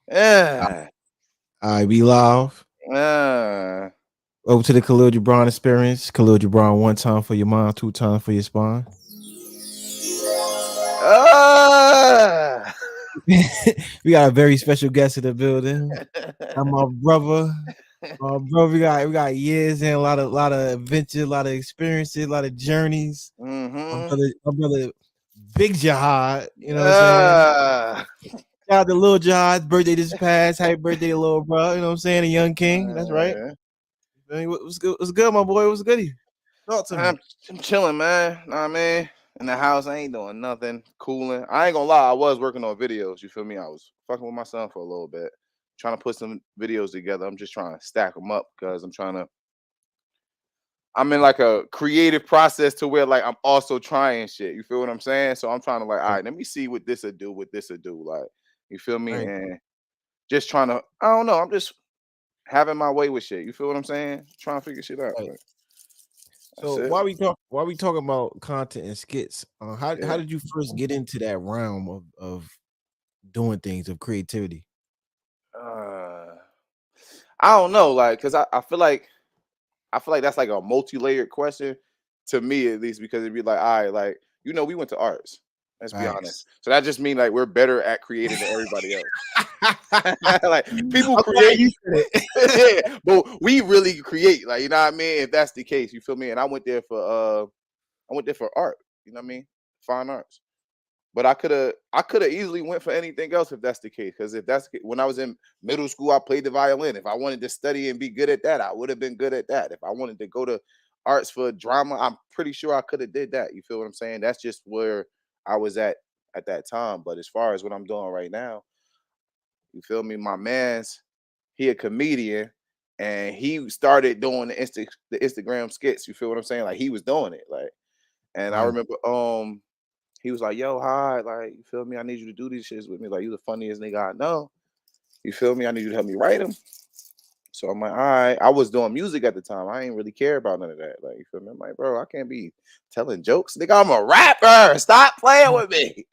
Yeah. I be live. Uh, Over to the Khalil Jibran experience. Khalil Jibran, one time for your mind, two times for your spine. uh. We got a very special guest in the building. I'm my brother. My brother, we got years and a lot of adventures, a lot of experiences, a lot of journeys. Mm-hmm. My brother, Big Jihad. You know what I'm saying? Uh, Shout out to Lil Jihad's birthday this past. Happy birthday, little bro. You know what I'm saying? The young king. That's right. uh, Man, what's good? What's good, my boy? What's goody? Talk to me. I'm chilling, man. Know what I mean? In the house, I ain't doing nothing. Cooling. I ain't gonna lie, I was working on videos. You feel me? I was fucking with my son for a little bit, trying to put some videos together. I'm just trying to stack them up because I'm in like a creative process to where like I'm also trying shit. You feel what I'm saying? So I'm trying to like, all Right. right, let me see what this will do, Like, you feel me? Right. And just trying to, I don't know, I'm just having my way with shit. You feel what I'm saying? Trying to figure shit out. Right. Like, that's So it. while we talking about content and skits, how Yeah. did you first get into that realm of doing things of creativity? Uh, I don't know, like, cause I feel like that's like a multi-layered question to me at least because it'd be like, all right, like we went to arts. Let's be honest. Facts. So that just means like we're better at creating than everybody else. Like people I'm glad create, you said it. but we really create. Like you know what I mean. If that's the case, you feel me. And I went there for art. You know what I mean, fine arts. But I could have easily went for anything else if that's the case. Because if that's when I was in middle school, I played the violin. If I wanted to study and be good at that, I would have been good at that. If I wanted to go to arts for drama, I'm pretty sure I could have did that. You feel what I'm saying? That's just where I was at that time. But as far as what I'm doing right now, you feel me? My man's he a comedian and he started doing the Instagram skits. You feel what I'm saying? Like he was doing it. Like and I Nice. remember he was like, "Yo, hi, like, you feel me? I need you to do these shits with me. Like, you the funniest nigga I know. You feel me? I need you to help me write them." So I'm like, all right. I was doing music at the time. I ain't really care about none of that. Like, you feel me? I'm like, bro, I can't be telling jokes. Nigga, I'm a rapper. Stop playing with me.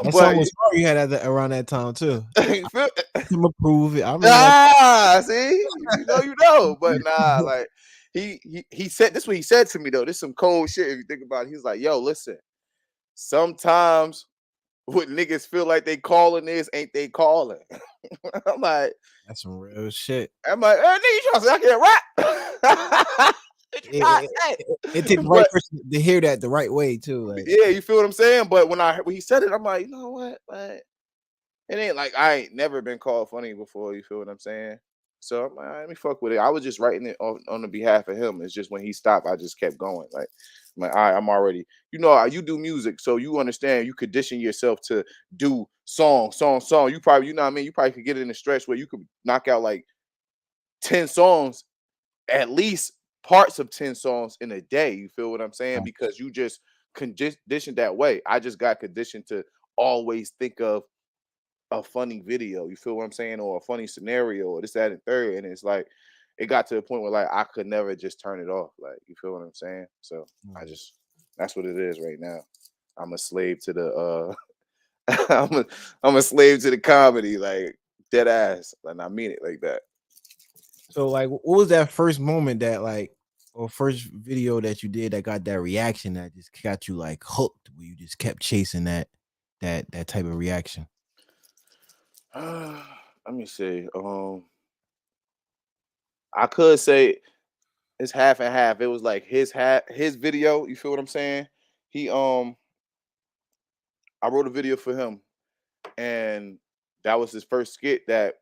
That song But was fire you had around that time too. you feel To approve it. I remember that. see, you know. But nah, like he said this. What he said to me though. This some cold shit. If you think about it, he's like, yo, listen. Sometimes what niggas feel like they calling this ain't they calling. I'm like, That's some real shit. hey, nigga, you trying to say I can't rap? What you trying It, to it, it take the say? right But person to hear that the right way too. Like, yeah, you feel what I'm saying? But when he said it, I'm like, you know what? But it ain't like I ain't never been called funny before. You feel what I'm saying? So I'm like, let me fuck with it. I was just writing it on the behalf of him. It's just when he stopped, I just kept going. Like, I'm like, all right, I'm already, you do music, so you understand. You condition yourself to do song. You probably, you know what I mean. You probably could get it in a stretch where you could knock out like 10 songs, at least parts of 10 songs in a day. You feel what I'm saying? Because you just conditioned that way. I just got conditioned to always think of a funny video, you feel what I'm saying, or a funny scenario, or this, that, and third. And it's like it got to the point where like I could never just turn it off. Like, you feel what I'm saying? So I mm. just that's what it is right now. I'm a slave to the I'm a slave to the comedy, like dead ass. And I mean it like that. So like, what was that first moment that like, or first video that you did that got that reaction that just got you like hooked, where you just kept chasing that type of reaction? Let me see. I could say it's half and half. It was like his video, you feel what I'm saying? He I wrote a video for him and that was his first skit that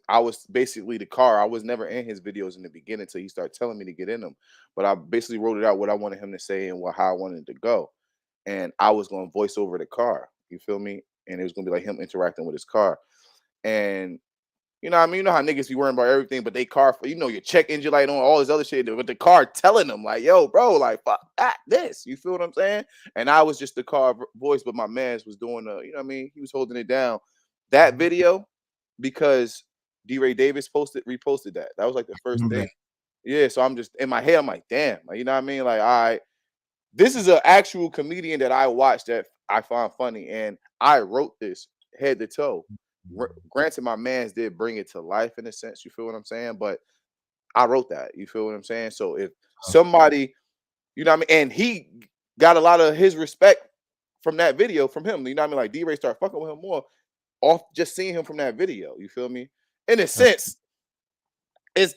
I was basically the car. I was never in his videos in the beginning until he started telling me to get in them. But I basically wrote it out what I wanted him to say and how I wanted it to go. And I was going to voice over the car. You feel me? And it was going to be like him interacting with his car. And you know what I mean? You know how niggas be worrying about everything, but they car, your check engine light on, all this other shit, but the car telling them, like, yo, bro, like, fuck that, this. You feel what I'm saying? And I was just the car voice, but my man's was doing, you know what I mean? He was holding it down. That Mhm. video, because D. Ray Davis reposted that. That was like the I first remember thing. that. Yeah, so I'm just, in my head, I'm like, damn. Like, you know what I mean? Like, all right, this is an actual comedian that I watched that I found funny, and I wrote this head to toe. Granted, my man's did bring it to life in a sense. You feel what I'm saying? But I wrote that. You feel what I'm saying? So if somebody, you know what I mean, and he got a lot of his respect from that video from him. You know what I mean? Like D-Ray started fucking with him more off just seeing him from that video. You feel me? In a sense, is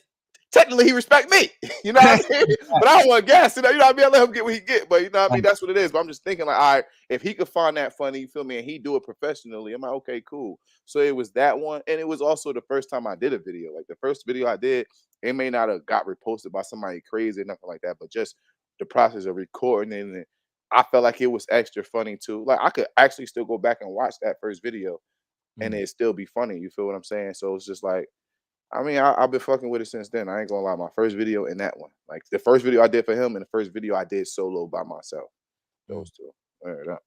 technically he respect me. You know what I mean? But I don't want to gas it. You know what I mean? I let him get what he get. But you know what I mean? That's what it is. But I'm just thinking like, all right, if he could find that funny, you feel me, and he do it professionally, I'm like, okay, cool. So it was that one, and it was also the first time I did a video. Like the first video I did, it may not have got reposted by somebody crazy or nothing like that, but just the process of recording it, and I felt like it was extra funny too. Like I could actually still go back and watch that first video, and Mm. it still be funny. You feel what I'm saying? So it's just like I mean, I've been fucking with it since then. I ain't gonna lie. My first video and that one, like the first video I did for him, and the first video I did solo by myself. Mm. Those two. Word up.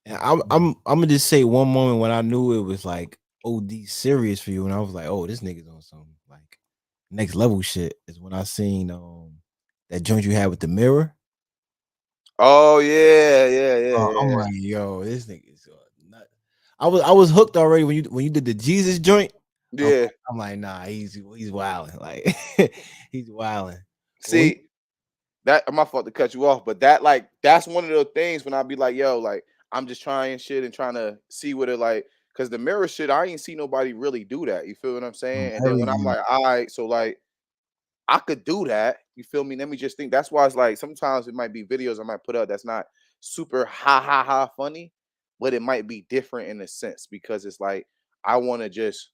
And I'm gonna just say one moment when I knew it was like OD serious for you, and I was like, oh, this nigga's on some like next level shit. Is when I seen that joint you had with the mirror. Oh yeah, yeah, yeah, I'm yeah, like, yo, this nigga is nut. I was hooked already when you did the Jesus joint. yeah. Yeah. I'm like, nah, he's wilding, like he's wilding. But when, See, that my fault to cut you off, but that's one of those things when I be like, yo, like I'm just trying shit and trying to see what it like. Cause the mirror shit, I ain't see nobody really do that. You feel what I'm saying? And then when I'm every like, all right, so like I could do that. You feel me? Let me just think. That's why it's like sometimes it might be videos I might put up that's not super ha ha ha funny, but it might be different in a sense because it's like I want to just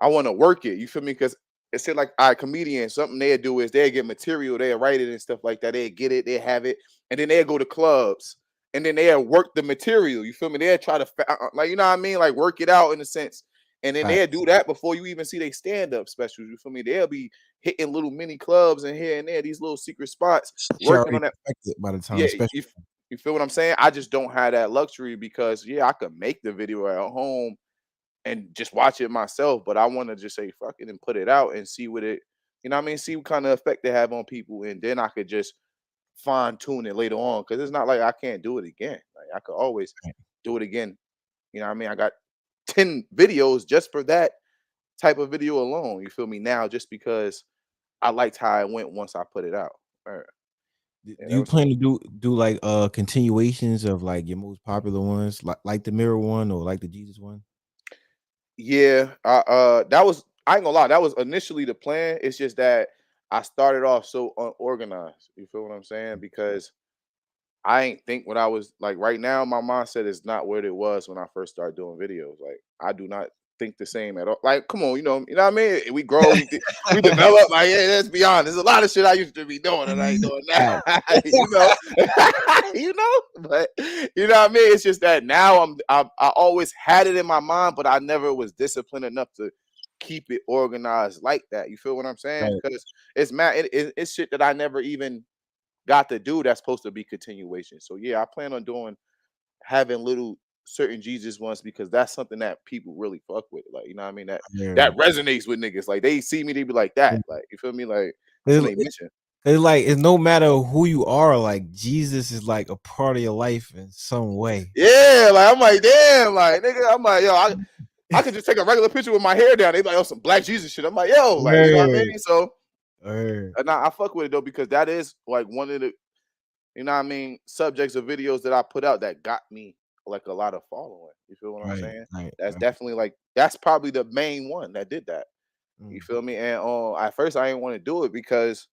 I want to work it. You feel me? Because it said like I comedians, something they do is they get material, they write it and stuff like that. They get it, they have it, and then they go to clubs and then they work the material. You feel me? They try to like you know what I mean, like work it out in a sense. And then right, they'll do that before you even see they stand up specials. You feel me? They'll be hitting little mini clubs and here and there, these little secret spots, she working already on that. perfected by the time, Yeah, especially. you feel what I'm saying? I just don't have that luxury because yeah, I could make the video at home and just watch it myself, but I want to just say fuck it and put it out and see what it, you know what I mean? See what kind of effect they have on people, and then I could just fine tune it later on because it's not like I can't do it again. Like I could always do it again. You know what I mean? I got 10 videos just for that type of video alone. You feel me now? Just because I liked how it went once I put it out. Right. Yeah, Do that you was cool. plan to do like continuations of like your most popular ones, like the mirror one or like the Jesus one? Yeah, that was I ain't gonna lie, that was initially the plan. It's just that I started off so unorganized. You feel what I'm saying? Because I ain't think when I was like right now, my mindset is not what it was when I first started doing videos. Like I do not think the same at all. Like, come on, you know what I mean? We grow, we develop. Like, yeah, let's be honest. There's a lot of shit I used to be doing and I ain't doing now. Right. you know, you know. But you know what I mean? It's just that now I always had it in my mind, but I never was disciplined enough to keep it organized like that. You feel what I'm saying? Right. Because it's mad. It's shit that I never even got to do that's supposed to be continuation. So yeah, I plan on doing having little certain Jesus ones because that's something that people really fuck with. Like, you know what I mean? That Yeah. resonates with niggas. Like they see me, they be like that. Like, you feel me? Like that's when It's, they mention. it's like it's no matter who you are, like Jesus is like a part of your life in some way. Yeah, like I'm like, damn, like nigga, I'm like, yo, I could just take a regular picture with my hair down. They be like, oh, some black Jesus shit. I'm like, yo, like, you know what I Word. mean? So Word. and I fuck with it though, because that is like one of the you know what I mean, subjects of videos that I put out that got me like a lot of following. You feel what I'm Right. saying? Right. That's Right. definitely like that's probably the main one that did that. You Mm. feel me? And at first I didn't want to do it because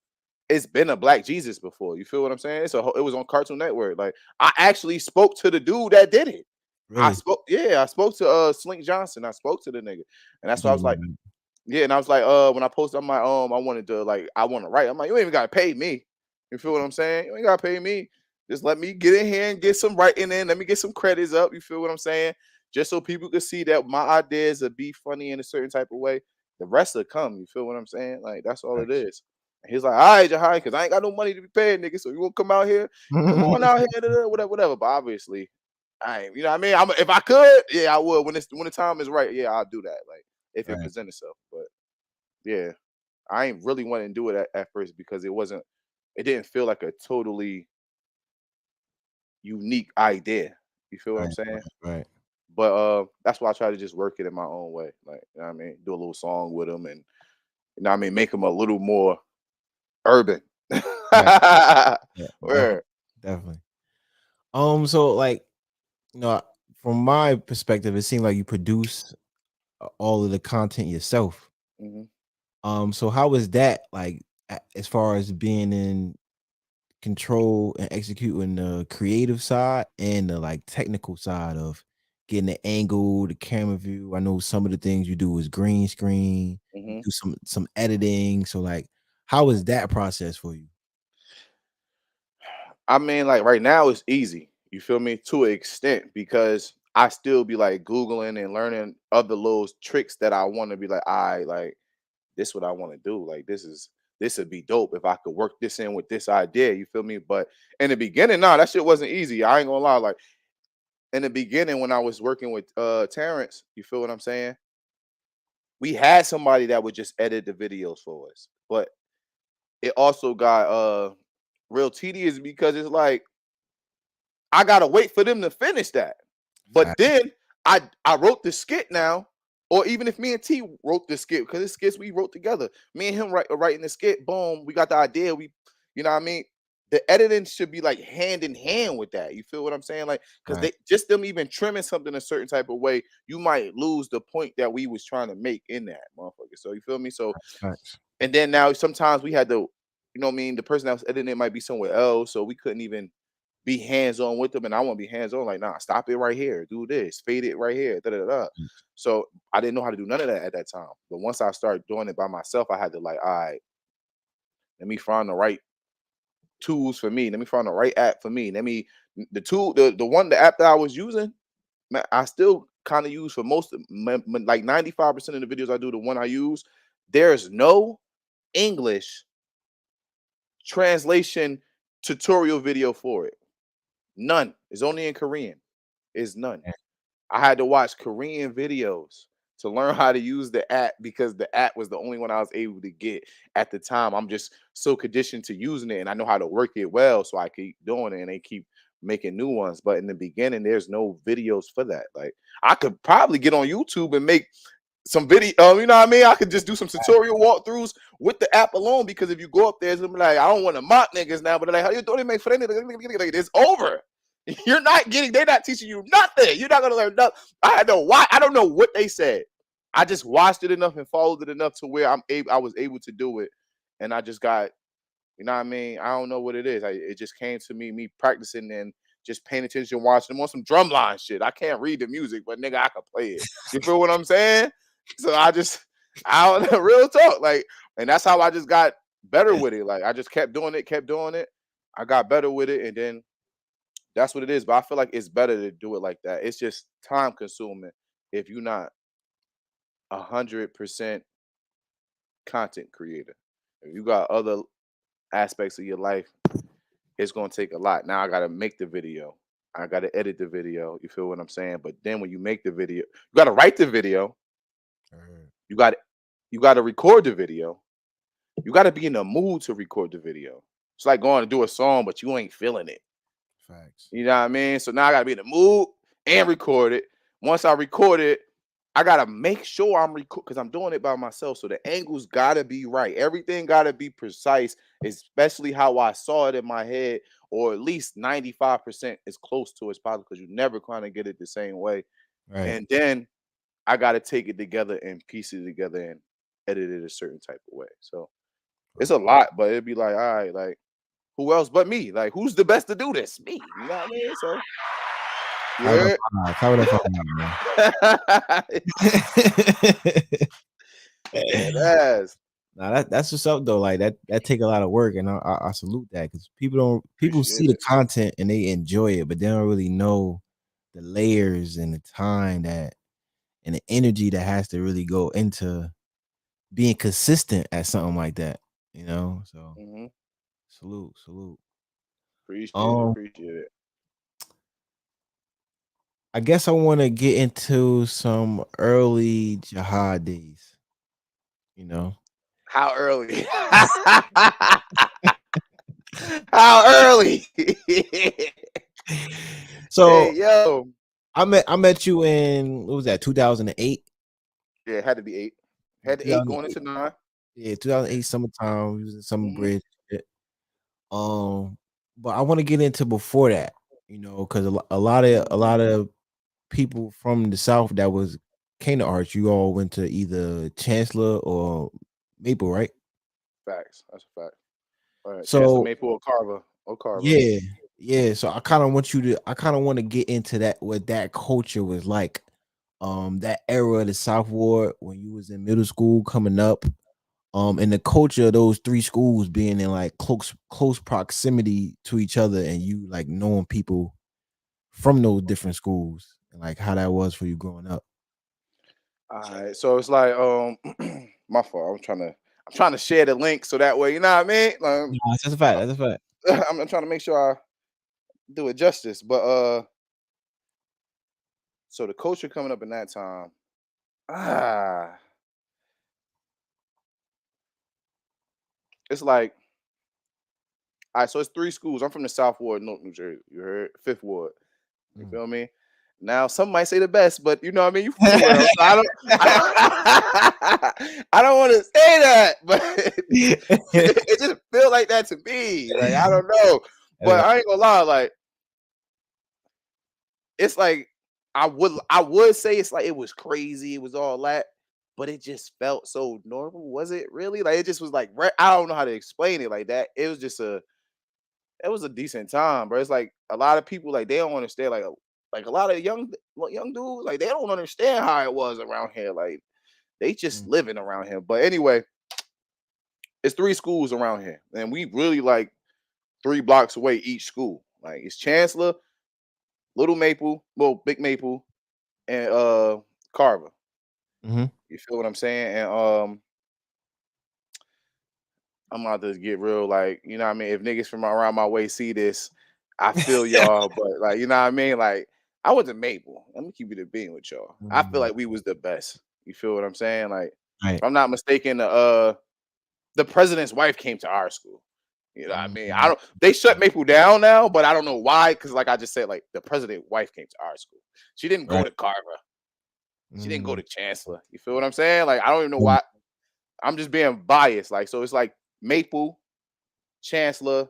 it's been a Black Jesus before. You feel what I'm saying? So it was on Cartoon Network. Like I actually spoke to the dude that did it. Really? I spoke to Slink Johnson. I spoke to the nigga. And I that's why I didn't was know like, that. yeah, and I was like, when I posted, I'm like, I wanted to like, I want to write. I'm like, you ain't even gotta pay me. You feel what I'm saying? You ain't gotta pay me. Just let me get in here and get some writing in. Let me get some credits up. You feel what I'm saying? Just so people can see that my ideas will be funny in a certain type of way. The rest will come. You feel what I'm saying? Like that's all it Facts. is. And he's like, all right, Jahai, because I ain't got no money to be paid, nigga. So you won't come out here? Come on out here, whatever, whatever. But obviously, I ain't. You know what I mean? If I could, yeah, I would. When the time is right, yeah, I'll do that. Like if it Right. presents itself. But yeah, I ain't really wanting to do it at first because it didn't feel like a totally unique idea. You feel what I'm Right. saying? Right. Right. But that's why I try to just work it in my own way. Like, you know what I mean, do a little song with them, and you know what I mean, make them a little more urban. Right. Yeah, Where? definitely. So like, you know, from my perspective, it seemed like you produce all of the content yourself. Hmm. So how was that like as far as being in control and executing the creative side and the like technical side of getting the angle, the camera view? I know some of the things you do is green screen, you Hmm. do some editing. So like, how was that process for you? I mean, like right now it's easy. You feel me? To an extent, because I still be like Googling and learning other little tricks that I want to be like, I like this what I want to do. Like this would be dope if I could work this in with this idea. You feel me? But in the beginning, nah, that shit wasn't easy. I ain't gonna lie. Like in the beginning, when I was working with Terrence, you feel what I'm saying? We had somebody that would just edit the videos for us. But it also got real tedious because it's like I gotta wait for them to finish that. But Facts. then I wrote the skit now, or even if me and T wrote the skit, because it's skits we wrote together. Me and him writing the skit, boom, we got the idea. We, you know what I mean? The editing should be like hand in hand with that. You feel what I'm saying? Like, because Right. they just them even trimming something a certain type of way, you might lose the point that we was trying to make in that motherfucker. So you feel me? So Facts. and then now sometimes we had to, you know what I mean, the person that was editing it might be somewhere else, so we couldn't even be hands on with them. And I want to be hands on, like, nah, stop it right here, do this, fade it right here, da da da. So I didn't know how to do none of that at that time. But once I started doing it by myself, I had to like, all right, let me find the right tools for me. Let me find the right app for me. Let me the app that I was using, man, I still kind of use for most of like 95% of the videos I do. The one I use, there's no English translation tutorial video for it. None. It's only in Korean. It's none. Yeah. I had to watch Korean videos to learn how to use the app because the app was the only one I was able to get at the time. I'm just so conditioned to using it and I know how to work it well, so I keep doing it and they keep making new ones. But in the beginning, there's no videos for that. Like I could probably get on YouTube and make some video, you know what I mean? I could just do some tutorial walkthroughs with the app alone because if you go up there, it's gonna be like, I don't want to mock niggas now, but they're like, how you doing? They make for it's over. You're not getting, they're not teaching you nothing. You're not gonna learn nothing. I had to watch, I don't know what they said. I just watched it enough and followed it enough to where I was able to do it. And I just got, you know what I mean? I don't know what it is. It just came to me practicing and just paying attention, watching them on some drumline shit. I can't read the music, but nigga, I can play it. You feel what I'm saying? So I don't know, real talk. Like, and that's how I just got better with it. Like, I just kept doing it, kept doing it. I got better with it, and then that's what it is. But I feel like it's better to do it like that. It's just time consuming if you're not 100% content creator. If you got other aspects of your life, it's gonna take a lot. Now I gotta make the video. I gotta edit the video. You feel what I'm saying? But then when you make the video, you gotta write the video. Alright. You got you gotta record the video. You gotta be in the mood to record the video. It's like going to do a song, but you ain't feeling it. Facts. You know what I mean? So now I gotta be in the mood and record it. Once I record it, I gotta make sure I'm because I'm doing it by myself. So the angles gotta be right. Everything gotta be precise, especially how I saw it in my head, or at least 95% as close to as possible, because you never kind of get it the same way. Right. And then I gotta take it together and piece it together and edit it a certain type of way. So it's a Right. lot, but it'd be like, all right, like who else but me? Like, who's the best to do this? Me. You know what I mean? So Clap it up yeah. high. Clap it up high, Dead man. ass. Now that's what's up though. Like that take a lot of work, and I salute that because people see Appreciate the it. content and they enjoy it, but they don't really know the layers and the time that and the energy that has to really go into being consistent at something like that. You know, so Mhm. salute, salute. Appreciate it. Um, Appreciate it. I guess I want to get into some early jihad days. You know, How early? How early? Hey, so yo. I met you in, what was that, 2008? Yeah, it had to be 8. Yeah, Had the 8 going 2008. into 9. Yeah, 2008 summertime. We was in Summer Mhm. Bridge. Shit. Um, but I want to get into before that, because a lot of people from the South that was came to arts. You all went to either Chancellor or Maple, right? Facts. That's a fact. All right, Chancellor So Maple or Carver. Or Carver. yeah, yeah. So I kind of want to get into that, what that culture was like. That era of the South Ward when you was in middle school coming up. And the culture of those three schools being in like close proximity to each other, and you like knowing people from those different schools, and like how that was for you growing up. All right. So it's like my fault. I'm trying to share the link so that way, you know what I mean? No, that's a fact. That's a fact. I'm trying to make sure I do it justice. But so the culture coming up in that time, ah, it's like, all right, so it's 3 schools. I'm from the South Ward, North New Jersey. You heard? Fifth Ward. You Mm. feel me? Now, some might say the best, but you know what I mean. You from somewhere else. So I don't. I don't want to say that, but it just feel like that to me. Like I don't know, but I ain't gonna lie. Like it's like I would say it's like it was crazy. It was all that, but it just felt so normal. Was it really? Like it just was like I don't know how to explain it like that. It was just it was a decent time, bro. It's like a lot of people like they don't understand like a lot of young dudes like they don't understand how it was around here. Like they just Mm, living around here. But anyway, it's 3 schools around here, and we really like 3 blocks away each school. Like it's Chancellor, Little Maple, well Big Maple, and Carver. mhm. You feel what I'm saying? And I'm about to get real, like, you know what I mean? If niggas from around my way see this, I feel y'all, but like, you know what I mean? Like, I went to Maple. Let me keep it a being with y'all. I feel Mm, like we was the best. You feel what I'm saying? Like, if right. I'm not mistaken, the president's wife came to our school. You know what I mean? I Mm, don't they shut Maple down now, but I don't know why. Cause like I just said, like the president's wife came to our school. She didn't go right. to Carver. She didn't go Mm, to Chancellor. You feel what I'm saying? Like, I don't even know mm, why. I'm just being biased. Like, so it's like Maple, Chancellor,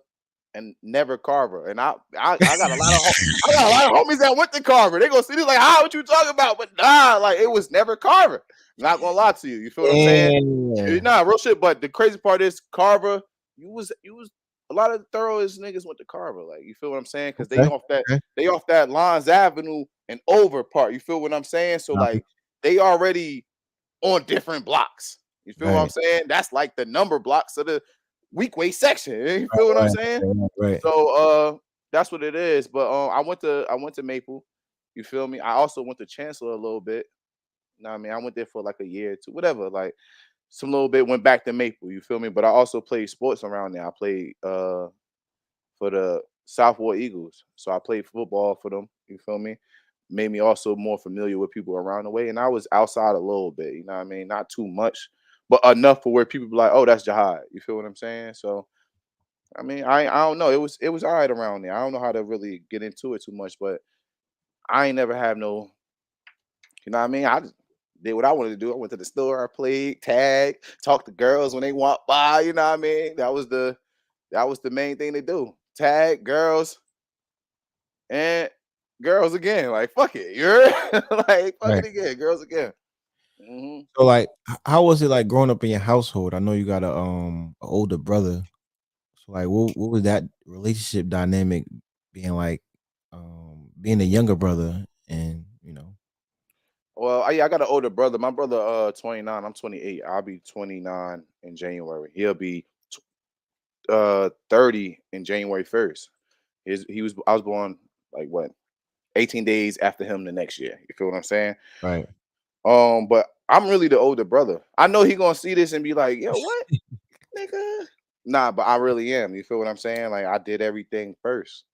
and never Carver. And I got a lot of I got a lot of homies that went to Carver. They gonna see this like, how what you talking about? But nah, like it was never Carver. Not gonna lie to you. You feel what I'm saying? yeah. Nah, real shit. But the crazy part is Carver. You was a lot of the thoroughest niggas went to Carver. Like you feel what I'm saying? Because Okay. Okay. they off that Lons Avenue and over part. You feel what I'm saying? So Copy. like they already on different blocks. You feel what I'm Right. saying? That's like the number blocks of the weak weight section. You feel what I'm Right. saying? Right. Right. So that's what it is. But I went to Maple. You feel me? I also went to Chancellor a little bit. You know what I mean? I went there for like a year or two, whatever. Like some little bit went back to Maple, you feel me? But I also played sports around there. I played for the South Ward Eagles. So I played football for them, you feel me? Made me also more familiar with people around the way. And I was outside a little bit, you know what I mean? Not too much, but enough for where people be like, oh, that's Jihad. You feel what I'm saying? So I mean, I don't know. It was all right around there. I don't know how to really get into it too much, but I ain't never had no, you know what I mean? I just did what I wanted to do. I went to the store, I played tag, talked to girls when they walked by, you know what I mean? That was the main thing to do. Tag girls and girls again. Like fuck it. You're like fuck Right. it again. Girls again. Hmm. So like, how was it like growing up in your household? I know you got a older brother. So like, what was that relationship dynamic being like, being a younger brother, and Well, yeah, I got an older brother. My brother 29. I'm 28. I'll be 29 in January. He'll be 30 in January 1st. I was born like what 18 days after him the next year. You feel what I'm saying? right, But I'm really the older brother. I know he gonna see this and be like, yo, what, nigga? Nah, but I really am. You feel what I'm saying? Like I did everything first.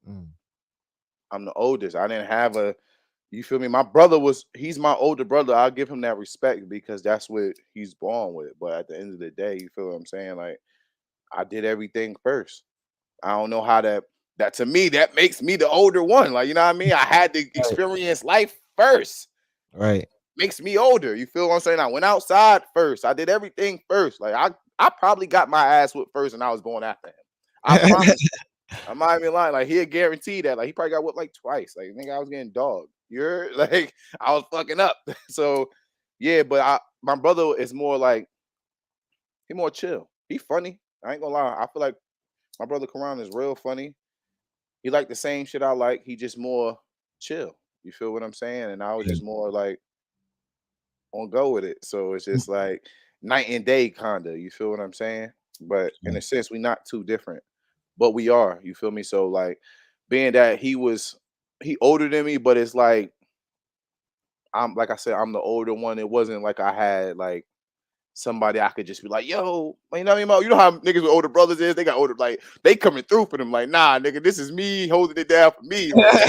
mm, I'm the oldest. I didn't have a you feel me? My brother he's my older brother. I'll give him that respect because that's what he's born with. But at the end of the day, you feel what I'm saying? Like I did everything first. I don't know how that. That to me, that makes me the older one. Like, you know what I mean? I had to Right. experience life first. Right. Makes me older. You feel what I'm saying? I went outside first. I did everything first. Like I probably got my ass whipped first, and I was going after him. I promise. I'm not even lying. Like he'll guarantee that. Like he probably got whipped like twice. Like nigga, I was getting dogged. You're like I was fucking up. So yeah, but my brother is more like he more chill. He funny. I ain't gonna lie. I feel like my brother Karan is real funny. He like the same shit I like. He just more chill. You feel what I'm saying? And I was Yeah. just more like on go with it. So it's just like night and day kinda. You feel what I'm saying? But in a Right. sense, we not too different. But we are. You feel me? So like being that he older than me, but it's like I'm like I said, I'm the older one. It wasn't like I had like somebody I could just be like, yo, you know what I mean? You know how niggas with older brothers is? They got older, like they coming through for them. Like, nah, nigga, this is me holding it down for me. Like,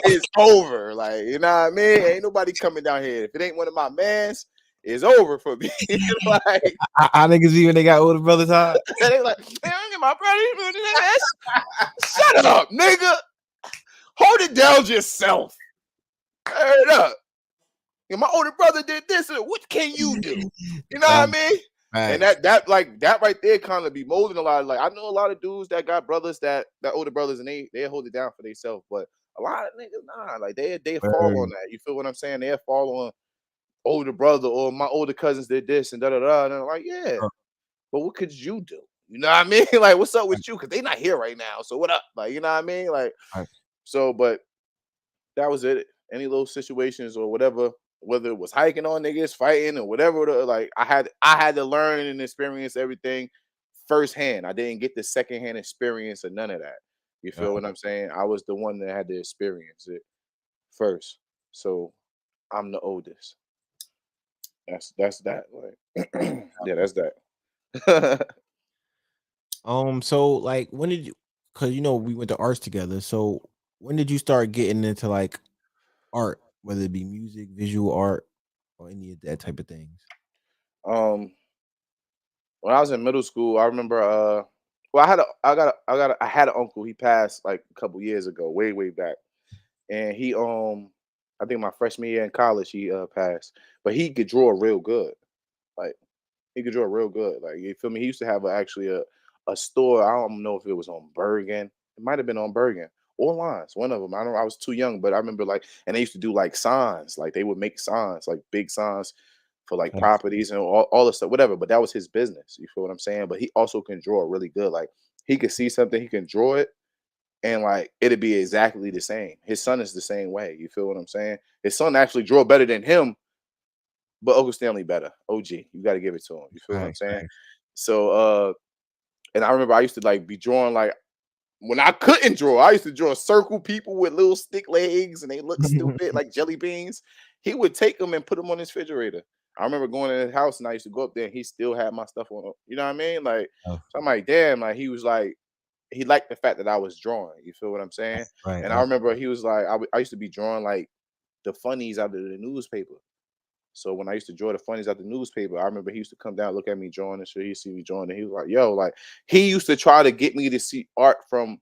it's over. Like, you know what I mean? Ain't nobody coming down here. If it ain't one of my mans, it's over for me. Like, I niggas even they got older brothers, huh? they like, hey, I get my brother. Shut up, nigga. Hold it down yourself. Heard up. My older brother did this. What can you do? You know what I Facts. mean? And Facts. that like that right there kind of be molding a lot of like I know a lot of dudes that got brothers that older brothers and they hold it down for themselves, but a lot of niggas nah, like they fall on Word. that. You feel what I'm saying? They fall on older brother or my older cousins did this and da da da. And I'm like, yeah, Uh, but what could you do? You know what I mean? Like, what's up with you? Because they not here right now. So what up? Like, you know what I mean? Like, right. so, but that was it. Any little situations or whatever, whether it was hiking on niggas, fighting or whatever, like I had to learn and experience everything firsthand. I didn't get the secondhand experience of none of that. You feel what I'm saying? I was the one that had to experience it first. So I'm the oldest. That's that. Like yeah, that's that. So like when did you cause we went to arts together. So when did you start getting into like art, whether it be music, visual art, or any of that type of things? um when I was in middle school, I remember well I had an uncle. He passed like a couple years ago, way back. And he I think my freshman year in college he passed. But he could draw real good. Like he could draw real good. Like you feel me? He used to have actually a store. I don't know if it was on Bergen. It might have been on Bergen or Lines. One of them. I don't know. I was too young, but I remember like, and they used to do like signs. Like they would make signs, like big signs for like Facts. properties and all the stuff, whatever. But that was his business. You feel what I'm saying? But he also can draw really good. Like he could see something, he can draw it, and like it'd be exactly the same. His son is the same way. You feel what I'm saying? His son actually draw better than him, but Uncle Stanley better. OG, you got to give it to him. You feel what I'm Facts. saying? Facts. So, and I remember I used to like be drawing like when I couldn't draw, I used to draw circle people with little stick legs and they look stupid like jelly beans. He would take them and put them on his refrigerator. I remember going in his house and I used to go up there and he still had my stuff on. You know what I mean? Like, Oh, so I'm like, damn, like he was like, he liked the fact that I was drawing. You feel what I'm saying? right. And I Right. remember he was like, I used to be drawing like the funnies out of the newspaper. So when I used to draw the funnies out the newspaper, I remember he used to come down, look at me drawing and shit. He see me drawing, and he was like, "Yo," like he used to try to get me to see art from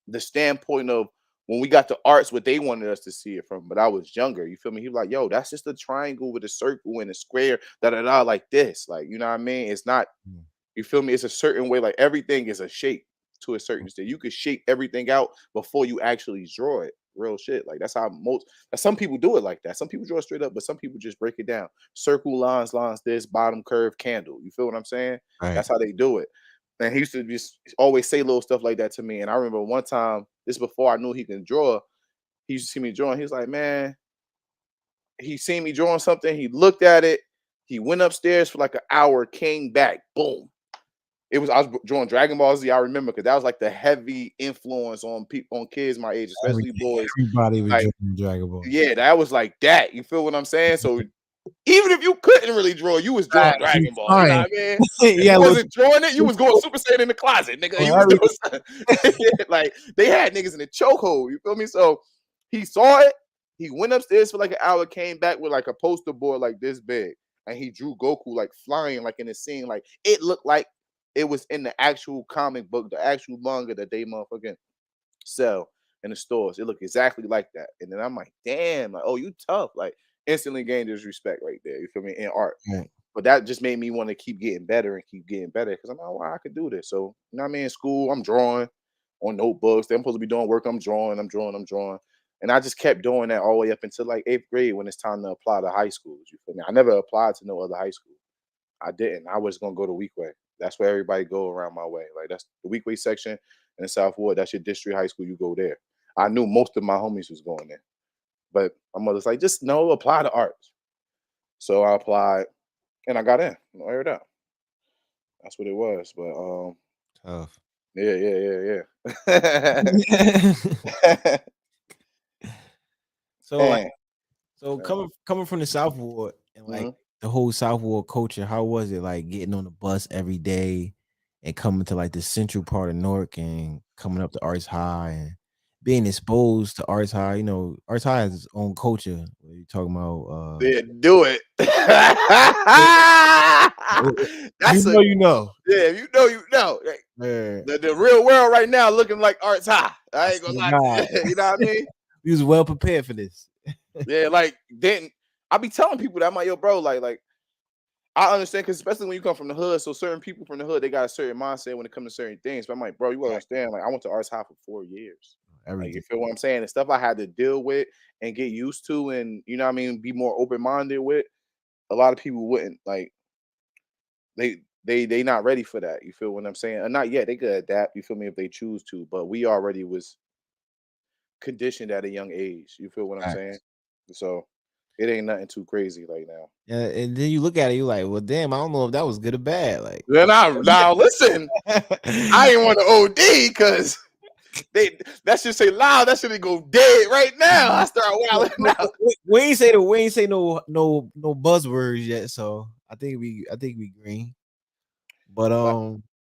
the standpoint of when we got to arts, what they wanted us to see it from. But I was younger. You feel me? He was like, "Yo, that's just a triangle with a circle and a square, da da da, like this." Like you know what I mean? It's not. Mm, You feel me? It's a certain way. Like everything is a shape to a certain mm, extent. You could shape everything out before you actually draw it. Real shit. Like that's how most. Some people do it like that. Some people draw straight up, but some people just break it down. Circle, lines, this, bottom curve, candle. You feel what I'm saying? right. That's how they do it. And he used to just always say little stuff like that to me. And I remember one time, this before I knew he can draw, he used to see me drawing. He was like, man, he seen me drawing something. He looked at it. He went upstairs for like an hour, came back, boom, I was drawing Dragon Ball Z. I remember because that was like the heavy influence on people on kids my age, especially Everything. boys. Everybody was Like, drawing Dragon Ball. yeah, that was like that. You feel what I'm saying? So even if you couldn't really draw, you was drawing Facts. You Dragon Ball. You know trying. what I mean? If Yeah, you look. wasn't drawing it, you was going Super Saiyan in the closet, nigga. On You was everything. doing something. Like they had niggas in the chokehold. You feel me? So he saw it. He went upstairs for like an hour, came back with like a poster board like this big, and he drew Goku like flying like in the scene. Like it looked like it was in the actual comic book, the actual manga that they motherfucking sell in the stores. It looked exactly like that. And then I'm like, damn, like, oh, you tough. Like instantly gained his respect right there. You feel me? In art. Right. But that just made me want to keep getting better and keep getting better because I'm like, oh, I could do this. So, you know what I mean? In school, I'm drawing on notebooks. They're supposed to be doing work. I'm drawing, I'm drawing, I'm drawing. And I just kept doing that all the way up until like eighth grade when it's time to apply to high schools. You feel me? I never applied to no other high school. I didn't. I was gonna go to Weekway. That's where everybody go around my way. Like that's the Weekway section in the South Ward. That's your district high school. You go there. I knew most of my homies was going there, but my mother's like, just no, apply to arts. So I applied and I got in. Aired out. That's what it was. But Tough. yeah, yeah, yeah, yeah. So like, Man, so man. coming from the South Ward and like Mhm. the whole South Ward culture, how was it like getting on the bus every day and coming to like the central part of Newark and coming up to Arts High and being exposed to Arts High? You know, Arts High has its own culture. What you talking about? Yeah, do it. If you That's a know, you know. yeah. If you know, you know. Like, Yeah, the real world right now looking like Arts High. I I ain't gonna swear to lie to God, you. You know what I mean? we was well prepared for this. Yeah, like didn't I be telling people that I'm like, yo, bro, like I understand because especially when you come from the hood, so certain people from the hood they got a certain mindset when it comes to certain things. But I'm like, bro, you gotta Right. understand. Like I went to Arts High for 4 years. Like you Everything. feel what I'm saying? The stuff I had to deal with and get used to, and you know what I mean, be more open minded with. A lot of people wouldn't like they not ready for that. You feel what I'm saying? And not yet. They could adapt. You feel me if they choose to, but we already was conditioned at a young age. You feel what I'm saying? Facts. So it ain't nothing too crazy like now. Yeah, and then you look at it, you like, well, damn, I don't know if that was good or bad. Like, Then now listen, I ain't want to OD because they that should say loud. That should go dead right now. I start wilding out. we ain't say no buzzwords yet. So I think we green. But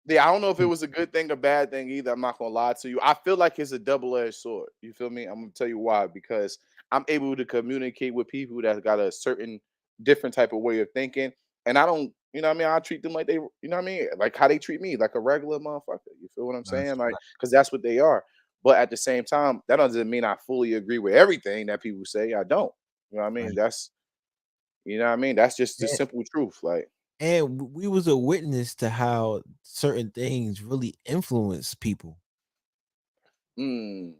But yeah, I don't know if it was a good thing or bad thing either. I'm not gonna lie to you. I feel like it's a double-edged sword. You feel me? I'm gonna tell you why. Because I'm able to communicate with people that got a certain different type of way of thinking. And I don't, you know what I mean? I treat them like they, you know what I mean? Like how they treat me, like a regular motherfucker. You feel what I'm that's saying? Like, right. because that's what they are. But at the same time, that doesn't mean I fully agree with everything that people say. I don't. You know what I mean? Right. That's you know what I mean? That's just the And, simple truth. Like, we was a witness to how certain things really influence people. mm.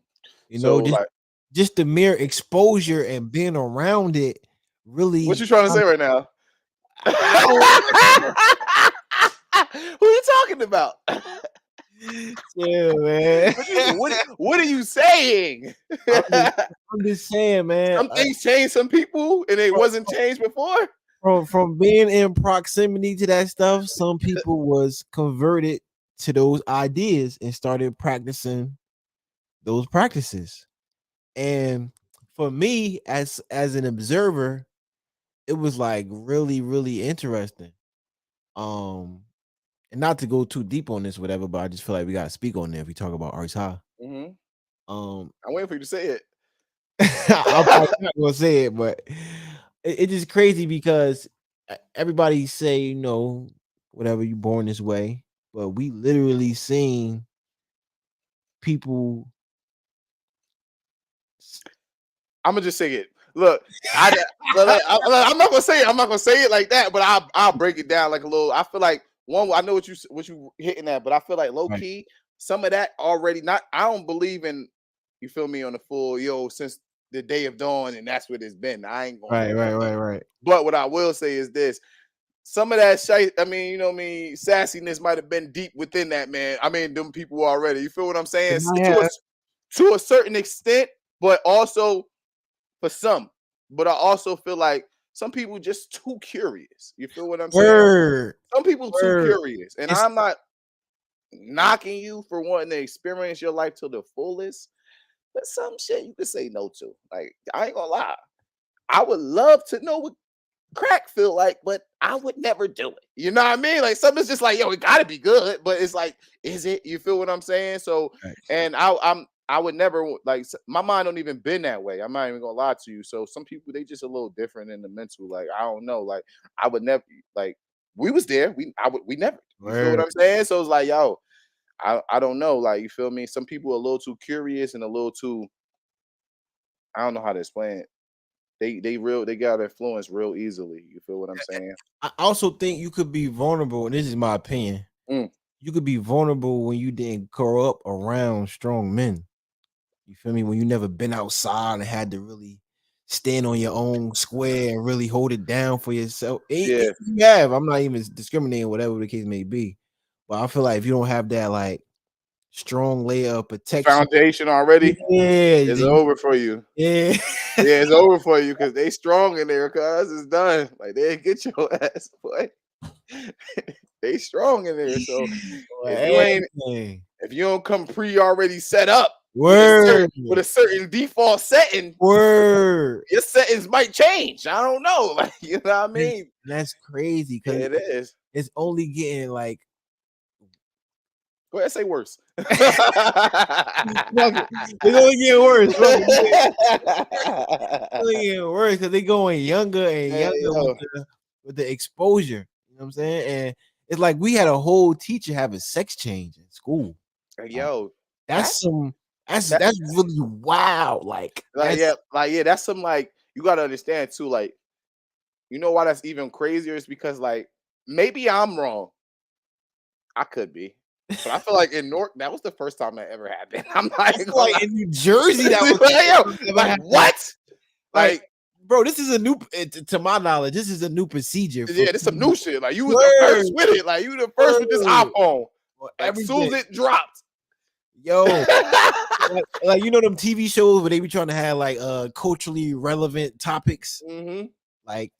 You know, So like just the mere exposure and being around it what you really trying to kind say right now? I don't Who you talking about? yeah, man. What are you saying? I'm just I'm just saying, man. Some things change some people and it wasn't changed before. From being in proximity to that stuff, some people was converted to those ideas and started practicing those practices. And for me, as an observer, it was like really interesting. Um, and not to go too deep on this, whatever, but I just feel like we gotta speak on it if we talk about arts high. Mhm. Um, I'm waiting for you to say it. I'm probably not gonna say it, but it's just crazy because everybody say, you know, whatever you born this way, but we literally seen people. I'm gonna just say it. Look, I'm not gonna say it. I'm not gonna say it like that, but I'll break it down like a little. I feel like one. I know what you hitting at, but I feel like low Right, key some of that already. Not. I don't believe in. You feel me on the full since the day of dawn, and that's what it's been. I ain't gonna hold my name. right. But what I will say is this: some of that shit. I mean, you know, what I mean, sassiness might have been deep within that man. I mean, them people already. You feel what I'm It saying? might have To a certain extent, but also for some. But I also feel like some people just too curious. You feel what I'm saying? word, Some people too word. curious, and It's I'm not knocking you for wanting to experience your life to the fullest. But some shit you could say no to. Like I ain't gonna lie, I would love to know what crack feel like, but I would never do it. You know what I mean? Like something's just like, yo, it gotta be good, but it's like, is it? You feel what I'm saying? So, facts. and I would never like my mind don't even been that way. I'm not even gonna lie to you. So some people they just a little different in the mental. Like I don't know. Like I would never like we was there. We never. You feel what Word. I'm saying? So it's like, yo, I don't know. Like, you feel me? Some people are a little too curious and a little too, I don't know how to explain it. They got influenced real easily. You feel what I'm saying? I also think you could be vulnerable, and this is my opinion. Mm, You could be vulnerable when you didn't grow up around strong men. You feel me? When you never been outside and had to really stand on your own square and really hold it down for yourself. yeah. You have. I'm not even discriminating, whatever the case may be. But I feel like if you don't have that like strong layer of protection, Foundation already yeah, is over for you. yeah. Yeah, it's over for you because they strong in there, cuz it's done. Like they get your ass, boy. They strong in there. So if you ain't Everything. if you don't come pre already set up Word, with a certain default setting, word. your settings might change. I don't know. Like, you know what I And mean? that's crazy Yeah, because it is. it's only getting like Go ahead, say worse. fuck it. It's only getting worse. Fuck it. It's only getting worse because they going younger and Hey, younger yo. with the exposure. You know what I'm saying? And it's like we had a whole teacher have a sex change in school. Like, Yo, that's that's some that that's really wild. Like that's yeah, that's some like you gotta understand too, like, you know why that's even crazier is because like maybe I'm wrong. I could be. But I feel like in North, that was the first time that ever happened. I'm not I even feel gonna like lie. in New Jersey that was Like, yo, ever like happened. what? Like, Like, bro, this is a new to my knowledge, this is a new procedure for yeah, this some people. new shit. Like you was the Word, first with it. Like you the first with this word, iPhone. or Like soon everything. as it dropped. Yo, like you know them TV shows where they be trying to have like culturally relevant topics. Hmm. Like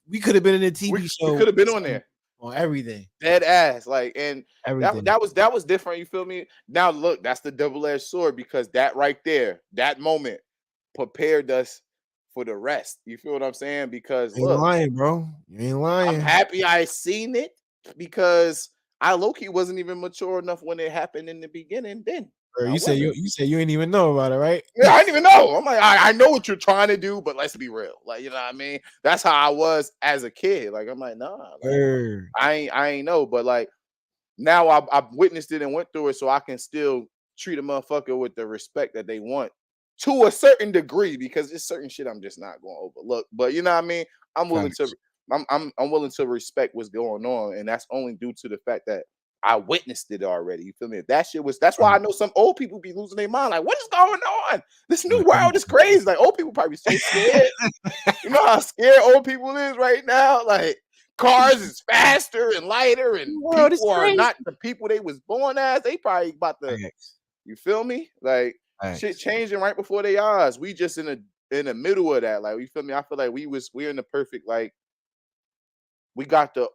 we could have been in a We TV we show could have been on there. on everything, Dead ass. Like, and everything. that was different. You feel me? Now look, that's the double-edged sword because that right there, that moment prepared us for the rest. You feel what I'm saying? Because You ain't look, lying, bro. You ain't I'm lying. happy I seen it because I low-key wasn't even mature enough when it happened in the beginning then. Bro, I wasn't. you said you ain't even know about it, right? Yeah, I didn't even know. I'm like, I know what you're trying to do, but let's be real. Like, you know what I mean? That's how I was as a kid. Like, I'm like, nah, like Word. I ain't know. But like now I've witnessed it and went through it, so I can still treat a motherfucker with the respect that they want to a certain degree because there's certain shit I'm just not going to overlook. But you know what I mean? I'm willing to Facts. I'm willing to respect what's going on, and that's only due to the fact that I witnessed it already. You feel me? If that shit was that's why I know some old people be losing their mind. Like, what is going on? This new On world is everything. crazy. Like, old people probably so scared. You know how scared old people is right now? Like, cars is faster and lighter, and World is people are crazy. not the people they was born as. They probably about to, Facts. you feel me? Like shit Facts. changing right before their eyes. We just in the middle of that. Like, you feel me? I feel like we're in the perfect like we got it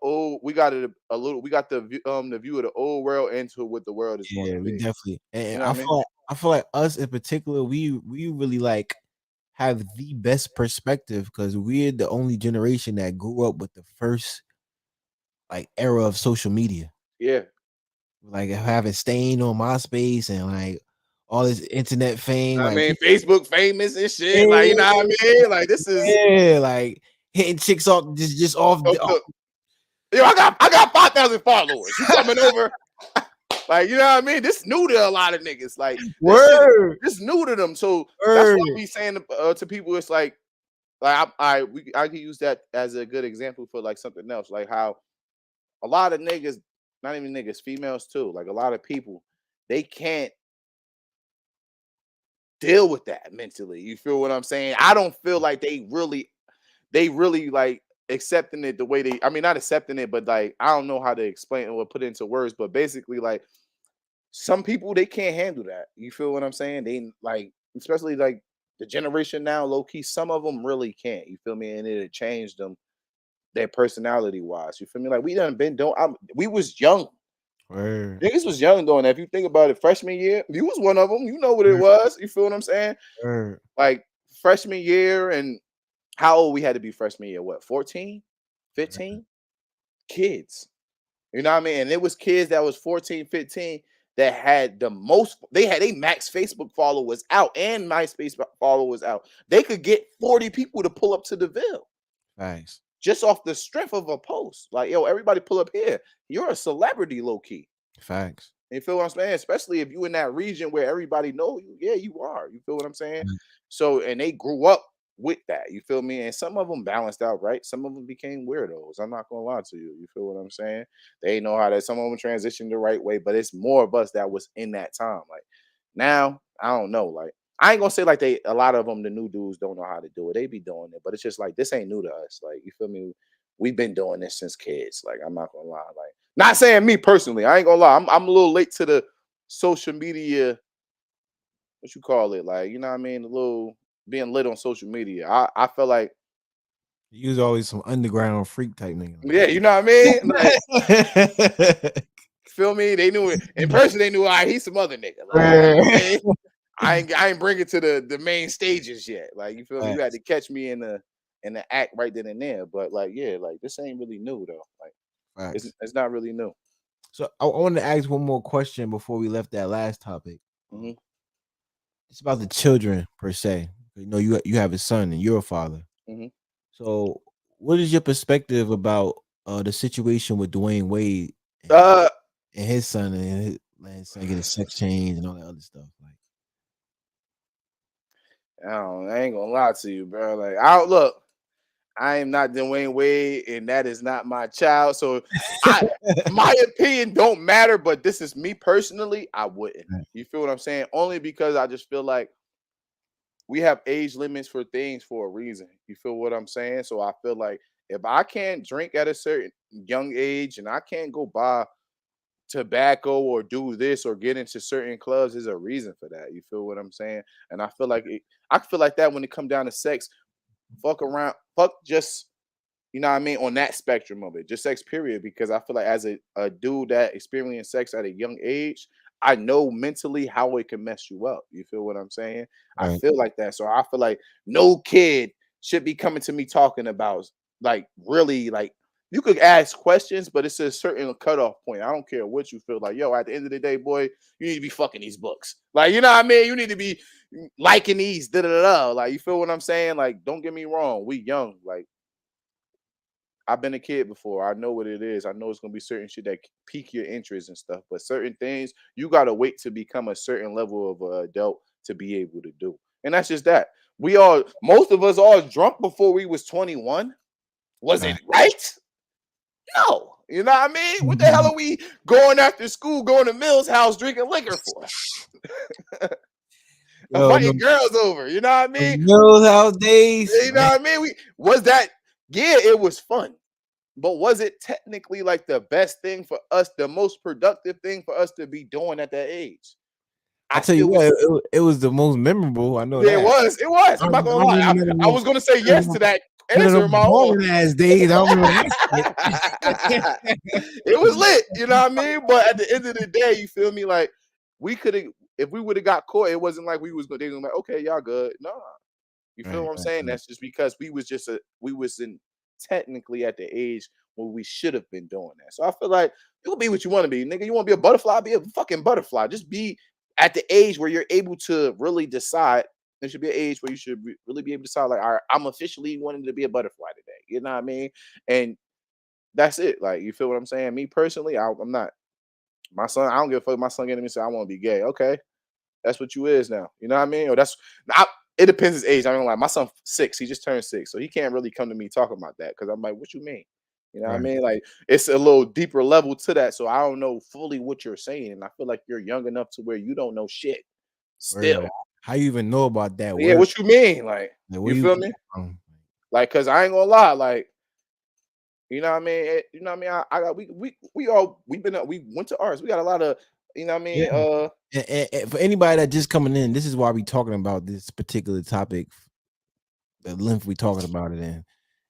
a little we got the view of the old world into what the world is going to Yeah, we be. definitely. You And know what I mean? I feel like us in particular, we really like have the best perspective because we're the only generation that grew up with the first like era of social media. Yeah. Like having Stain on MySpace and like all this internet fame. I Like mean, Facebook famous and shit. Like, you know yeah, what I mean? Like, this is yeah, like hitting chicks off just off. off the yo, I got 5,000 followers. You coming over? Like, you know what I mean? This new to a lot of niggas. Like, this shit, Word, this new to them. So that's word. what we saying to people. It's like I can use that as a good example for like something else. Like how a lot of niggas, not even niggas, females too. Like a lot of people, they can't deal with that mentally. You feel what I'm saying? I don't feel like they really like accepting it the way they. I mean, not accepting it, but like I don't know how to explain it or put it into words. But basically, like some people they can't handle that. You feel what I'm saying? They like, especially like the generation now, low key. Some of them really can't. You feel me? And it changed them, their personality wise. You feel me? Like we done been doing. We was young. Word, Niggas was young doing that. If you think about it, freshman year, you was one of them. You know what it word, was. You feel what I'm saying? word. Like freshman year, and how old we had to be freshman year? What, 14, 15? Kids. You know what I mean? And it was kids that was 14, 15 that had the most, they had a max Facebook followers out and MySpace followers out. They could get 40 people to pull up to the Ville Facts. just off the strength of a post. Like, yo, everybody pull up here. You're a celebrity, low key. Facts. You feel what I'm saying? Especially if you in that region where everybody know you. Yeah, you are. You feel what I'm saying? Mm. So, and they grew up with that. You feel me? And some of them balanced out, right? Some of them became weirdos. I'm not gonna lie to you. You feel what I'm saying? They know how to. Some of them transitioned the right way, but it's more of us that was in that time. Like now, I don't know. Like I ain't gonna say like they. A lot of them, the new dudes, don't know how to do it. They be doing it, but it's just like this ain't new to us. Like you feel me? We've been doing this since kids. Like I'm not gonna lie. Like not saying me personally. I ain't gonna lie. I'm a little late to the social media. What you call it? Like you know what I mean? A little being lit on social media. I feel like You was always some underground freak type nigga. yeah, you know what I mean? Like Like. feel me? They knew it in person. They knew all right, he's some other nigga. Like you know what I Right. mean? I ain't bring it to the main stages yet. Like you feel me? You had Facts. to catch me in the act right then and there. But like yeah, like this ain't really new though. Like Facts. it's not really new. So I wanted to ask one more question before we left that last topic. Hmm. It's about the children per se. You know, you have a son and you're a father. Hmm. So, what is your perspective about the situation with Dwayne Wade and, Uh, and his son and his son getting sex change and all that other stuff? Like, I ain't gonna lie to you, bro. Like, I don't look. I am not Dwayne Wade, and that is not my child. So, I my opinion don't matter. But this is me personally. I wouldn't. right, You feel what I'm saying? Only because I just feel like we have age limits for things for a reason. You feel what I'm saying? So I feel like if I can't drink at a certain young age and I can't go buy tobacco or do this or get into certain clubs, there's a reason for that. You feel what I'm saying? And I feel like that when it come down to sex, fuck around, fuck just you know what I mean, on that spectrum of it, just sex period. Because I feel like as a dude that experienced sex at a young age, I know mentally how it can mess you up. You feel what I'm saying? I right, feel like that. So I feel like no kid should be coming to me talking about like really like you could ask questions, but it's a certain cutoff point. I don't care what you feel like. Yo, at the end of the day, boy, you need to be fucking these books. Like, you know what I mean? You need to be liking these, da da da. Like, you feel what I'm saying? Like, don't get me wrong. We young. Like, I've been a kid before. I know what it is. I know it's gonna be certain shit that pique your interest and stuff. But certain things you gotta wait to become a certain level of adult to be able to do. And that's just that. Most of us all drunk before we was 21. Was it right. right? No. You know what I mean? What the hell are we going after school, going to Mill's house, drinking liquor for? Yo, Inviting girls over. You know what I the mean? Millhouse days, You know man. what I mean? We was that. Yeah, it was fun. But was it technically like the best thing for us, the most productive thing for us to be doing at that age? I I tell you still what, was. it was the most memorable. I know Yeah, it that. was. It was. I'm not gonna I lie. remember none of I them, was gonna say yes to that none of answer in them my own. boring ass days. I don't remember that shit. It was lit. You know what I mean? But at the end of the day, you feel me? Like we could have, if we would have got caught, it wasn't like we was going. They were like, okay, y'all good. No, you feel Right, what I'm right, saying? right. That's just because we was in technically at the age where we should have been doing that. So I feel like you can be what you want to be, nigga. You want to be a butterfly, be a fucking butterfly. Just be at the age where you're able to really decide. There should be an age where you should really be able to decide, like, all right, I'm officially wanting to be a butterfly today. You know what I mean? And that's it. Like, you feel what I'm saying? Me personally, I'm not my son. I don't give a fuck. My son getting to me say I want to be gay. Okay, that's what you is now. You know what I mean? Or it depends his age. I mean, like my son 6, he just turned 6, so he can't really come to me talking about that because I'm like, what you mean? You know what I Right, mean? Like it's a little deeper level to that. So I don't know fully what you're saying, and I feel like you're young enough to where you don't know shit. Still, word. How you even know about that yeah. word? What you mean? Like Like, where you you feel get me? that from? Like, cause I ain't gonna lie, like. You know what I mean? You know what I mean? I got we went to arts. We got a lot of you know what I Yeah. mean. And for anybody that just coming in, this is why we talking about this particular topic, the length we talking about it in.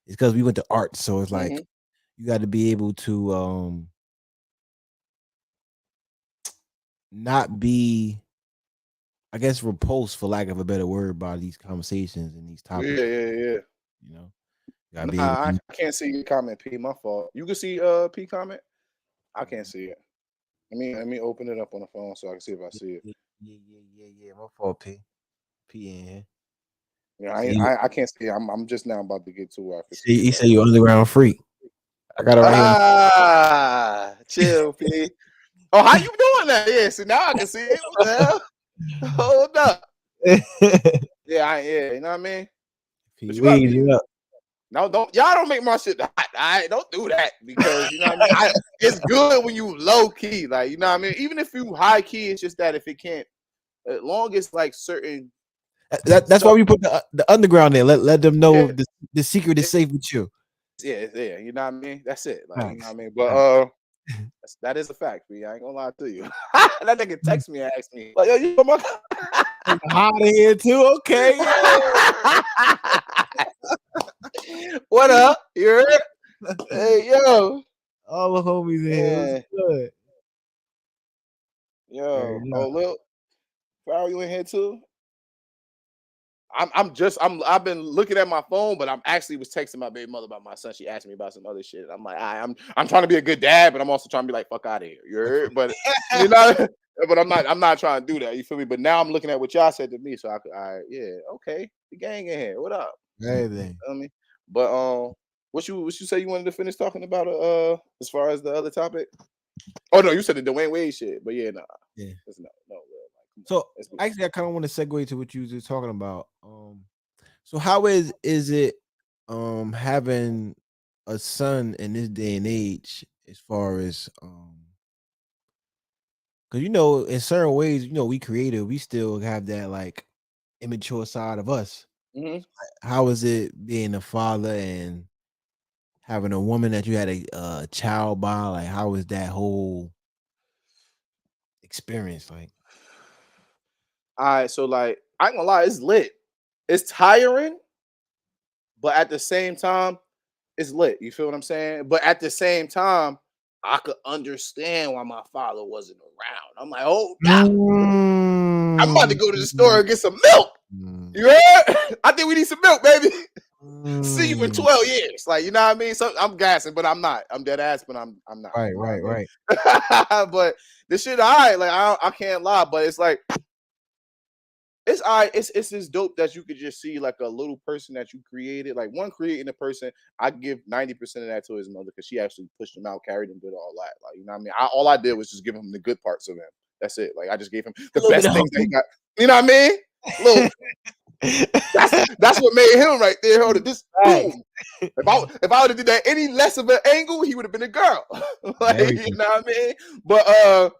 It's because we went to art, so it's like Mhm. you got to be able to not be, I guess, repulsed for lack of a better word by these conversations and these Yeah, topics. yeah, yeah. You know, you gotta Nah, be able I to. can't see your comment, P. My fault. You can see P comment. I can't see it. Let me open it up on the phone so I can see if I see it. Yeah, yeah. My fault, P in here. Yeah, So you, I can't see it. I'm just now about to get to where I can see it. he But said you underground freak. I got it right here. ah, chill, P. Oh, how you doing that? Yeah, see now I can see it. What the hell? Hold up. Yeah, you know what I mean? He But you gotta weighed be you up. no, don't make my shit hot. Don't do that because you know what I mean. It's good when you low key, like you know what I mean. Even if you high key, it's just that if it can't, as long as like certain That's why stuff, we put the underground there. Let them know yeah, the secret is safe with you. yeah. You know what I mean. That's it. Like you know what Nice. I mean. But Nice. that is a fact. B. I ain't gonna lie to you. That nigga text me and ask me like, "Yo, you my." Hot in here too. Okay, What up? You heard? Hey, yo. all the homies in here. It was Yeah. good. Yo. Very Oh, nice. Lil, Farrell, you in here too? I've been looking at my phone, but I'm actually was texting my baby mother about my son. She asked me about some other shit. I'm like, I'm trying to be a good dad, but I'm also trying to be like, fuck out of here. You heard? But you know, but I'm not trying to do that. You feel me? But now I'm looking at what y'all said to me, so I could, yeah, okay, the gang in here. What up? Everything. Feel me? But what you say you wanted to finish talking about as far as the other topic? Oh no, you said the Dwayne Wade shit, but yeah, nah, Yeah. it's no, like, come on, So let's be actually, I kind of want to segue to what you were talking about. So how is it having a son in this day and age as far as because in certain ways, we creative, we still have that like immature side of us. Mhm. How is it being a father and having a woman that you had a child by? Like, how is that whole experience like? All right, so like I ain't gonna lie, it's lit. It's tiring, but at the same time, it's lit. You feel what I'm saying? But at the same time, I could understand why my father wasn't around. I'm like, oh, nah, I'm about to Mm. go to the store and get some milk. You heard? I think we need some milk, baby. See you in Mm. 12 years. Like, you know what I mean? So I'm gassing, but I'm not. I'm dead ass, but I'm not. Right, You know right, what right. I mean? But this shit, all right. Like, I can't lie, but it's like it's all right. It's just dope that you could just see like a little person that you created. Like one creating a person, I give 90% of that to his mother because she actually pushed him out, carried him, did all that. Like, you know what I mean? All I did was just give him the good parts of him. That's it. Like I just gave him A the little bit best of things that he hope. got. You know what I mean? Little that's what made him right there. Hold it. This Facts. boom. If I would have did that any less of an angle, he would have been a girl. Like, you Everything. know what I mean? But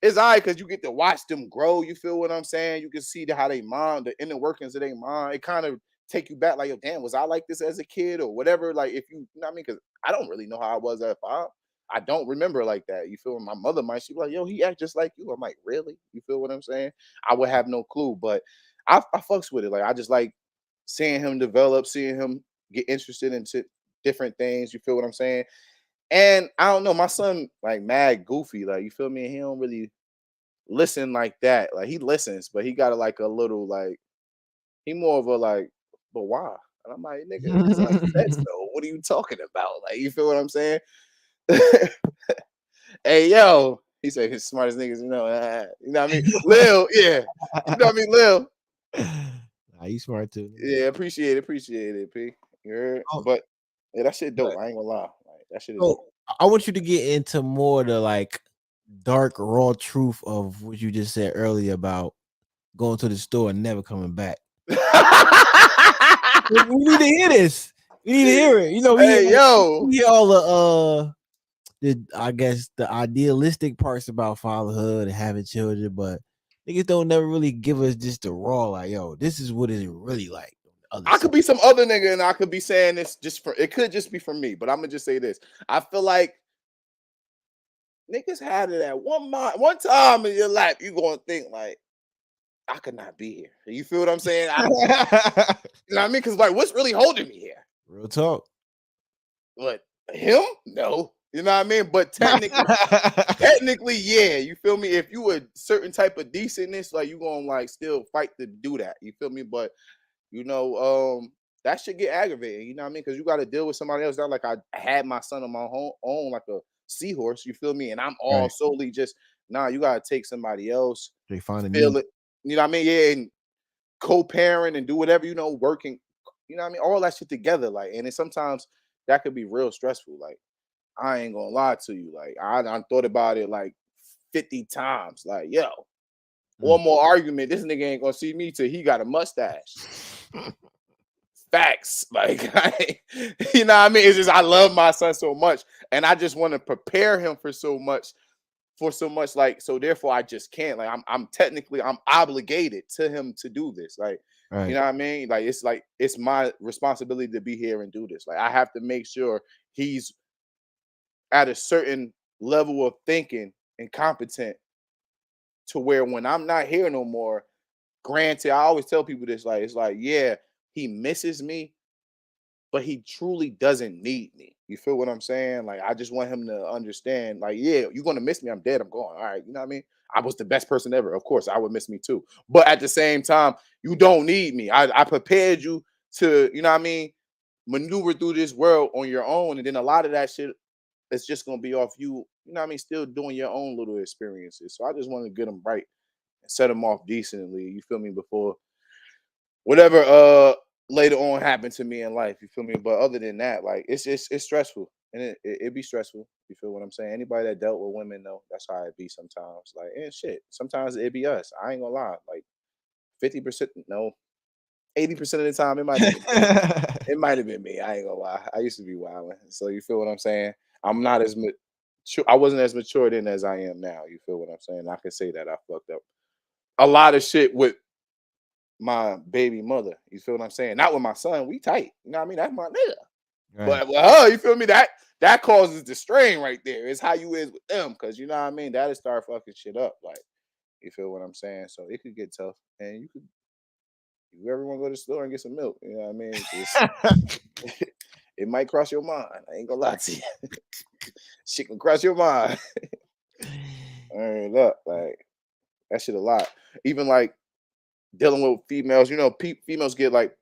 it's all right because you get to watch them grow. You feel what I'm saying? You can see how they mind, the inner workings of their mind. It kind of take you back, like, yo, damn, was I like this as a kid or whatever? Like, if you know what I mean? Because I don't really know how I was at 5. I don't remember like that. You feel my mother might she be like, yo, he act just like you. I'm like, really? You feel what I'm saying? I would have no clue, but I fucks with it. Like, I just like seeing him develop, seeing him get interested into different things. You feel what I'm saying? And I don't know, my son like mad goofy, like you feel me? He don't really listen like that. Like he listens, but he got like a little like he more of a like, but why? And I'm like, nigga, because I said so. What are you talking about? Like, you feel what I'm saying? Hey yo, he said his smartest niggas, you know what I mean? Lil, yeah. You know what I mean, Lil? Nah, you smart too. Yeah, appreciate it, P. You heard? Oh, But yeah, that shit but dope. I ain't gonna lie. Like that shit is so dope. I want you to get into more the like dark raw truth of what you just said earlier about going to the store and never coming back. We need to hear this. We need to hear it. Hey yo. We hear all the I guess the idealistic parts about fatherhood and having children, but niggas don't never really give us just the raw, like, yo, this is what it's really like on the other I side. could be some other nigga and I could be saying this just for it could just be for me, but I'm gonna just say this. I feel like niggas had it at one time in your life, you gonna think like I could not be here. You feel what I'm saying? You know what I mean? Because like what's really holding me here? Real talk. What him? No. You know what I mean? But technically, yeah, you feel me? If you a certain type of decentness, like you gonna like still fight to do that. You feel me? But you know, that should get aggravating. You know what I mean? Because you got to deal with somebody else. Not like I had my son on my own like a seahorse. You feel me? And I'm all Right. solely just nah. You got to take somebody else, They find a feel need. it. You know what I mean? Yeah, and co-parent and do whatever working. You know what I mean? All that shit together, like, and then sometimes that could be real stressful. Like, I ain't gonna lie to you. Like, I thought about it like 50 times. Like, yo, one more argument. This nigga ain't gonna see me till he got a mustache. Facts. Like, you know what I mean? It's just I love my son so much, and I just want to prepare him for so much, like, so therefore I just can't. I'm technically I'm obligated to him to do this. Like, you Right. know what I mean? Like it's my responsibility to be here and do this. Like, I have to make sure he's at a certain level of thinking and competent to where when I'm not here no more, granted, I always tell people this, like, it's like, yeah, he misses me, but he truly doesn't need me. You feel what I'm saying? Like, I just want him to understand, like, yeah, you're gonna miss me. I'm dead. I'm gone. All right. You know what I mean? I was the best person ever. Of course, I would miss me too. But at the same time, you don't need me. I prepared you to, you know what I mean, maneuver through this world on your own. And then a lot of that shit is just gonna be off you, you know what I mean, still doing your own little experiences. So I just want to get them right and set them off decently. You feel me? Before whatever later on happened to me in life, you feel me? But other than that, like, it's stressful, and it be stressful. You feel what I'm saying? Anybody that dealt with women know that's how it be sometimes. Like, and shit, sometimes it be us. I ain't gonna lie. Like 50%, no, 80% of the time it might have been me. It might have been me. I ain't gonna lie. I used to be wilding. So you feel what I'm saying? I'm not as mature. I wasn't as mature then as I am now. You feel what I'm saying? I can say that I fucked up a lot of shit with my baby mother. You feel what I'm saying? Not with my son. We tight. You know what I mean? That's my nigga. Right. But with her, you feel me? That causes the strain right there. It's how you is with them, because you know what I mean. That'll start fucking shit up. Like, you feel what I'm saying? So it could get tough, and you ever want to go to the store and get some milk? You know what I mean? It might cross your mind. I ain't gonna lie to you. Shit can cross your mind. Look, like, that shit a lot. Even like dealing with females, you know, females get like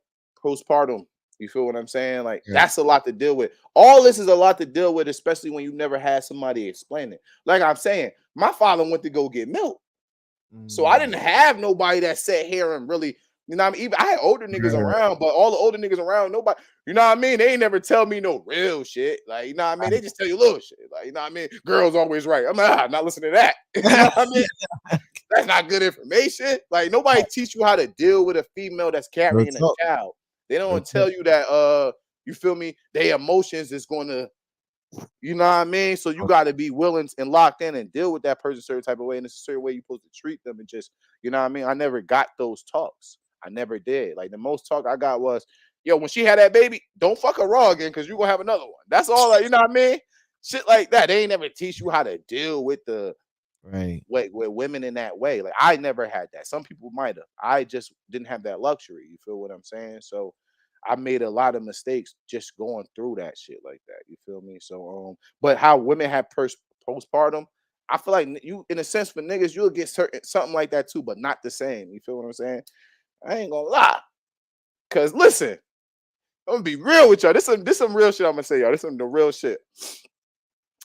postpartum. You feel what I'm saying? Like, Right. that's a lot to deal with. All this is a lot to deal with, especially when you never had somebody explain it. Like I'm saying, my father went to go get milk, so I didn't have nobody that sat here and really, you know what I mean? Even I had older niggas Right. around, but all the older niggas around, nobody, you know what I mean? They ain't never tell me no real shit. Like, you know what I mean? They just tell you little shit. Like, you know what I mean? Girls always right. I'm like, not listening to that. You know what I mean? That's not good information. Like, nobody teach you how to deal with a female that's Real carrying a talk. child. They Real don't tell talk. you that you feel me, their emotions is gonna, you know what I mean? So you gotta be willing and locked in and deal with that person a certain type of way, and it's a certain way you're supposed to treat them, and just, you know what I mean? I never got those talks. I never did. Like, the most talk I got was, yo, when she had that baby, don't fuck her raw again, because you're gonna have another one. That's all, like, you know what I mean? Shit like that. They ain't never teach you how to deal with the Right. with women in that way. Like, I never had that. Some people might have. I just didn't have that luxury. You feel what I'm saying? So I made a lot of mistakes just going through that shit like that. You feel me? So but how women have postpartum, I feel like you, in a sense, for niggas, you'll get certain something like that too, but not the same. You feel what I'm saying? I ain't gonna lie. Cause listen, I'm gonna be real with y'all. This some real shit I'm gonna say, y'all. This some the real shit.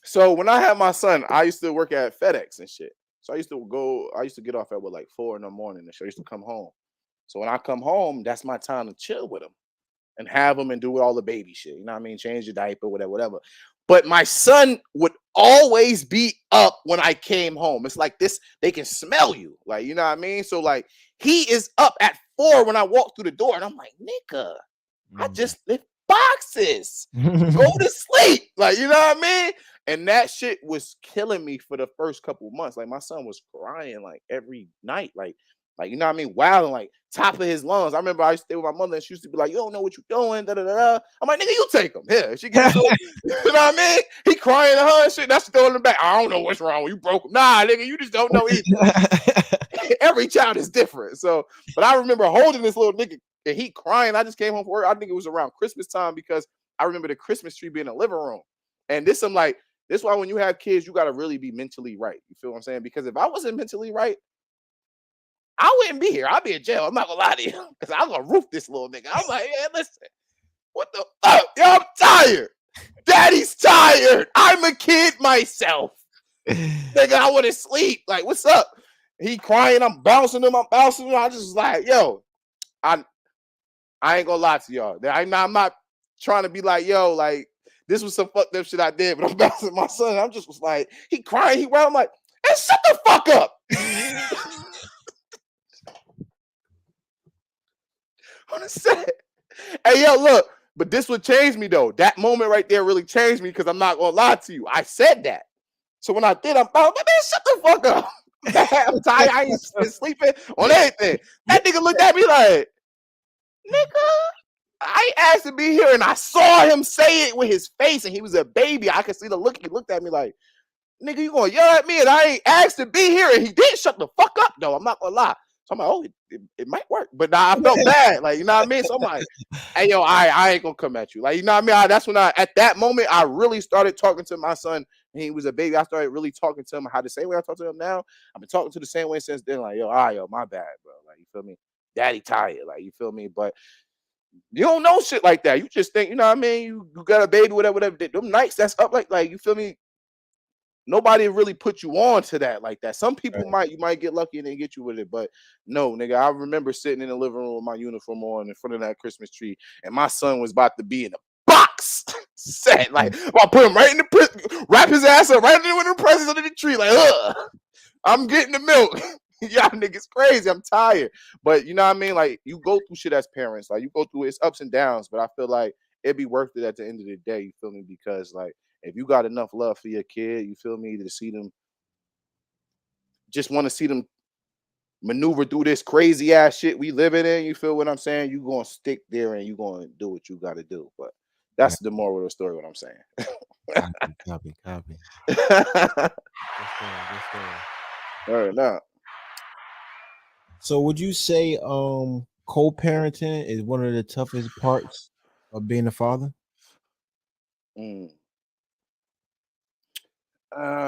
So when I had my son, I used to work at FedEx and shit. So I used to get off at what, like 4 in the morning and shit. I used to come home. So when I come home, that's my time to chill with him and have him and do all the baby shit. You know what I mean? Change the diaper, whatever, whatever. But my son would always be up when I came home. It's like this, they can smell you. Like, you know what I mean? So like, he is up at 4 when I walk through the door, and I'm like, nigga, I just lift boxes. Go to sleep. Like, you know what I mean? And that shit was killing me for the first couple of months. Like, my son was crying like every night. Like, you know what I mean? Wilding, like, top of his lungs. I remember I used to stay with my mother, and she used to be like, you don't know what you're doing. Da, da, da, da. I'm like, nigga, you take him. Here. She gets so, you know what I mean? He crying to her and shit. That's throwing him back. I don't know what's wrong. You broke him. Nah, nigga, you just don't know either. Every child is different. So, but I remember holding this little nigga and he crying. I just came home from work. I think it was around Christmas time, because I remember the Christmas tree being in the living room. And this, I'm like, this is why when you have kids, you got to really be mentally right. You feel what I'm saying? Because if I wasn't mentally right, I wouldn't be here. I'd be in jail. I'm not gonna lie to you, because I'm gonna roof this little nigga. I'm like, yeah, listen, what the fuck? Yo, I'm tired. Daddy's tired. I'm a kid myself. Nigga, I want to sleep. Like, what's up? He crying. I'm bouncing him. I just like, yo, I ain't gonna lie to y'all. I'm not trying to be like, yo, like, this was some fucked up shit I did, but I'm bouncing my son. I'm just was like, he crying. I'm like, And shut the fuck up. On the set. Hey, yo, look, but this would change me though. That moment right there really changed me because I'm not gonna lie to you. I said that. So when I did, I'm like, man, shut the fuck up. I'm tired. I ain't been sleeping on anything. That nigga looked at me like, nigga, I ain't asked to be here. And I saw him say it with his face, and he was a baby. I could see the look. He looked at me like, nigga, you gonna yell at me and I ain't asked to be here. And he did shut the fuck up, though. I'm not gonna lie. So I'm like, oh, it might work. But nah, I felt bad. Like, you know what I mean? So I'm like, hey, yo, I ain't gonna come at you. Like, you know what I mean? That's when at that moment, I really started talking to my son. When he was a baby, I started really talking to him how the same way I talk to him now. I've been talking to the same way since then. Like, yo, all right, yo, my bad, bro. Like, you feel me? Daddy tired. Like, you feel me? But you don't know shit like that. You just think, you know what I mean? You got a baby, whatever. Them nights that's up like, you feel me? Nobody really put you on to that like that. Some people you might get lucky and they get you with it, but no, nigga. I remember sitting in the living room with my uniform on in front of that Christmas tree, and my son was about to be in a box set. Like, I put him right in the wrap his ass up right in the presents under the tree. Like, I'm getting the milk. Y'all niggas crazy. I'm tired, but you know what I mean. Like, you go through shit as parents. Like, you go through its ups and downs, but I feel like it'd be worth it at the end of the day. You feel me? Because like, if you got enough love for your kid, you feel me, to see them, just want to see them maneuver through this crazy ass shit we living in. You feel what I'm saying? You gonna stick there and you gonna do what you got to do. But Right. that's the moral of the story. What I'm saying. Copy. Good story. All right, now. So would you say co-parenting is one of the toughest parts of being a father? Mm.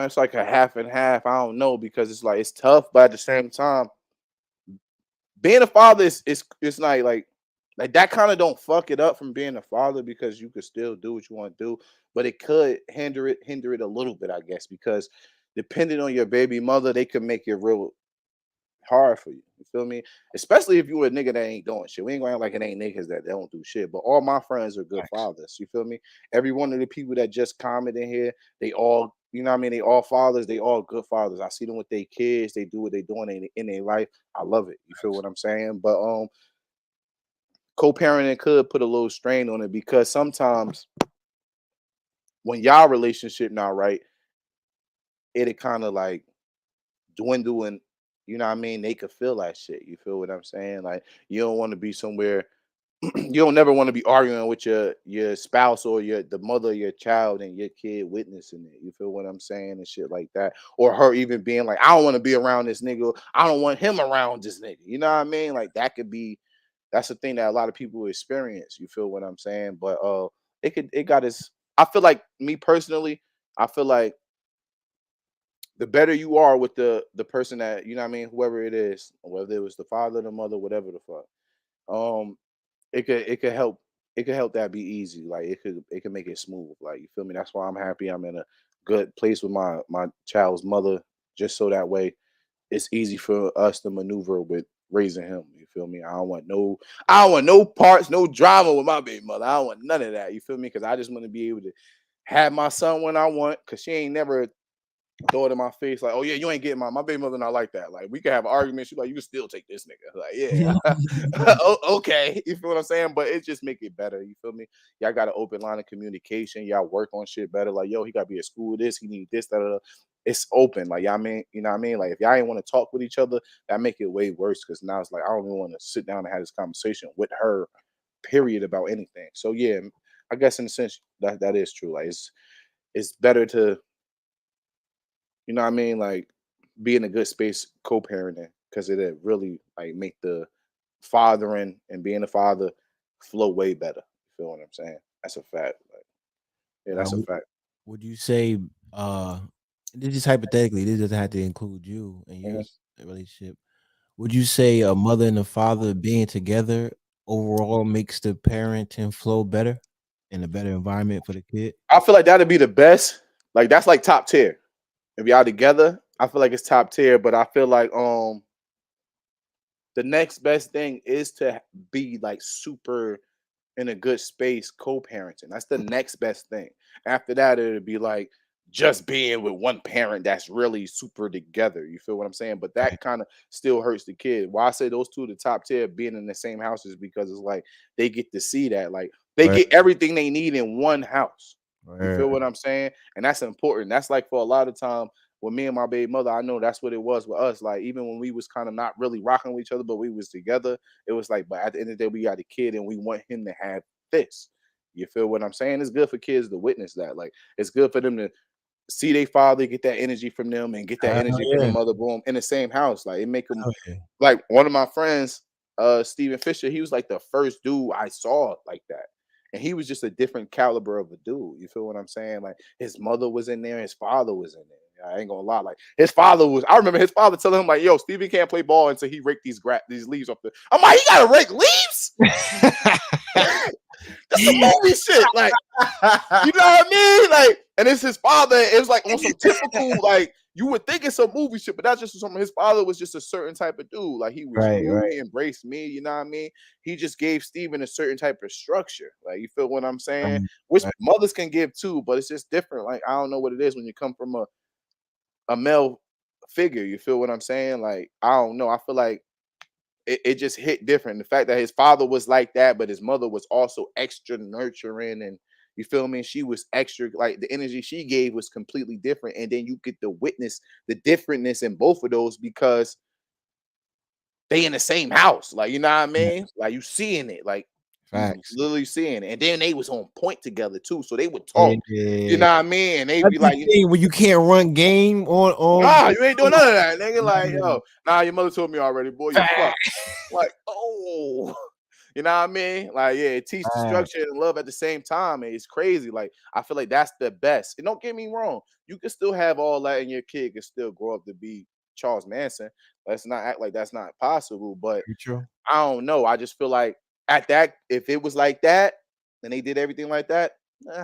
It's like a half and half. I don't know because it's like it's tough, but at the same time, being a father is it's like that kind of don't fuck it up from being a father because you could still do what you want to do, but it could hinder it a little bit, I guess, because depending on your baby mother, they could make it real hard for you. You feel me? Especially if you a nigga that ain't doing shit. We ain't going like it ain't niggas that don't do shit. But all my friends are good Facts. fathers. You feel me? Every one of the people that just comment in here, they all, you know what I mean? They all fathers. They all good fathers. I see them with their kids. They do what they doing in their life. I love it. You feel what I'm saying? But co-parenting could put a little strain on it because sometimes when y'all relationship not right, it kind of like dwindle, and you know what I mean, they could feel that shit. You feel what I'm saying? Like, you don't want to be somewhere you don't never want to be arguing with your spouse or the mother of your child and your kid witnessing it. You feel what I'm saying? And shit like that. Or her even being like, I don't want to be around this nigga. I don't want him around this nigga. You know what I mean? Like, that's the thing that a lot of people experience. You feel what I'm saying? But it got its I feel like, me personally, I feel like the better you are with the person that, you know what I mean, whoever it is, whether it was the father, the mother, whatever the fuck. Um it could help that be easy. Like, it could make it smooth. Like, you feel me? That's why I'm happy I'm in a good place with my child's mother, just so that way it's easy for us to maneuver with raising him. You feel me? I don't want no parts, no drama with my baby mother. I don't want none of that. You feel me? Because I just want to be able to have my son when I want, because she ain't never throw it in my face like, oh yeah, you ain't getting my baby mother not like that. Like, we can have an argument. She's like, you can still take this nigga. Like, yeah, okay. You feel what I'm saying? But it just make it better. You feel me? Y'all got an open line of communication. Y'all work on shit better. Like, yo, he got to be at school. This he need this. That. It's open. Like, y'all mean, you know what I mean? Like, if y'all ain't want to talk with each other, that make it way worse. Because now it's like I don't even want to sit down and have this conversation with her. Period, about anything. So yeah, I guess in a sense that is true. Like, it's better to, you know what I mean? Like, be in a good space co-parenting, because it really like make the fathering and being a father flow way better. You feel what I'm saying? That's a fact. Like, yeah, Uh, that's a would, fact. would you say this is hypothetically, this doesn't have to include you and your Mhm. relationship. Would you say a mother and a father being together overall makes the parenting flow better and a better environment for the kid? I feel like that'd be the best. Like, that's like top tier. If y'all together, I feel like it's top tier. But I feel like the next best thing is to be like super in a good space co-parenting. That's the next best thing. After that, it'd be like just being with one parent that's really super together. You feel what I'm saying? But Right. that kind of still hurts the kid. Why I say those two the top tier being in the same house is because it's like they get to see that. Like they Right. get everything they need in one house. You feel Right. what I'm saying? And that's important. That's like for a lot of time with me and my baby mother, I know that's what it was with us. Like even when we was kind of not really rocking with each other, but we was together, it was like, but at the end of the day, we got a kid and we want him to have this. You feel what I'm saying? It's good for kids to witness that. Like it's good for them to see their father, get that energy from them, and get that Hell energy from the yeah. mother, boom, in the same house. Like it make them Hell yeah. like one of my friends, Steven Fisher. He was like the first dude I saw like that, and he was just a different caliber of a dude. You feel what I'm saying? Like his mother was in there, his father was in there. I ain't gonna lie. Like his father was. I remember his father telling him like, "Yo, Steven can't play ball until he rake these leaves off the." I'm like, he gotta rake leaves. That's some movie shit. Like you know what I mean? Like, and it's his father. It was like on some typical, like you would think it's some movie shit, but that's just some. His father was just a certain type of dude. Like he was Right. cool. Right. He embraced me. You know what I mean? He just gave Steven a certain type of structure. Like you feel what I'm saying? Right. Which Right. mothers can give too, but it's just different. Like I don't know what it is when you come from a male figure. You feel what I'm saying? Like I don't know. I feel like it just hit different. The fact that his father was like that, but his mother was also extra nurturing and you feel me? She was extra, like the energy she gave was completely different. And then you get to witness the differentness in both of those because they in the same house. Like, you know what I mean? Facts. Like you seeing it, like you Facts. literally seeing it. And then they was on point together too. So they would talk. You Yeah. know what I mean? And they'd That's be the like, thing when you can't run game on nah, you ain't doing none of that. Nigga, like, yeah. yo, nah, your mother told me already, boy, you fuck. Like, oh, you know what I mean? Like, yeah, it teaches Facts. structure and love at the same time. And it's crazy. Like, I feel like that's the best. And don't get me wrong, you can still have all that, and your kid can still grow up to be Charles Manson. Let's not act like that's not possible. But Very true. I don't know. I just feel like at that, if it was like that, and they did everything like that,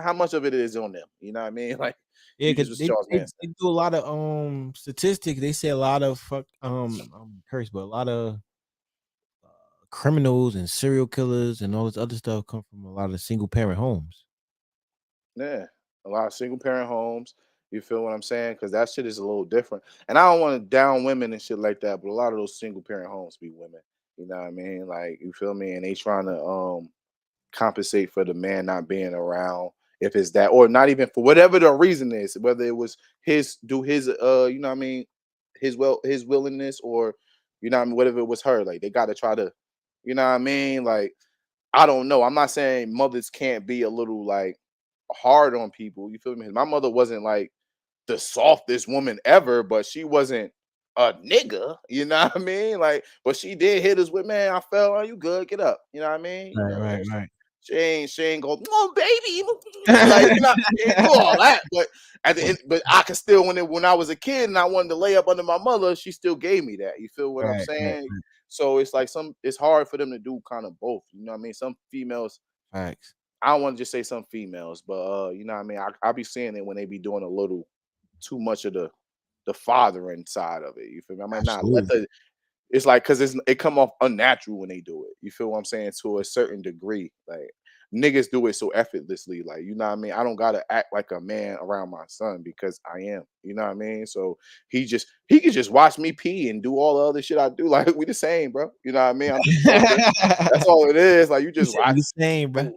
how much of it is on them? You know what I mean? Like, Yeah, you cause just was they, Charles they Manson. they do a lot of statistics. They say a lot of I'm cursed, but a lot of criminals and serial killers and all this other stuff come from a lot of single parent homes. Yeah, a lot of single parent homes. You feel what I'm saying? Because that shit is a little different. And I don't want to down women and shit like that, but a lot of those single parent homes be women. You know what I mean? Like you feel me? And they trying to compensate for the man not being around. If it's that, or not even for whatever the reason is, whether it was his you know what I mean, his willingness, or you know what I mean, whatever it was her, like they gotta try to, you know what I mean? Like I don't know. I'm not saying mothers can't be a little like hard on people. You feel me? My mother wasn't like the softest woman ever, but she wasn't a nigga. You know what I mean? Like, but she did hit us with, man, I fell. Are you good? Get up. You know what I mean? You Right, know, right, right. she ain't go, oh baby, like you know, she ain't do all that. But at the end, but I could still when I was a kid and I wanted to lay up under my mother, she still gave me that. You feel what I'm Right, right, saying? right. So it's like it's hard for them to do kind of both. You know what I mean? Some females, Facts. I don't want to just say some females, but you know what I mean? I be seeing it when they be doing a little too much of the fathering side of it. You feel me? I might not let Absolutely. the it's like because it come off unnatural when they do it. You feel what I'm saying? To a certain degree, like niggas do it so effortlessly. Like you know what I mean? I don't gotta act like a man around my son because I am. You know what I mean? So he could just watch me pee and do all the other shit I do. Like we the same, bro. You know what I mean? I'm just talking. That's all it is. Like you You just said we watch. the same, bro.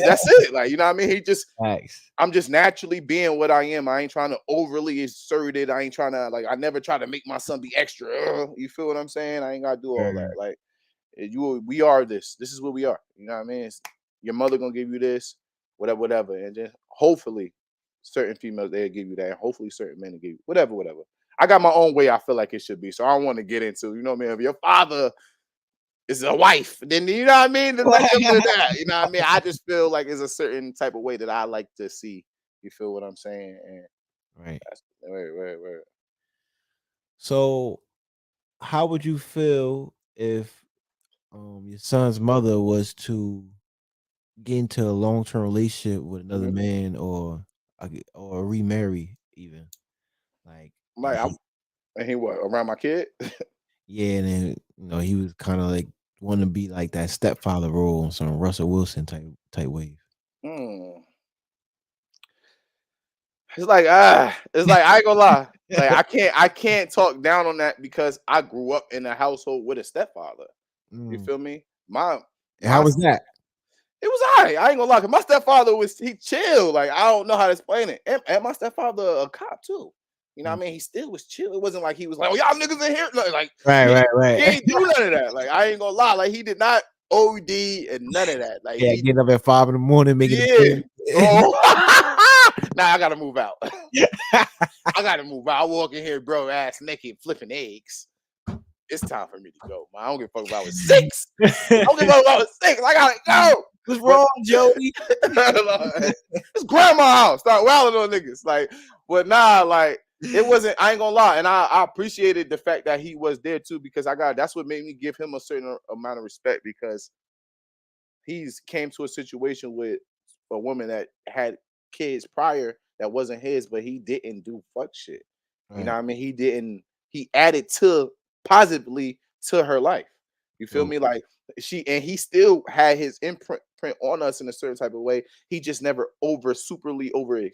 That's it. Like you know what I mean? Facts. I'm just naturally being what I am. I ain't trying to overly assert it. I ain't trying to like. I never try to make my son be extra. You feel what I'm saying? I ain't gotta do all that. Right, Like we are this. This is what we are. You know what I mean? Your mother gonna give you this, whatever, whatever, and then hopefully certain females they'll give you that. And hopefully certain men will give you whatever, whatever. I got my own way. I feel like it should be. So I don't want to get into. You know what I mean? If your father is a wife, then you know what I mean. Then let them do right. that. You know what I mean. I just feel like it's a certain type of way that I like to see. You feel what I'm saying? And Right. that's right. So, how would you feel if your son's mother was to get into a long term relationship with another Mhm. man, or remarry even, like, and Like he, and he what around my kid? yeah, and then he was kind of like want to be like that stepfather role on some Russell Wilson type wave. Hmm. it's like I ain't gonna lie. Like I can't talk down on that because I grew up in a household with a stepfather. You Mm. feel me? My And how my was that? It was alright. I ain't gonna lie. 'Cause my stepfather he chill. Like I don't know how to explain it. And my stepfather a cop too. You know what Mm. I mean? He still was chill. It wasn't like he was like, "Oh, y'all niggas in here." No, like Right, he right, he right. ain't do none of that. Like I ain't gonna lie. Like he did not OD and none of that. Like Yeah, he getting up at 5 in the morning, making a yeah. bed. Oh, nah, I gotta move out. I gotta move out. I walk in here, bro, ass naked, flipping eggs. It's time for me to go. Man, I don't give a fuck if I was 6. I don't give a fuck if I was 6. I gotta go. What's But wrong, Joey? it's grandma house. Start wilding on niggas. Like, but nah, like it wasn't. I ain't gonna lie, and I appreciated the fact that he was there too because that's what made me give him a certain amount of respect because he's came to a situation with a woman that had kids prior that wasn't his, but he didn't do fuck shit. You know Right. what I mean? He didn't. He added to positively to her life. You feel So, me? Like he still had his imprint print on us in a certain type of way. He just never superly over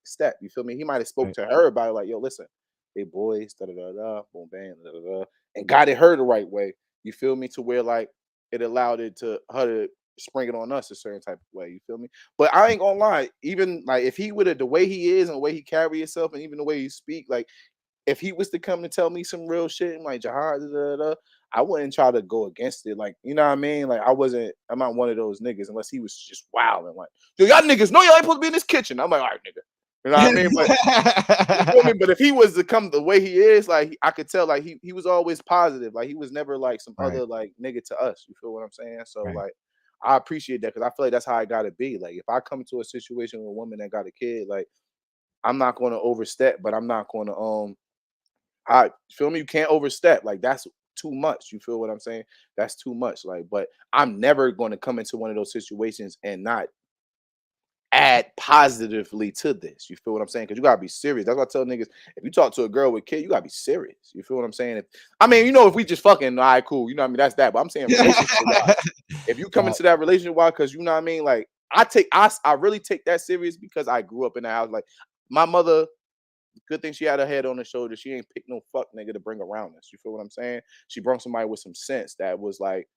step. You feel me? He might have spoke right, to her about it, like, yo, listen, they boys, da da da da, boom, bang, da da da, and guided her the right way. You feel me? To where like it allowed her to spring it on us a certain type of way. You feel me? But I ain't gonna lie, even like if he would have the way he is and the way he carry himself and even the way he speak, like if he was to come to tell me some real shit and like Jihad, da, da, da, I wouldn't try to go against it. Like, you know what I mean? Like I'm not one of those niggas unless he was just wild and like, yo, y'all niggas know y'all ain't supposed to be in this kitchen. I'm like, all right, nigga. You know what I mean? But you feel me? But if he was to come the way he is, like I could tell, like he was always positive. Like he was never like some right, other like nigga to us. You feel what I'm saying? So right. like I appreciate that because I feel like that's how I gotta be. Like if I come to a situation with a woman that got a kid, like I'm not gonna overstep, but I'm not gonna I feel me, you can't overstep. Like that's too much. You feel what I'm saying? That's too much. Like, but I'm never gonna come into one of those situations and not add positively to this. You feel what I'm saying? Because you gotta be serious. That's what I tell niggas. If you talk to a girl with kid, you gotta be serious. You feel what I'm saying? I mean, if we just fucking all right, cool. You know what I mean? That's that. But I'm saying relationship wise. If you come Right. into that relationship wise, because you know what I mean, like I really take that serious because I grew up in the house. Like my mother, good thing she had her head on her shoulder. She ain't picked no fuck nigga to bring around us. You feel what I'm saying? She brought somebody with some sense that was like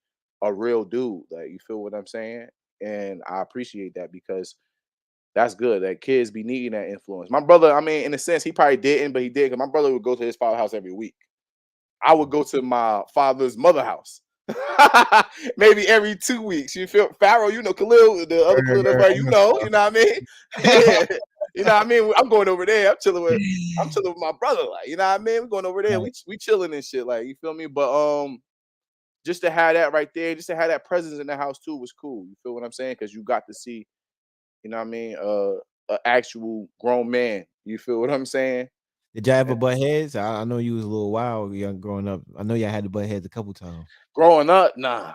a real dude. Like you feel what I'm saying? And I appreciate that because that's good. That kids be needing that influence. My brother, I mean, in a sense, he probably didn't, but he did. Cause my brother would go to his father's house every week. I would go to my father's mother house. Maybe every 2 weeks. You feel Pharaoh, Khalil, the other Khalil, that's right, you know what I mean? Yeah. You know what I mean? I'm going over there. I'm chilling with my brother. Like, you know what I mean? We're going over there. Right. We chilling and shit. Like, you feel me? But just to have that right there, just to have that presence in the house too was cool. You feel what I'm saying? Because you got to see, you know what I mean, an actual grown man. You feel what I'm saying? Did y'all ever butt heads? I know you was a little wild young growing up. I know y'all had to butt heads a couple times. Growing up, nah.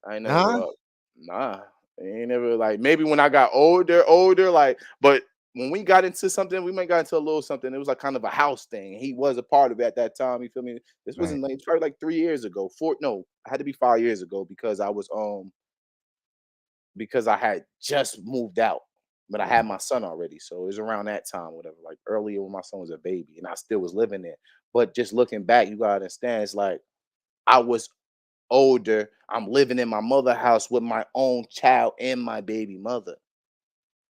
I ain't never Nah? buck. Nah. I ain't never like maybe when I got older, like, but when we got into something, we might got into a little something. It was like kind of a house thing. He was a part of it at that time. You feel me? This Right. wasn't like it's probably like 3 years ago. No, it had to be 5 years ago because I was because I had just moved out, but I had my son already. So it was around that time, whatever, like earlier when my son was a baby, and I still was living there. But just looking back, you gotta understand, it's like I was older. I'm living in my mother house with my own child and my baby mother.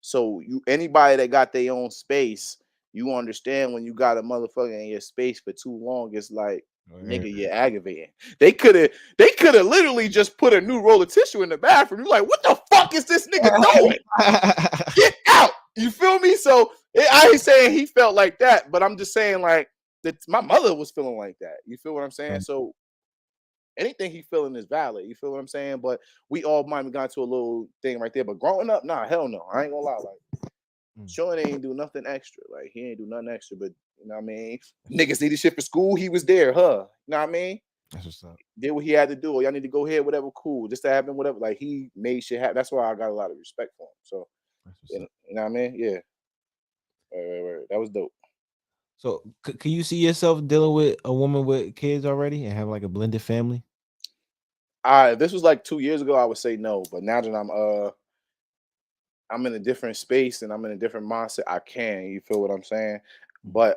So anybody that got their own space, you understand when you got a motherfucker in your space for too long, it's like, Right. nigga, you're aggravating. They could have literally just put a new roll of tissue in the bathroom. You're like, what the fuck is this nigga doing? Get out. You feel me? So I ain't saying he felt like that, but I'm just saying like that my mother was feeling like that. You feel what I'm saying? Right. So anything he feeling is valid. You feel what I'm saying? But we all might have got to a little thing right there. But growing up, nah, hell no. I ain't gonna lie. Like Mm. Sean ain't do nothing extra. Like he ain't do nothing extra. But you know what I mean? Niggas needed shit for school. He was there, huh? You know what I mean? That's what's up. Did what he had to do. Or y'all need to go here, whatever, cool. Just to happen, whatever. Like he made shit happen. That's why I got a lot of respect for him. So That's what's you up. know what I mean? Yeah. Right. That was dope. So, can you see yourself dealing with a woman with kids already and have like a blended family? This was like 2 years ago, I would say no. But now that I'm I'm in a different space and I'm in a different mindset, I can. You feel what I'm saying? But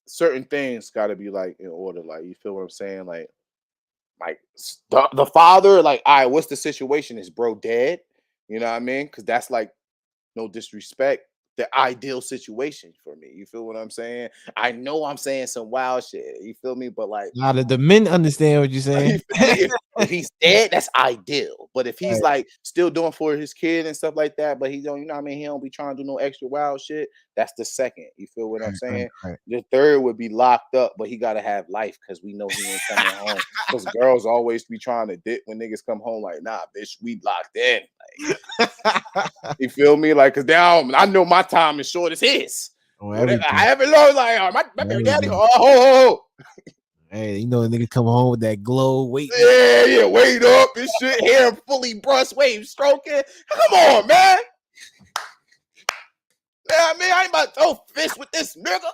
certain things got to be like in order. Like you feel what I'm saying? Like the father. Like, all right, what's the situation? Is bro dead? You know what I mean? Because that's like no disrespect, the ideal situation for me. You feel what I'm saying? I know I'm saying some wild shit. You feel me? But like, Now that the men understand what you're saying. you feel me? If he's dead, that's ideal. But if he's Right, like still doing for his kid and stuff like that, but he don't, you know what I mean? He don't be trying to do no extra wild shit. That's the second. You feel what I'm right, right, saying? right. The third would be locked up, but he gotta have life because we know he ain't coming home. Because girls always be trying to dip when niggas come home, like, nah, bitch, we locked in. You feel me? Like, cause now I know my time is short as his. On Whatever I everything. haven't learned, like, oh, my On baby daddy, everything. oh, ho, ho. Hey, you know, a nigga come home with that glow, waiting up. Yeah, wait up and shit, hair fully brushed, wave stroking. Come on, man. Yeah, I mean, I ain't about to throw fish with this nigga.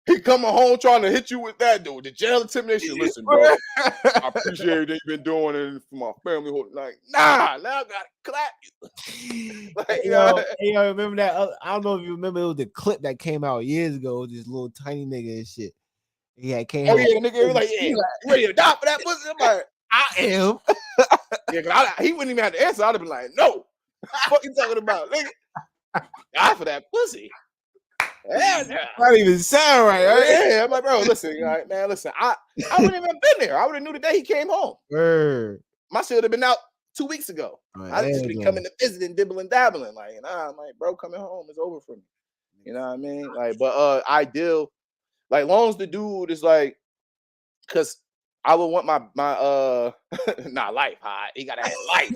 He coming home trying to hit you with that, dude. The jail intimidation. Listen, bro, I appreciate everything you've been doing and for my family. Like, nah, now I gotta clap you. Like, you know, Hey, yo, remember that? I don't know if you remember, it was the clip that came out years ago. This little tiny nigga and shit. He had came oh home. yeah, the nigga was like, yeah, you ready to die for that pussy? I'm like, I am. yeah, cause he wouldn't even have to answer. I'd have been like, no, what you talking about, nigga? Die for that pussy. Yeah, yeah. Not even sound right, right? Yeah, I'm like, bro, listen, like, man, listen, I wouldn't even been there. I would have knew the day he came home. Word. My shit would have been out 2 weeks ago. Right, I'd just there be you coming to visit and dibbling dabbling. Like, nah, I'm like, bro, coming home is over for me. You know what I mean? Like, but ideal, like, long as the dude is like, cause I would want my not life hot. He gotta have life.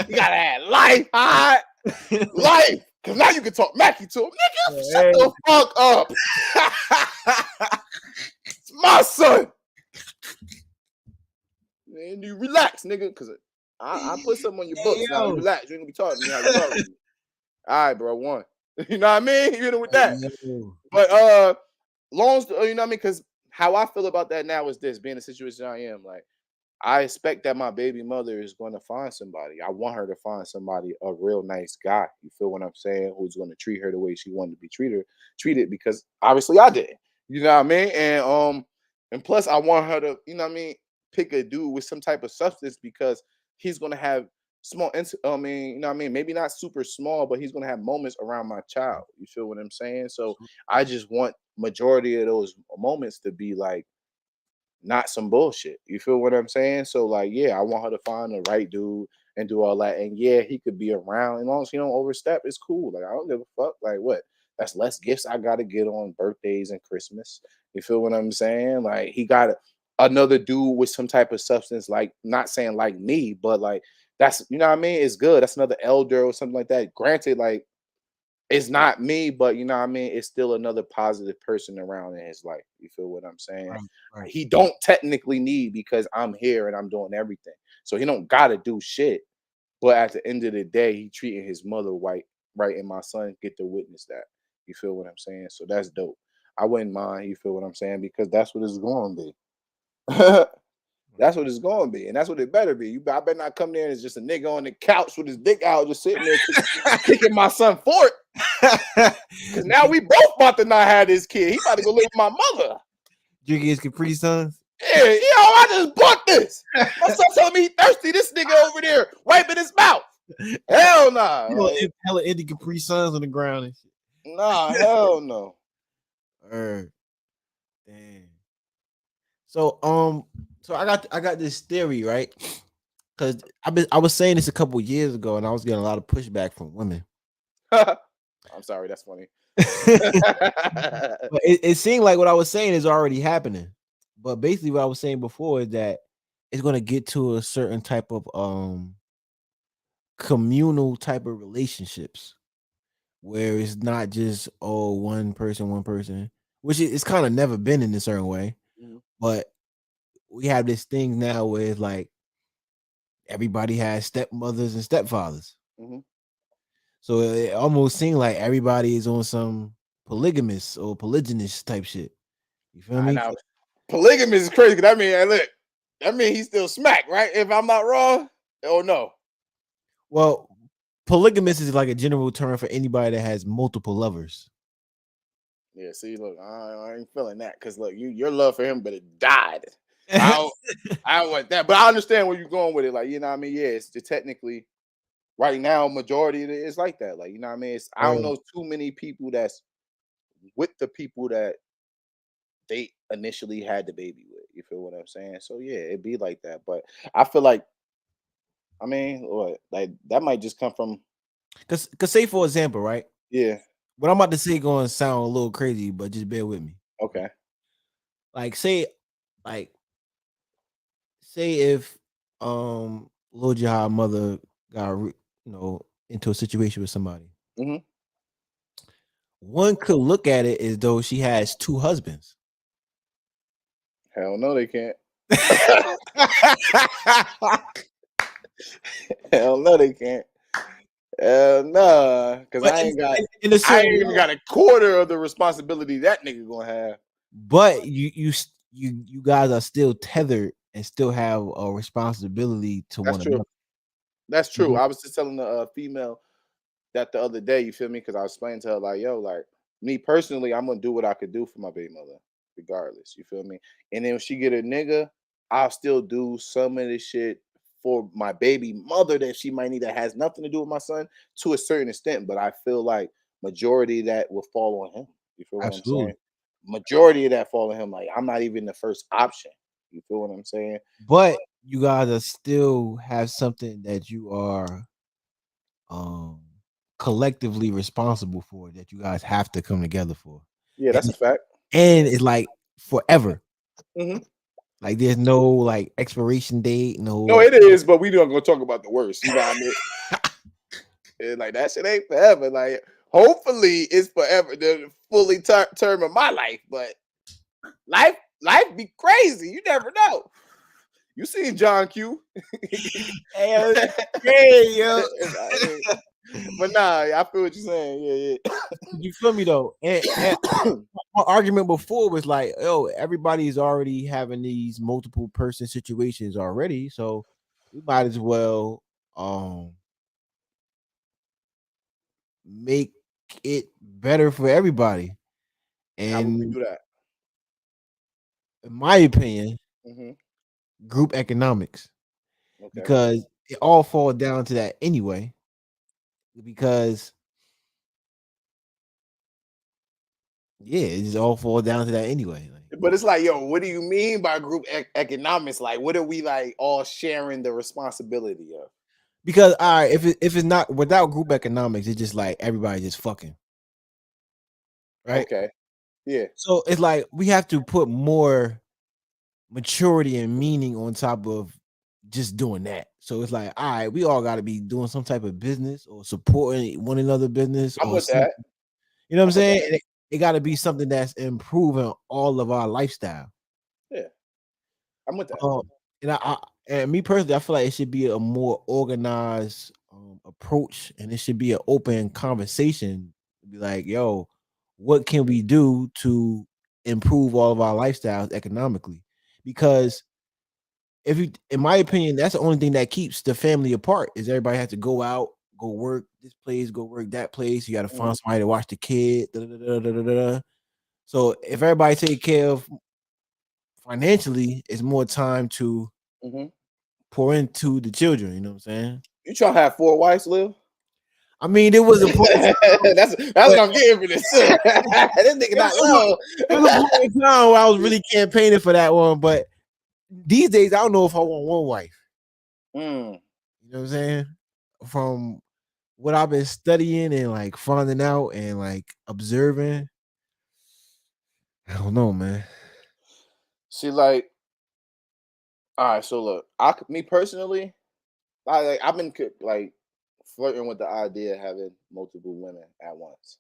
He gotta have life hot. Life. Cause now you can talk Mackie to him. Nigga, shut Hey. the fuck up. It's my son. Man, you relax, nigga. Cause I put something on your Hey, books now. You yo. relax. You ain't gonna be talking to me how you talking to me. All right, bro. One. You know what I mean? You know with Hey, that. yo. But long as you know what I mean, because how I feel about that now is this: being the situation I am, like, I expect that my baby mother is going to find somebody. I want her to find somebody, a real nice guy. You feel what I'm saying? Who's going to treat her the way she wanted to be treated, because obviously I did. You know what I mean? And plus I want her to, you know what I mean, pick a dude with some type of substance, because he's going to have small I mean, you know what I mean, maybe not super small, but he's going to have moments around my child. You feel what I'm saying? So I just want majority of those moments to be like not some bullshit. You feel what I'm saying? So like, yeah, I want her to find the right dude and do all that. And yeah, he could be around, as long as he don't overstep, it's cool. Like, I don't give a fuck. Like, what? That's less gifts I gotta get on birthdays and Christmas. You feel what I'm saying? Like, he got another dude with some type of substance, like, not saying like me, but like, that's, you know what I mean? It's good. That's another elder or something like that. Granted, like, it's not me, but you know what I mean? It's still another positive person around in his life. You feel what I'm saying? Right, right. He don't technically need, because I'm here and I'm doing everything. So he don't gotta do shit. But at the end of the day, he treating his mother right, and my son get to witness that. You feel what I'm saying? So that's dope. I wouldn't mind, you feel what I'm saying? Because that's what it's gonna be. That's what it's gonna be, and that's what it better be. I better not come there and it's just a nigga on the couch with his dick out, just sitting there kicking my son for it. Cause now we both about to not have this kid. He about to go live with my mother. Drinking his Capri Suns. Yeah, yo, I just bought this. My son telling me he thirsty. This nigga over there wiping his mouth. Hell nah. Like, Hella empty Capri Suns on the ground and shit. nah, hell no. Damn. So so I got this theory, right? Because I was saying this a couple years ago, and I was getting a lot of pushback from women. I'm sorry, that's funny. But it seemed like what I was saying is already happening. But basically, what I was saying before is that it's gonna get to a certain type of communal type of relationships where it's not just one person, which it's kind of never been in a certain way. Mhm, But we have this thing now where it's like everybody has stepmothers and stepfathers. mhm. So it almost seems like everybody is on some polygamous or polygynous type shit. You feel I me? know. Polygamy is crazy. Cause I mean, hey, look, that mean he's still smack, right? If I'm not wrong. Oh no. Well, polygamous is like a general term for anybody that has multiple lovers. Yeah, see, look, I ain't feeling that because look, your love for him, but it died. I don't, I don't want that, but I understand where you're going with it. Like, you know what I mean? Yeah, it's technically right now, majority of it is like that. Like, you know what I mean? I don't Right. know too many people that's with the people that they initially had the baby with. You feel what I'm saying? So yeah, it'd be like that. But I feel like, I mean, what like that might just come from Cause say for example, right? yeah, What I'm about to say going to sound a little crazy, but just bear with me. okay. Like like say if Lil Jihad mother got into a situation with somebody, Hmm. one could look at it as though she has two husbands. Hell no, they can't. Hell no, they can't. Hell no, because But in a I certain ain't even way, got a quarter of the responsibility that nigga gonna have. but you guys are still tethered and still have a responsibility to That's one true. another. That's true. Mhm. I was just telling the female that the other day, you feel me? Because I was explaining to her, like, yo, like me personally, I'm gonna do what I could do for my baby mother, regardless. You feel me? And then when she get a nigga, I'll still do some of this shit for my baby mother that she might need that has nothing to do with my son to a certain extent. But I feel like majority of that will fall on him. You feel what I'm saying? Absolutely. Majority of that fall on him. Like I'm not even the first option. You feel what I'm saying? But you guys are still have something that you are um collectively responsible for that you guys have to come together for. Yeah, that's And a fact. it's like forever. Hmm. Like there's no like expiration date, No, no. it is, but we don't gonna talk about the worst. You know what I mean? Like that shit ain't forever. Like hopefully it's forever, the fully term of my life. But life be crazy. You never know. You seen John Q. Hell, hey, yo. But nah, I feel what you're saying. Yeah, You feel me though? And yeah. my argument before was like, oh, everybody's already having these multiple person situations already, so we might as well make it better for everybody. How would we And do that? in my opinion, Hmm. group economics, Okay. because it all falls down to that anyway. Because yeah, it just all falls down to that anyway. Like, But it's like, yo, what do you mean by group economics? Like, what are we like all sharing the responsibility of? because all right, if it's not without group economics, it's just like everybody just fucking right. Okay. Yeah. So it's like we have to put more maturity and meaning on top of just doing that. So it's like, all right, we all got to be doing some type of business or supporting one another business I'm or with something. that. You know what I'm I'm with saying? that. And it got to be something that's improving all of our lifestyle. Yeah. I'm with that. Um, and me personally, I feel like it should be a more organized approach, and it should be an open conversation. Be like, yo, what can we do to improve all of our lifestyles economically? Because if you, in my opinion, that's the only thing that keeps the family apart. Is everybody has to go out, go work this place, go work that place. You got to Mhm. find somebody to watch the kid. Da, da, da, da, da, da, da. So if everybody take care of financially, it's more time to Mhm. pour into the children, you know what I'm saying? You trying to have 4 wives, Lil? I mean, there was a point in time, That's what but I'm getting for this. This nigga it not was, low. it was a point in time where I was really campaigning for that one, but these days I don't know if I want one wife. Mm. You know what I'm saying? From what I've been studying and like finding out and like observing, I don't know, man. See, like, all right. So look, me personally, I've been like flirting with the idea of having multiple women at once,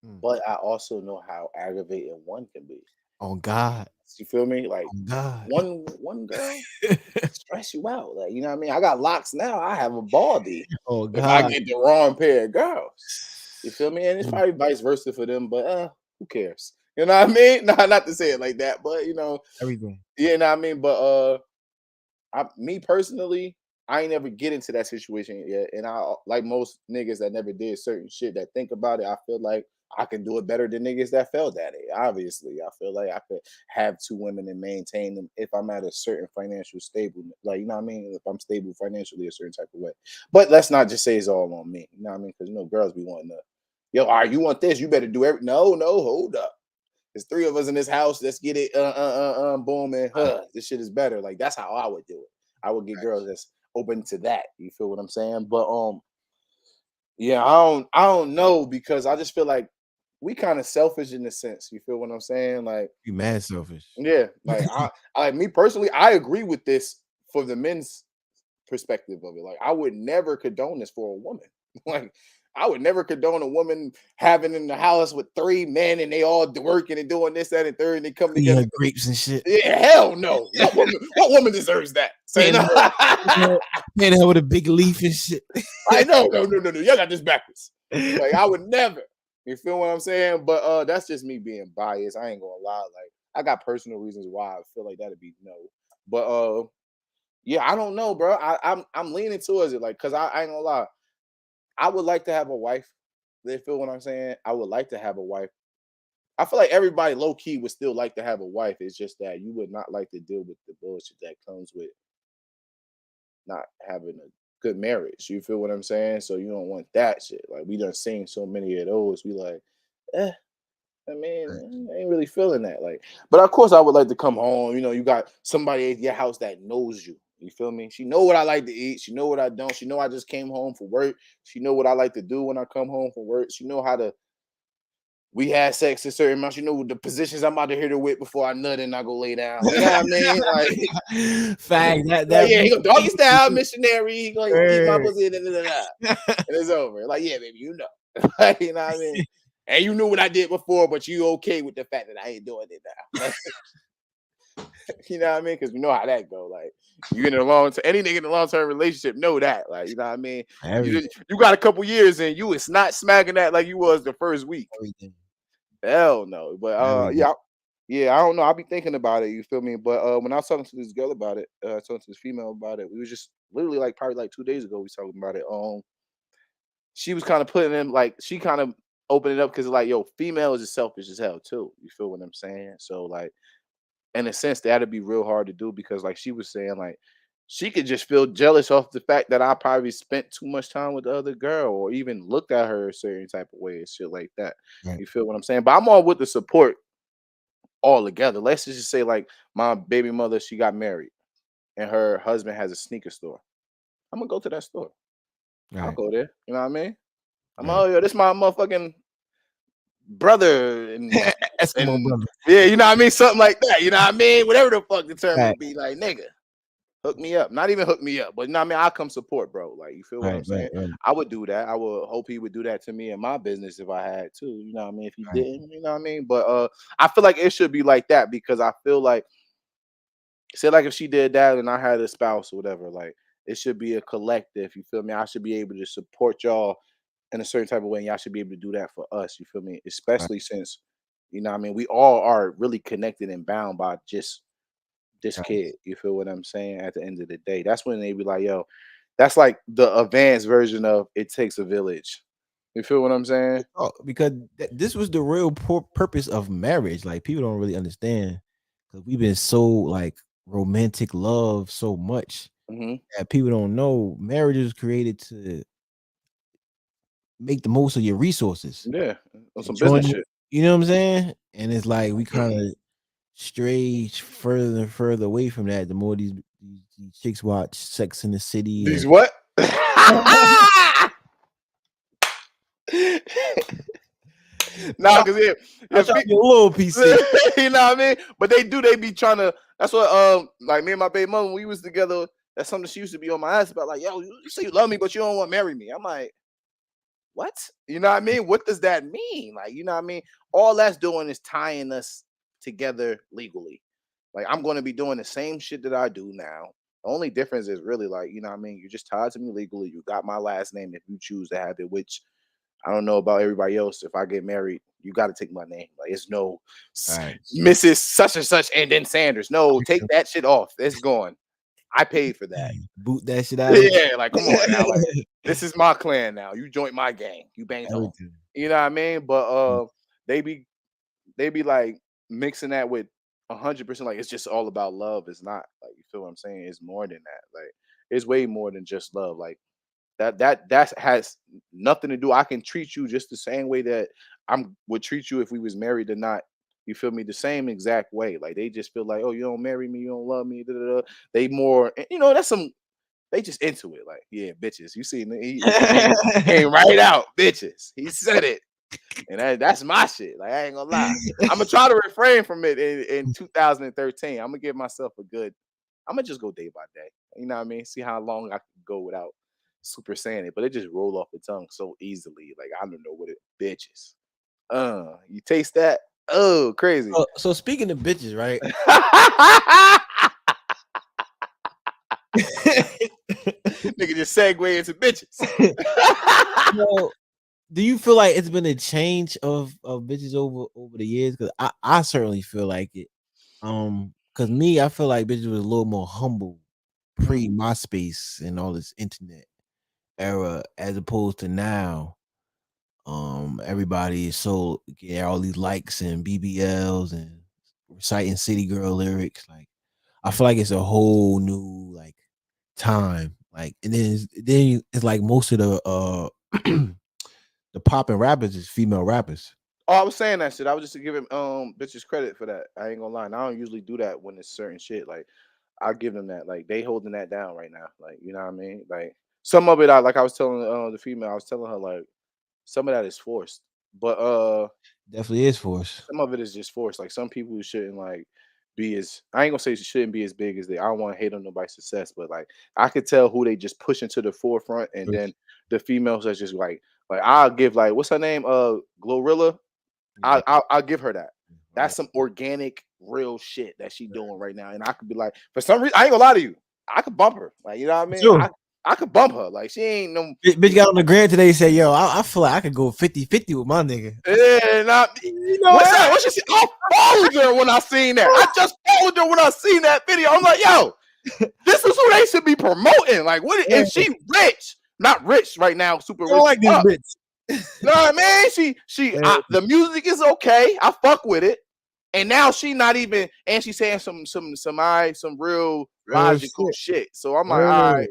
Mm. but I also know how aggravating one can be. On God, You feel me? Like on God. one girl stress you out. Like you know what I mean? I got locks now. I have a baldy Oh if I God. get the wrong pair of girls. You feel me? And it's Mm, probably vice versa for them, but who cares? You know what I mean? Not to say it like that, but everything. you know what I mean. But me personally, I ain't never get into that situation yet. And I like most niggas that never did certain shit that think about it, I feel like I can do it better than niggas that failed at it. Obviously, I feel like I could have two women and maintain them if I'm at a certain financial stable, like you know what I mean. If I'm stable financially a certain type of way, but let's not just say it's all on me. You know what I mean? Because girls be wanting to, yo, all right, you want this? You better do every. No, hold up. There's three of us in this house. Let's get it. Boom, and this shit is better. Like that's how I would do it. I would get girls that's open to that. You feel what I'm saying? But yeah, I don't know because I just feel like we kind of selfish in a sense. You feel what I'm saying? Like, You mad selfish. yeah, like I me personally, I agree with this for the men's perspective of it. Like, I would never condone this for a woman. Like, I would never condone a woman having in the house with three men and they all working and doing this, that, and third, and they come together. Grapes and shit. Yeah, hell no. What woman deserves that? Say no. Man, with a big leaf and shit. I know, no. Y'all got this backwards. Like, I would never. You feel what I'm saying? But that's just me being biased. I ain't gonna lie. Like, I got personal reasons why I feel like that'd be no. But yeah, I don't know, bro. I'm leaning towards it, like, cause I ain't gonna lie. I would like to have a wife. They feel what I'm saying? I would like to have a wife. I feel like everybody low key would still like to have a wife. It's just that you would not like to deal with the bullshit that comes with not having a good marriage. You feel what I'm saying? So you don't want that shit. Like we done seen so many of those. We like, I mean, I ain't really feeling that. Like, but of course I would like to come home. You know, you got somebody at your house that knows you. You feel me? She know what I like to eat. She know what I don't. She know I just came home from work. She know what I like to do when I come home from work. She know how to. We had sex a certain amount. You know the positions I'm about to hit her with before I nut and I go lay down. You know what I mean? Like, fact that yeah, he go doggy style missionary. He gonna keep my pussy and it's over. Like, yeah, baby, you know. Like, you know what I mean? And you knew what I did before, but you okay with the fact that I ain't doing it now. Like, you know what I mean? Because we know how that go. Like, you in a any nigga in a long-term relationship know that. Like, you know what I mean? You got a couple years and you was not smacking that like you was the first week. Everything. Hell no. But yeah, I don't know. I'll be thinking about it. You feel me? But when I was talking to this girl about it, talking to this female about it, we was just literally like probably like 2 days ago. We was talking about it. She was kind of putting in like she kind of opened it up because like yo, females is selfish as hell too. You feel what I'm saying? So like in a sense, that'd be real hard to do because like she was saying like she could just feel jealous off the fact that I probably spent too much time with the other girl or even looked at her a certain type of way and shit like that. Right. You feel what I'm saying? But I'm all with the support all together. Let's just say like my baby mother, she got married and her husband has a sneaker store. I'm gonna go to that store. Right. I'll go there. You know what I mean? Right. Yo, this my motherfucking brother and Eskimo brother. yeah, you know what I mean? Something like that. You know what I mean? Whatever the fuck the term would be, like, nigga, hook me up. Not even hook me up, but you know what I mean? I'll come support, bro. Like, you feel what I'm saying? Right. I would do that. I would hope he would do that to me in my business if I had to. You know what I mean? If he didn't, you know what I mean? But I feel like it should be like that because I feel like, say, like if she did that and I had a spouse or whatever, like it should be a collective. You feel me? I should be able to support y'all in a certain type of way, and y'all should be able to do that for us. You feel me? Especially since, you know what I mean, we all are really connected and bound by just this kid. You feel what I'm saying? At the end of the day, that's when they be like, yo, that's like the advanced version of it takes a village. You feel what I'm saying? Oh, because this was the real purpose of marriage. Like people don't really understand because we've been so like romantic love so much that people don't know marriage is created to make the most of your resources. Yeah, on some business shit. You know what I'm saying? And it's like we kind of stray further and further away from that. The more these chicks watch Sex in the City. These what? Nah, because I'm trying to get a little piece. You know what I mean? But they be trying to. That's what like me and my baby mom when we was together. That's something she used to be on my ass about. Like, yo, you say you love me, but you don't want to marry me. I'm like, what? You know what I mean? What does that mean? Like, you know what I mean? All that's doing is tying us together legally. Like, I'm going to be doing the same shit that I do now. The only difference is really like, you know what I mean? You're just tied to me legally. You got my last name if you choose to have it, which I don't know about everybody else. If I get married, you got to take my name. Like, it's no Mrs. Such and such and then Sanders. No, take that shit off. It's gone. I paid for that. Boot that shit out of Yeah, like come on now, like this is my clan now. You joined my gang. You banged on. everything. You know what I mean? But they be like mixing that with 100%. Like it's just all about love. It's not like you feel what I'm saying. It's more than that. Like it's way more than just love. Like that has nothing to do. I can treat you just the same way that would treat you if we was married or not. You feel me? The same exact way. Like they just feel like, oh, you don't marry me, you don't love me. Da, da, da. They more, that's some. They just into it. Like, yeah, bitches. You see, he came right out, bitches. He said it, and that's my shit. Like I ain't gonna lie. I'm gonna try to refrain from it in 2013. I'm gonna give myself a good. I'm gonna just go day by day. You know what I mean? See how long I can go without super saying it, but it just roll off the tongue so easily. Like I don't know what it bitches. You taste that? Oh, crazy. So speaking of bitches, right? Nigga just segue into bitches. So, do you feel like it's been a change of bitches over the years? Because I certainly feel like it. Because me, I feel like bitches was a little more humble pre MySpace and all this internet era, as opposed to now. Everybody is so get all these likes and BBLs and reciting city girl lyrics. Like, I feel like it's a whole new like time. Like, and then it's like most of the the popping rappers is female rappers. Oh, I was saying that shit. I was just giving bitches credit for that. I ain't gonna lie. And I don't usually do that when it's certain shit. Like I give them that. Like they holding that down right now. Like you know what I mean? Like some of it, I was telling the female, I was telling her like some of that is forced, but Definitely is for us. some of it is just forced. Like some people shouldn't like be as I ain't gonna say she shouldn't be as big as they. I don't want to hate on nobody's success, but like I could tell who they just push into the forefront, and then the females are just like I'll give like what's her name? Glorilla. Yeah. I'll give her that. That's some organic, real shit that she doing right now. And I could be like, for some reason, I ain't gonna lie to you. I could bump her. Like, you know what I mean? Sure. I could bump her. Like, she ain't no. Bitch got on the grand today. Say, yo, I feel like I could go 50-50 with my nigga. Yeah, You know what's that? What she said? I followed her when I seen that. I just followed her when I seen that video. I'm like, yo, this is who they should be promoting. Like, what? Yeah. And she rich, not rich right now, super rich. I like this bitch. You know what I mean? The music is okay. I fuck with it. And now she not even, and she's saying some real logical shit. So I'm like, all right,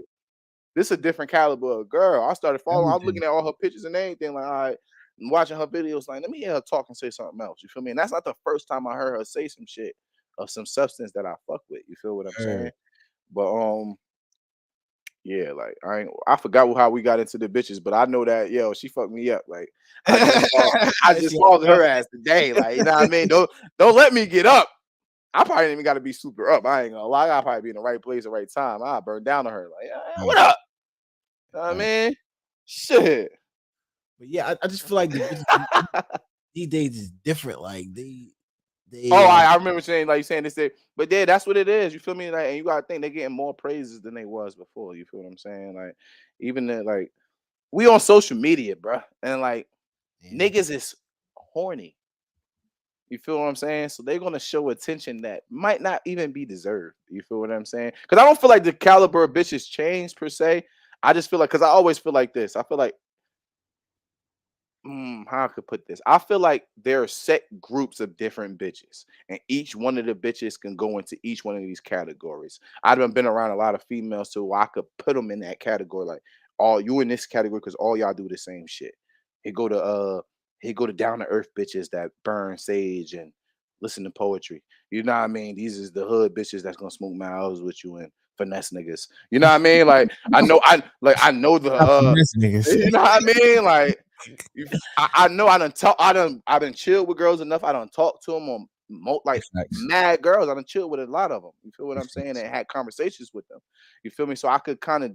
this is a different caliber of girl. I started following. I was looking at all her pictures and everything. Like, all right, and watching her videos. Like, let me hear her talk and say something else. You feel me? And that's not the first time I heard her say some shit of some substance that I fuck with. You feel what I'm saying? But yeah, like I forgot how we got into the bitches, but I know that she fucked me up. Like I just followed her ass today. Like, you know what I mean? Don't let me get up. I probably ain't even gotta be super up. I ain't gonna lie. I probably be in the right place at the right time. I burn down to her. Like, what up? You know what I mean? Shit. But yeah, I just feel like these days is different. Like they I remember saying like you saying this day, but yeah, that's what it is. You feel me? Like, and you gotta think they're getting more praises than they was before. You feel what I'm saying? Like, even like we on social media, bruh, and like niggas is horny. You feel what I'm saying? So they're gonna show attention that might not even be deserved. You feel what I'm saying? Because I don't feel like the caliber of bitches changed per se. I just feel like because I always feel like this. I feel like how I could put this. I feel like there are set groups of different bitches, and each one of the bitches can go into each one of these categories. I've been around a lot of females, so I could put them in that category. Like, all you in this category because all y'all do the same shit. He go to down to earth bitches that burn sage and listen to poetry. You know what I mean? These is the hood bitches that's gonna smoke miles with you and finesse niggas. You know what I mean? Like I know the you know what I mean? Like I know I done chilled with girls enough. I done talked to them on mad girls. I done chilled with a lot of them. You feel what I'm saying? And had conversations with them. You feel me? So I could kind of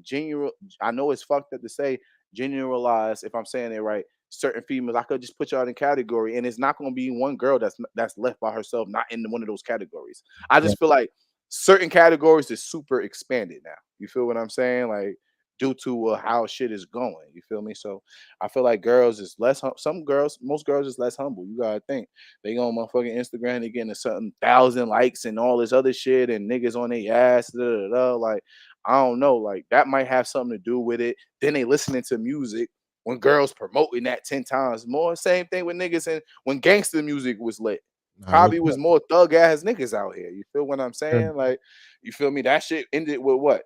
I know it's fucked up to say generalize if I'm saying it right. Certain females, I could just put y'all in category, and it's not going to be one girl that's left by herself, not in one of those categories. I just feel like certain categories is super expanded now. You feel what I'm saying? Like due to how shit is going. You feel me? So I feel like girls is less. Some girls, most girls is less humble. You gotta think they go on motherfucking Instagram, they getting a certain thousand likes and all this other shit, and niggas on their ass. Da, da, da, like I don't know, like that might have something to do with it. Then they listening to music when girls promoting that 10 times more. Same thing with niggas and when gangster music was lit. Nah, real Probably was talk. more thug ass niggas out here. You feel what I'm Sure. saying? Like, you feel me? That shit ended with what?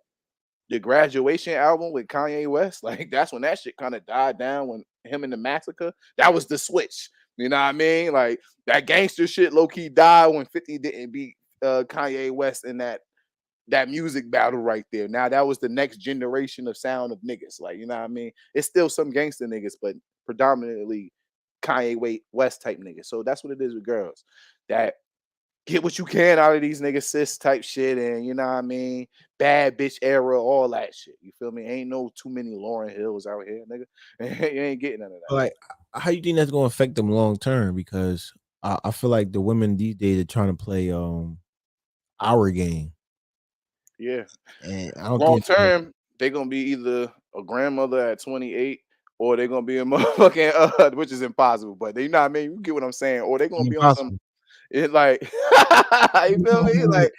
The graduation album with Kanye West. Like, that's when that shit kind of died down when him and the massacre. That was the switch. You know what I mean? Like that gangster shit low key died when 50 didn't beat Kanye West in that music battle right there. Now that was the next generation of sound of niggas. Like, you know what I mean? It's still some gangster niggas, but predominantly Kanye West type niggas. So that's what it is with girls. That get what you can out of these niggas, sis type shit, and you know what I mean? Bad bitch era, all that shit. You feel me? Ain't no too many Lauren Hills out here, nigga. You ain't getting none of that. Like, how you think that's gonna affect them long term? Because I feel like the women these days are trying to play our game, Yeah. and I don't Long think it's gonna term, they gonna be either a grandmother at 28 or they're gonna be a motherfucking which is impossible, but they, you know what I mean? You get what I'm saying? Or they're gonna be be on some impossible. it like you feel me? Like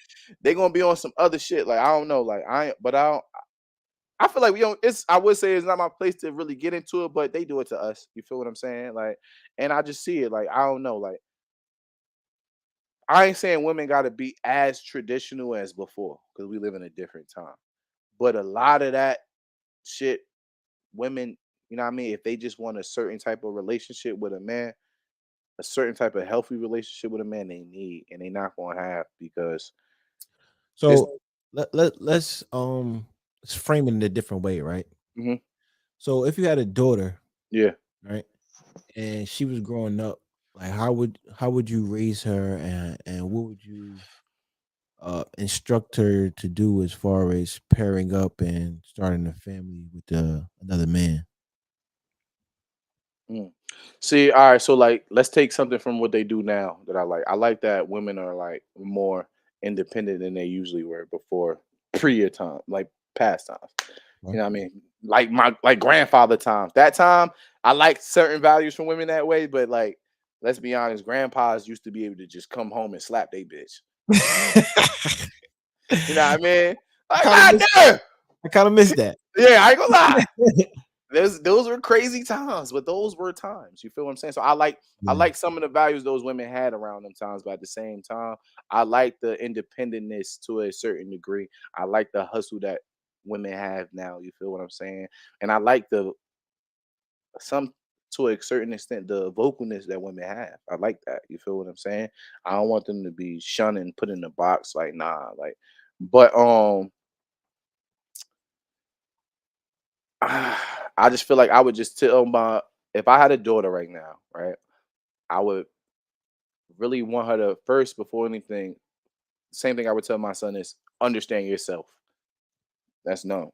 they gonna be on some other shit. Like I don't know. Like I don't I feel like we don't it's I would say it's not my place to really get into it, but they do it to us. You feel what I'm saying? Like, and I just see it. Like, I don't know. Like, I ain't saying women gotta be as traditional as before, because we live in a different time. But a lot of that shit, women, you know what I mean? If they just want a certain type of relationship with a man, a certain type of healthy relationship with a man they need and they not gonna have because it's So let's frame it in a different way, right? mhm, So if you had a daughter, yeah. right, and she was growing up, like how would you raise her, and what would you instruct her to do as far as pairing up and starting a family with another man? Mm. See, all right, so like let's take something from what they do now that I like. I like that women are like more independent than they usually were before pre your time, like past times. You Right? know what I mean? Like my like grandfather times. That time I like certain values from women that way, but like let's be honest, grandpas used to be able to just come home and slap they bitch. You know what I mean? I Like kind of God miss damn. I kind of miss that. Yeah, I ain't gonna lie. Those were crazy times, but those were times. You feel what I'm saying? So I Yeah. like some of the values those women had around them times, but at the same time, I like the independentness to a certain degree. I like the hustle that women have now. You feel what I'm saying? And I like the some to a certain extent the vocalness that women have. I like that. You feel what I'm saying? I don't want them to be shunned and put in the box like nah, like but I just feel like I would just tell my if I had a daughter right now, right? I would really want her to first, before anything, same thing I would tell my son is understand yourself. That's no.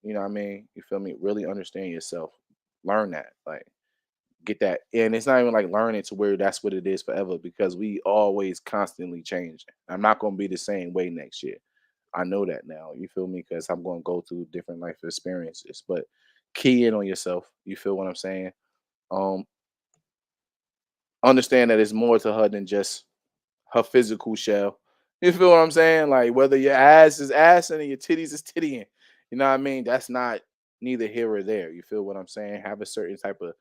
You know what I mean? You feel me? Really understand yourself. Learn that. Like get that. And it's not even like learning to where that's what it is forever because we always constantly changing. I'm not gonna be the same way next year. I know that now. You feel me? Because I'm gonna go through different life experiences. But key in on yourself. You feel what I'm saying? Um, understand that it's more to her than just her physical shell. You feel what I'm saying? Like whether your ass is ass and your titties is tittying. You know what I mean? That's not neither here or there. You feel what I'm saying? Have a certain type of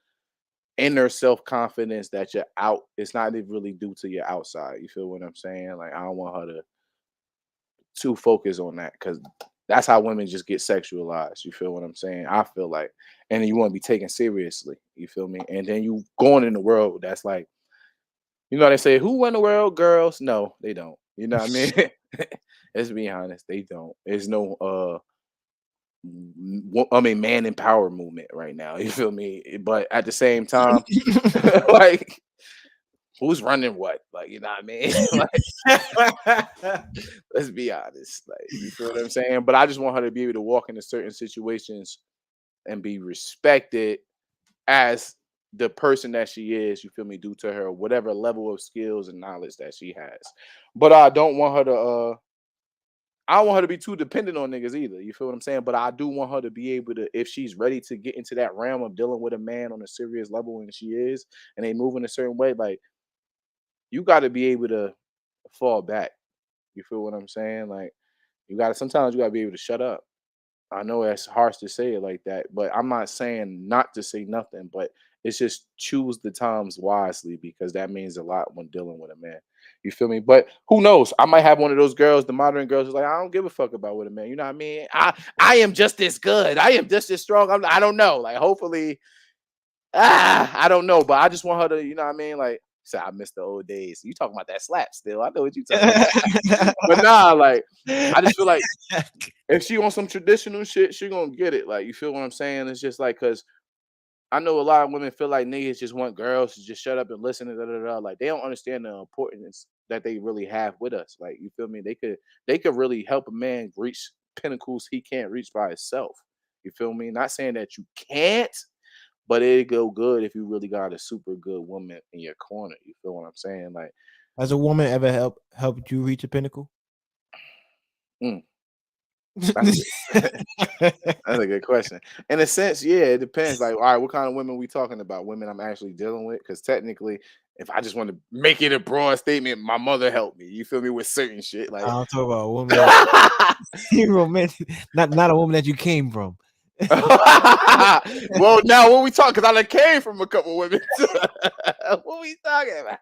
inner self confidence that you're out. It's not even really due to your outside. You feel what I'm saying? Like I don't want her to too focus on that because that's how women just get sexualized. You feel what I'm saying? I feel like, and you want to be taken seriously. You feel me? And then you going in the world that's like, you know, they say, who win the world? Girls? No, they don't. You know what I mean? Let's be honest, they don't. There's no I mean man in power movement right now. You feel me? But at the same time, like who's running what? Like, you know what I mean? Like, let's be honest. Like, you feel what I'm saying? But I just want her to be able to walk into certain situations and be respected as the person that she is, you feel me, due to her whatever level of skills and knowledge that she has. But I don't want her to I don't want her to be too dependent on niggas either. You feel what I'm saying? But I do want her to be able to, if she's ready to get into that realm of dealing with a man on a serious level, and she is, and they move in a certain way, like you got to be able to fall back. You feel what I'm saying? Like you got to sometimes you got to be able to shut up. I know it's harsh to say it like that, but I'm not saying not to say nothing, but it's just choose the times wisely because that means a lot when dealing with a man. You feel me? But who knows? I might have one of those girls, the modern girls, who's like, I don't give a fuck about what a man. You know what I mean? I am just as good. I am just as strong. I don't know. Like hopefully, I don't know, but I just want her to, you know what I mean? Like, say I miss the old days. You talking about that slap still? I know what you talking about. But nah, like I just feel like if she wants some traditional shit, she gonna get it. Like, you feel what I'm saying? It's just like because I know a lot of women feel like niggas just want girls to just shut up and listen and da da da. Like they don't understand the importance that they really have with us. Like, you feel me? They could really help a man reach pinnacles he can't reach by himself. You feel me? Not saying that you can't, but it go good if you really got a super good woman in your corner. You feel what I'm saying? Like, Has a woman ever helped you reach a pinnacle? mm, that's a good. That's a good question. In a sense, yeah, it depends. Like, all right, what kind of women we talking about? Women I'm actually dealing with? Because technically, if I just want to make it a broad statement, my mother helped me. You feel me with certain shit, like. I'll talk about a woman that romantic, not a woman that you came from. Well, now what we talking? Because I done came from a couple women. What we talking about?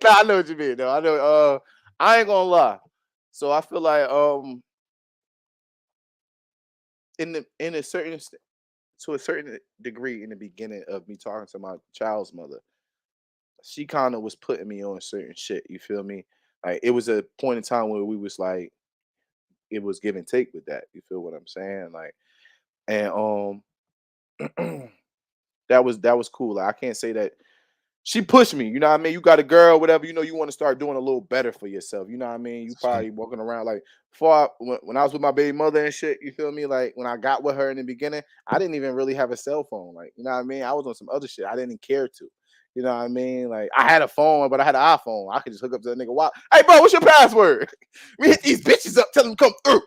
Nah, I know what you mean. No, I know. I ain't gonna lie. So I feel like in a certain to a certain degree in the beginning of me talking to my child's mother, she kind of was putting me on certain shit. You feel me? Like it was a point in time where we was like it was give and take with that. You feel what I'm saying? Like and that was cool. Like I can't say that she pushed me, you know what I mean? You got a girl, whatever, you want to start doing a little better for yourself. You know what I mean? You Shit. probably walking around like when I was with my baby mother and shit, you feel me? Like when I got with her in the beginning, I didn't even really have a cell phone. Like, you know what I mean? I was on some other shit. I didn't care to. You know what I mean? Like I had a phone, but I had an iPhone. I could just hook up to that nigga. Wow. Hey bro, what's your password? We hit these bitches up, tell them to come through.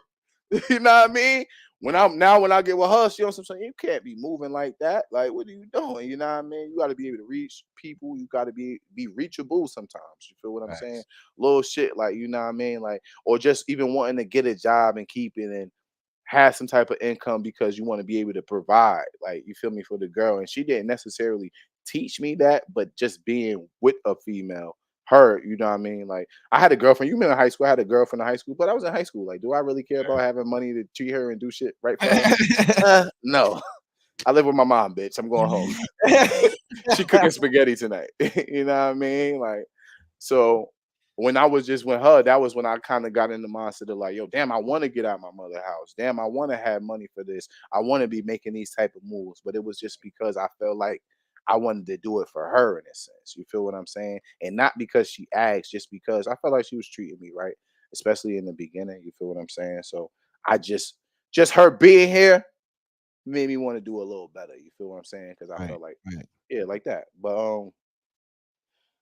You know what I mean? When I get with her, she on some saying you can't be moving like that. Like, what are you doing? You know what I mean? You got to be able to reach people. You got to be reachable sometimes. You feel what I'm saying? Facts. Little shit like you know what I mean? Like, or just even wanting to get a job and keep it and have some type of income because you want to be able to provide, like you feel me, for the girl. And she didn't necessarily teach me that, but just being with a female, her, you know what I mean? Like I had a girlfriend. You remember high school? I had a girlfriend in high school, but I was in high school. Like, do I really care about having money to treat her and do shit right for her? No. I live with my mom, bitch. I'm going home. She cooking spaghetti tonight. You know what I mean? Like, so when I was just with her, that was when I kind of got in the mindset of like, yo, damn, I want to get out of my mother's house. Damn, I want to have money for this. I want to be making these type of moves. But it was just because I felt like I wanted to do it for her in a sense. You feel what I'm saying? And not because she asked, just because I felt like she was treating me right, especially in the beginning. You feel what I'm saying? So I just her being here made me want to do a little better. You feel what I'm saying? Because I Right, felt like, right. yeah, like that. But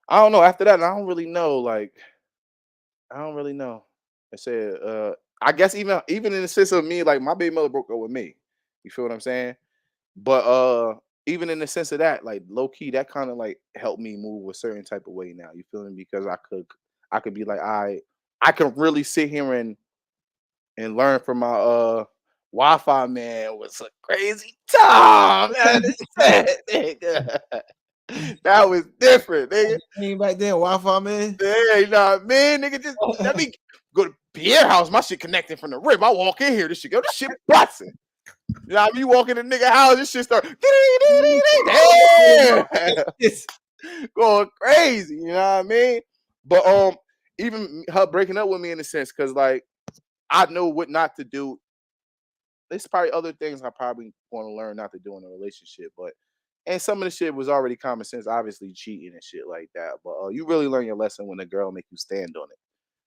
I don't know. After that, I don't really know. Like, I don't really know. I said, I guess even in the sense of me, like my baby mother broke up with me. You feel what I'm saying? But even in the sense of that, like low key, that kind of like helped me move a certain type of way now. You feel me? Because I could be like, I can really sit here and learn from my Wi-Fi man was a crazy time. Man, this shit, nigga. That was different, nigga. Came back then, Wi-Fi man. Yeah, you know what I mean? Nigga, just let me go to Pierre house. My shit connecting from the rib. I walk in here, this shit go, this shit busting. You know what I mean? You walk in the nigga house, this shit start damn, going crazy. You know what I mean? But even her breaking up with me in a sense, because like I know what not to do. There's probably other things I probably want to learn not to do in a relationship, but and some of the shit was already common sense, obviously cheating and shit like that. But you really learn your lesson when a girl make you stand on it.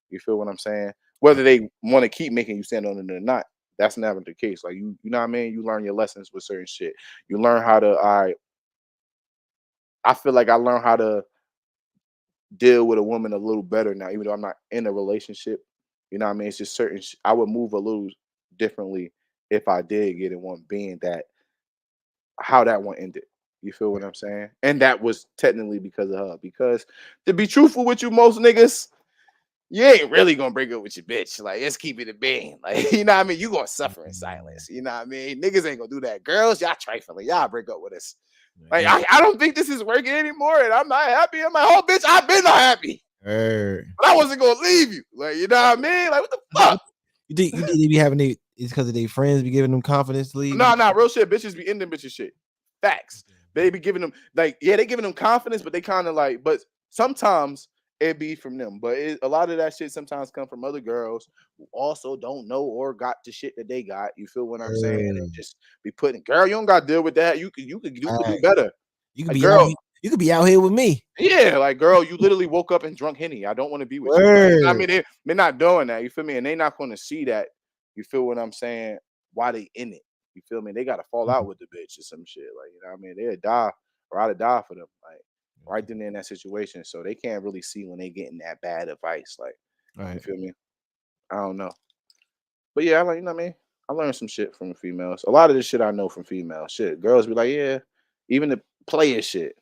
You feel what I'm saying? Whether they want to keep making you stand on it or not, that's never the case. Like you know what I mean? You learn your lessons with certain shit. You learn how to. I feel like I learned how to deal with a woman a little better now, even though I'm not in a relationship. You know what I mean? It's just certain. I would move a little differently if I did get in one, being that how that one ended. You feel what I'm saying? And that was technically because of her. Because to be truthful with you, most niggas, you ain't really gonna break up with your bitch. Like, let's keep it a bean. Like, you know what I mean? You gonna suffer in silence. You know what I mean? Niggas ain't gonna do that. Girls, y'all trifling. Y'all break up with us. Like, I don't think this is working anymore, and I'm not happy. I'm like, oh, bitch, I've been not happy. But I wasn't gonna leave you. Like, you know what I mean? Like, what the fuck? You think they be having it's because of their friends be giving them confidence to leave? No, real shit. Bitches be in them bitches shit. Facts. They be giving them like, yeah, they giving them confidence, but they kind of like, but sometimes it be from them. But a lot of that shit sometimes come from other girls who also don't know or got the shit that they got. You feel what I'm saying? And just be putting, girl, you don't got to deal with that. You could do better. You could like, be girl. You could be out here with me. Yeah, like, girl, you literally woke up and drunk Henny. I don't want to be with you. You know I mean, they're not doing that. You feel me? And they're not going to see that. You feel what I'm saying? Why they in it? You feel me? They got to fall out with the bitch or some shit. Like, you know what I mean? They'll die or I'd die for them. Like, right then in that situation. So they can't really see when they getting that bad advice. Like, you feel me? I don't know. But yeah, you know what I mean? I learned some shit from the females. A lot of this shit I know from females. Shit. Girls be like, yeah, even the player shit.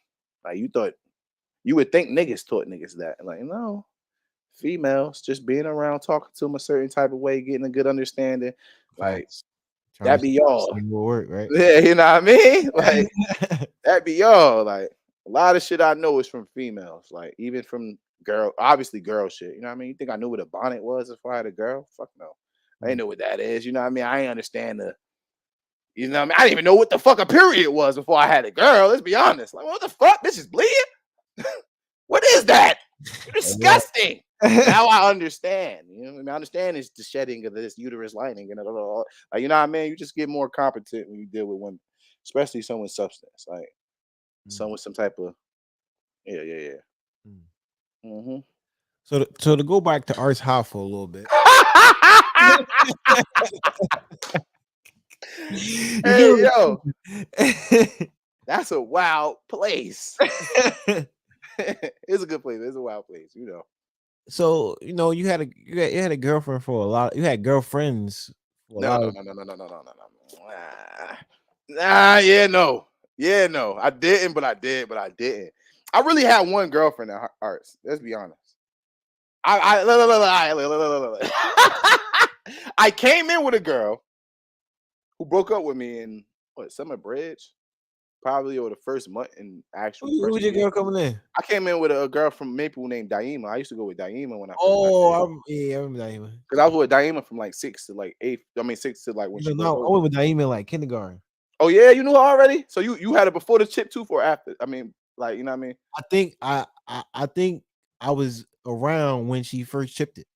Like, you would think niggas taught niggas that. Like, no. Females just being around, talking to them a certain type of way, getting a good understanding. Like, that be y'all. Work, right? Yeah, you know what I mean? Like, that be y'all. Like, a lot of shit I know is from females. Like, even from obviously girl shit. You know what I mean? You think I knew what a bonnet was before I had a girl? Fuck no. I didn't know what that is. You know what I mean? I ain't understand you know what I mean? I didn't even know what the fuck a period was before I had a girl. Let's be honest. Like, what the fuck? Bitch is bleeding? What is that? You're disgusting. Now I understand. You know what I mean? I understand it's the shedding of this uterus lining and like, you know what I mean? You just get more competent when you deal with women, especially someone with substance, like someone with some type of yeah. Mm-hmm. So to go back to Arts High for a little bit. Hey, yo. That's a wild place. It's a good place. It's a wild place, you know. So, you know, you had a girlfriend for a lot. You had girlfriends for a lot. No. Yeah, no. Yeah, no. I didn't, but I did, but I didn't. I really had one girlfriend at Arts. Let's be honest. I came in with a girl who broke up with me in Summer Bridge, probably over the first month in actual. Who was your girl coming in? I came in with a girl from Maple named Daima. I used to go with Daima when I first I remember Daima. Because I was with Daima from like 6 to like 8. I mean 6 to like when she. No, I went with Daima in like kindergarten. Oh yeah, you knew her already. So you had it before the chip too, or after? I mean, like, you know what I mean? I think I was around when she first chipped it.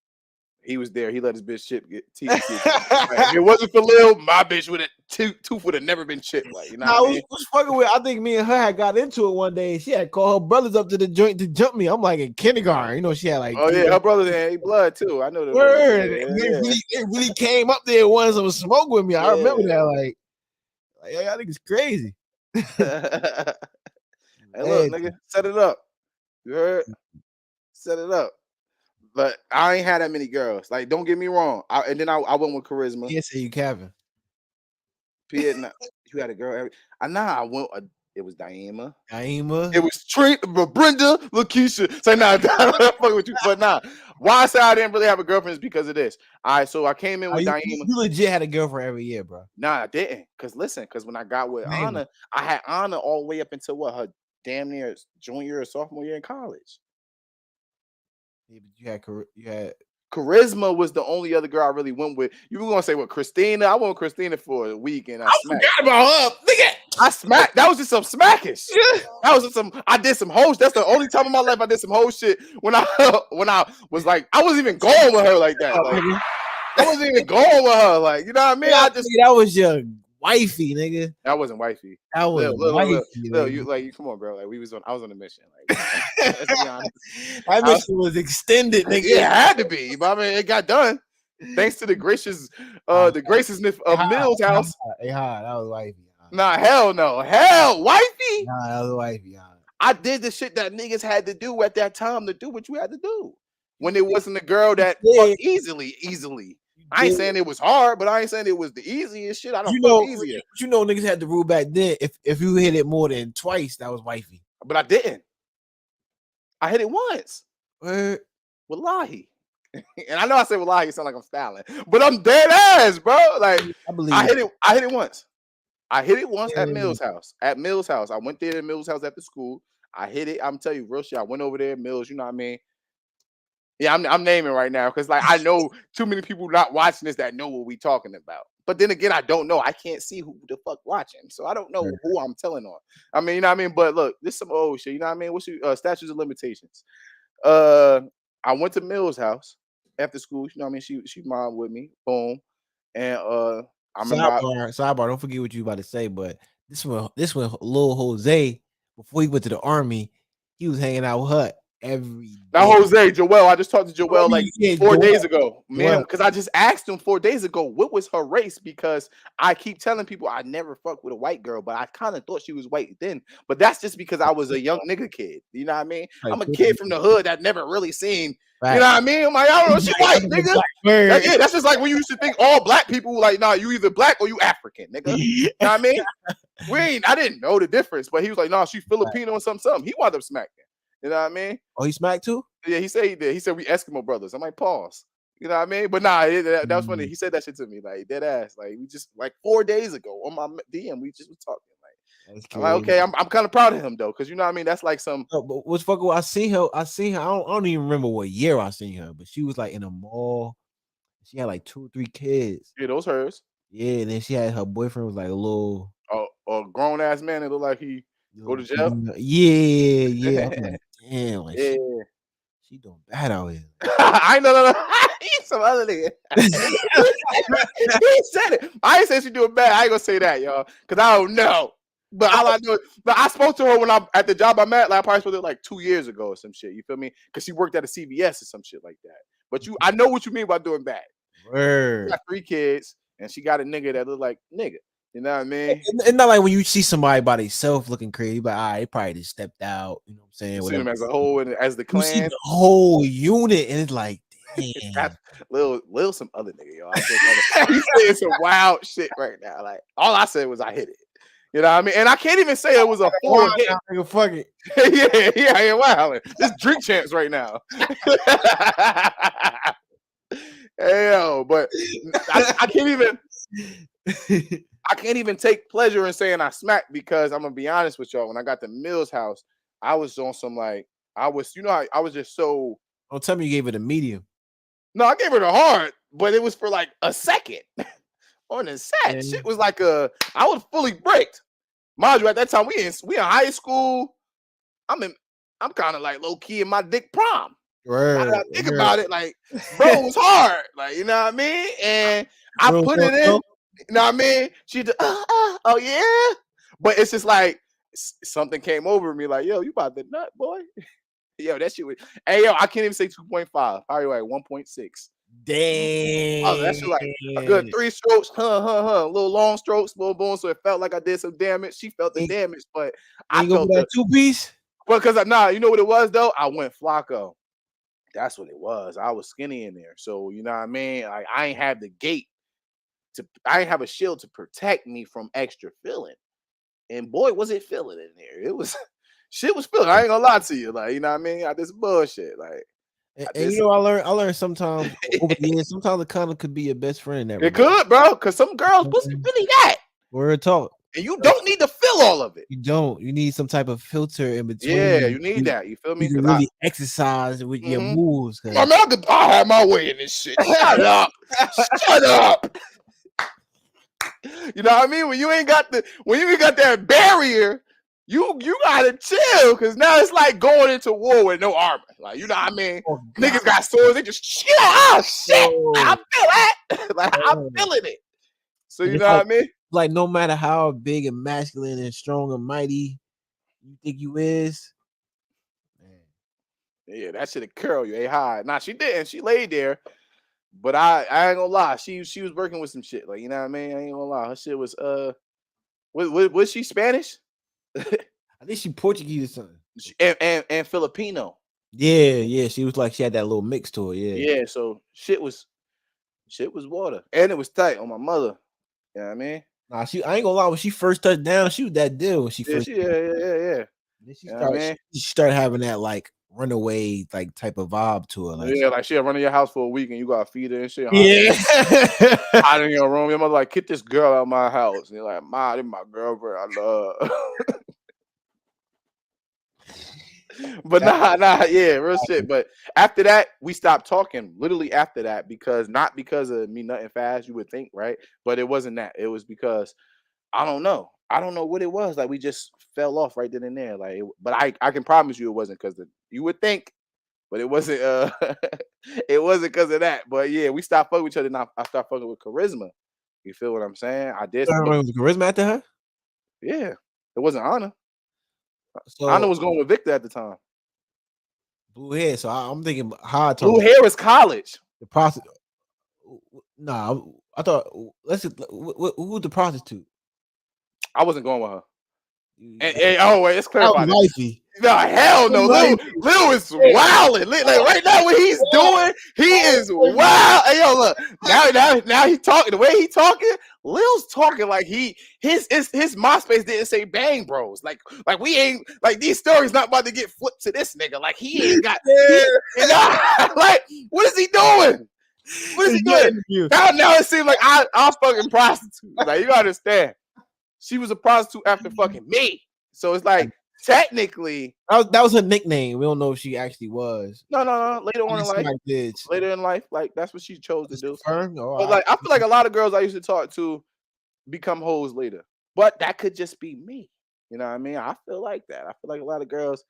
He was there. He let his bitch chip get teeth. If it wasn't for Lil, my bitch would have tooth would have never been chipped. Like, you know what I mean? was fucking with. I think me and her had got into it one day. She had called her brothers up to the joint to jump me. I'm like in kindergarten. You know, she had like. Oh yeah, her brother had blood too. I know that. Word. It really came up there once and was smoke with me. I remember that. Like I think it's crazy. Hey, look, nigga, set it up. You heard? Set it up. But I ain't had that many girls. Like, don't get me wrong. And then I went with Charisma. Yes, you Kevin. You had a girl. I went. It was Daima. It was Brenda, Lakeisha. Say nah, fuck with you. But nah. Why I say I didn't really have a girlfriend is because of this. All right, so I came in with Daima. You legit had a girlfriend every year, bro. Nah, I didn't. Because when I got with Anna, I had Anna all the way up until her damn near junior or sophomore year in college. Yeah, but you had Charisma was the only other girl I really went with. You were gonna say what, Christina? I went with Christina for a week and I forgot about her. Nigga, I smacked. That was just some smackish. That was just some. I did some whole. That's the only time in my life I did some whole shit. When I was like, I wasn't even going with her like that. Like, I wasn't even going with her. Like, you know what I mean? That was your wifey, nigga. That wasn't wifey. That was wifey. You come on, bro. Like I was on a mission. Like, let's be honest. That mission was extended, nigga. Yeah, it had to be. But I mean, it got done. Thanks to the graciousness of Mills house. That was wifey. Nah, hell no. Hell, wifey. Nah, that was wifey. I did the shit that niggas had to do at that time to do what you had to do. when it wasn't a girl that fucked easily. I ain't saying it was hard, but I ain't saying it was the easiest shit. I don't fuck easier. Niggas had the rule back then. If you hit it more than twice, that was wifey. But I didn't. I hit it once. What? Wallahi. And I know I say wallahi, it sound like I'm styling, but I'm dead ass, bro. Like I hit it once. I hit it once at Mill's house. At Mill's house. I went there to Mill's house after school. I hit it. I'm telling you, real shit. I went over there, Mills, you know what I mean? Yeah, I'm naming right now because like I know too many people not watching this that know what we talking about. But then again, I don't know. I can't see who the fuck watching, so I don't know who I'm telling on. I mean, you know what I mean. But look, this is some old shit. You know what I mean? What's your statutes of limitations? I went to Mill's house after school. You know what I mean? She mom with me. Boom, and I remember. Sidebar. Don't forget what you about to say, but this one, Lil Jose, before he went to the army, he was hanging out with her every day. Now Jose, Joel, I just talked to Joel 4 days ago. Man, because I just asked him 4 days ago, what was her race? Because I keep telling people I never fucked with a white girl, but I kind of thought she was white then. But that's just because I was a young nigga kid. You know what I mean? I'm a kid from the hood that never really seen. You know what I mean? I'm like, I don't know, she white, nigga. Yeah, that's just like when you used to think all black people like, nah, you either black or you African, nigga. You know what I mean? I didn't know the difference, but he was like, nah, she Filipino or something. He wound up smacking. You know what I mean? Oh, he smacked too? Yeah, he said he did. He said we Eskimo brothers. I'm like, pause. You know what I mean? But nah, that was funny. He said that shit to me, like dead ass. Like we just like 4 days ago on my DM, we just was talking. Like, I'm like, okay, I'm kind of proud of him though, because you know what I mean. That's like some. No, but what's fucking? I seen her. I don't even remember what year I seen her, but she was like in a mall. She had like 2 or 3 kids. Yeah, those hers. Yeah, and then she had her boyfriend was like a little. A grown ass man that looked like he go to jail. Yeah. I'm like, damn, like she doing bad out here. I know. He's some other nigga. He said it. I ain't say she doing bad. I ain't gonna say that, y'all, because I don't know. But all I know, but I spoke to her when I'm at the job I'm at. Like I probably spoke to her like 2 years ago or some shit. You feel me? Because she worked at a CVS or some shit like that. But I know what you mean by doing bad. She got 3 kids and she got a nigga that look like nigga. You know what I mean? It's not like when you see somebody by themselves looking crazy, but they probably just stepped out. You know what I'm saying? You see them as a whole and as the clan. You see the whole unit, and it's like, damn. Lil some other nigga, y'all. He's saying some wild shit right now. Like all I said was I hit it. You know what I mean? And I can't even say it was a full hit. Fuck it. yeah, I ain't wilding. This drink champs right now. Hell, but I can't even. I can't even take pleasure in saying I smacked because I'm gonna be honest with y'all. When I got to Mill's house, I was on some like I was just so. Don't tell me you gave it a medium. No, I gave it a hard, but it was for like a second on the set. And shit was like I was fully bricked. Mind you, at that time we in high school. I'm kind of like low key in my dick prom. I think about it, like bro, it was hard. Like you know what I mean, and I put it in. You know what I mean? She just, oh yeah. But it's just like something came over me like, yo, you about to nut, boy. Yo, that shit was, hey, yo, I can't even say 2.5. Probably like 1.6. Damn. Oh, that shit like a good 3 strokes, little long strokes, boom, boom. So it felt like I did some damage. She felt the damage, but I felt that 2-piece. Well, because you know what it was though? I went Flacco. That's what it was. I was skinny in there. So you know what I mean? Like I ain't have the gate. I didn't have a shield to protect me from extra filling, and boy, was it filling in there. It was shit was filling. I ain't gonna lie to you, like you know what I mean. I this bullshit, like. And you know, I learned sometimes over the years. Sometimes the condom could be your best friend. It could, bro, because some girls pussy really that. Word talk. And you don't need to fill all of it. You don't. You need some type of filter in between. Yeah, you need that. You feel me? You can really exercise with your moves. I mean, I have my way in this shit. Shut up. Shut up. You know what I mean? When you ain't got that barrier, you gotta chill, because now it's like going into war with no armor. Like, you know what I mean? Niggas got swords, they just shit. Oh shit. I feel that. Like I'm feeling it. So you know what I mean? Like no matter how big and masculine and strong and mighty you think you is, man. Yeah, that shit'll curl you. Hey, hi. Nah, she didn't. She laid there. But I ain't gonna lie. She was working with some shit. Like, you know what I mean? I ain't gonna lie. Her shit was was she Spanish? I think she Portuguese or something. And Filipino. Yeah. She was like she had that little mix to it. Yeah. Yeah, so shit was water, and it was tight on my mother. You know what I mean? Nah, I ain't gonna lie. When she first touched down, she was that deal. When she Yeah, first, yeah. then she You know what I started, mean? she started having that like runaway like type of vibe to her. Like, Yeah, like she'll run in your house for a week and you gotta feed her and shit. yeah. Hide in your room. Your mother like, get this girl out of my house. And you're like, Ma, this my girlfriend. I love. But nah, yeah, real shit. But after that, we stopped talking. Literally after that, not because of me nothing fast, you would think, right? But it wasn't that. It was because I don't know. I don't know what it was. Like we just fell off right then and there. Like, but I can promise you it wasn't because you would think, but it wasn't. It wasn't because of that. But yeah, we stopped fucking with each other. And I started fucking with Charisma. You feel what I'm saying? I did. Charisma after her. Yeah, it wasn't Anna. Anna So was going with Victor at the time. blue hair. So I'm thinking how I Blue told hair was college. the prostitute. Nah, I thought let's who was the prostitute? I wasn't going with her. That Oh wait, let's clarify was this. wifey. No, hell no. Lil is wilding. Like right now, what he's doing, he is wild. Hey, yo, look. Now he talking. The way he talking, Lil's talking like his MySpace didn't say bang bros. Like we ain't like these stories not about to get flipped to this nigga. Like he ain't got like what is he doing? What is he doing? Now it seems like I'm fucking prostitute. Like you gotta understand. She was a prostitute after fucking me. So it's like technically that was her nickname. We don't know if she actually was. No. Later on in life. Later in life, like that's what she chose to do. But like I feel like a lot of girls I used to talk to become hoes later. But that could just be me. You know what I mean? I feel like that. I feel like a lot of girls.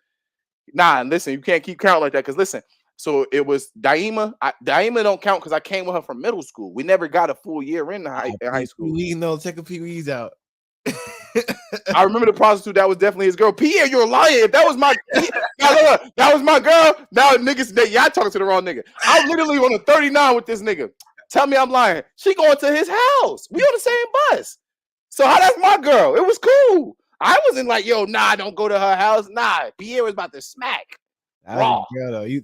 Nah, and listen, you can't keep count like that because listen. So it was Daima. Daima don't count because I came with her from middle school. We never got a full year in high school. We know, check a Pee-wee's out. I remember the prostitute that was definitely his girl. Pierre, you're lying. If that was my that was my girl. Now niggas, y'all talking to the wrong nigga. I'm literally on a 39 with this nigga. Tell me I'm lying. She going to his house. We on the same bus. So how that's my girl? It was cool. I wasn't like, yo, nah, don't go to her house. Nah, Pierre was about to smack. Raw.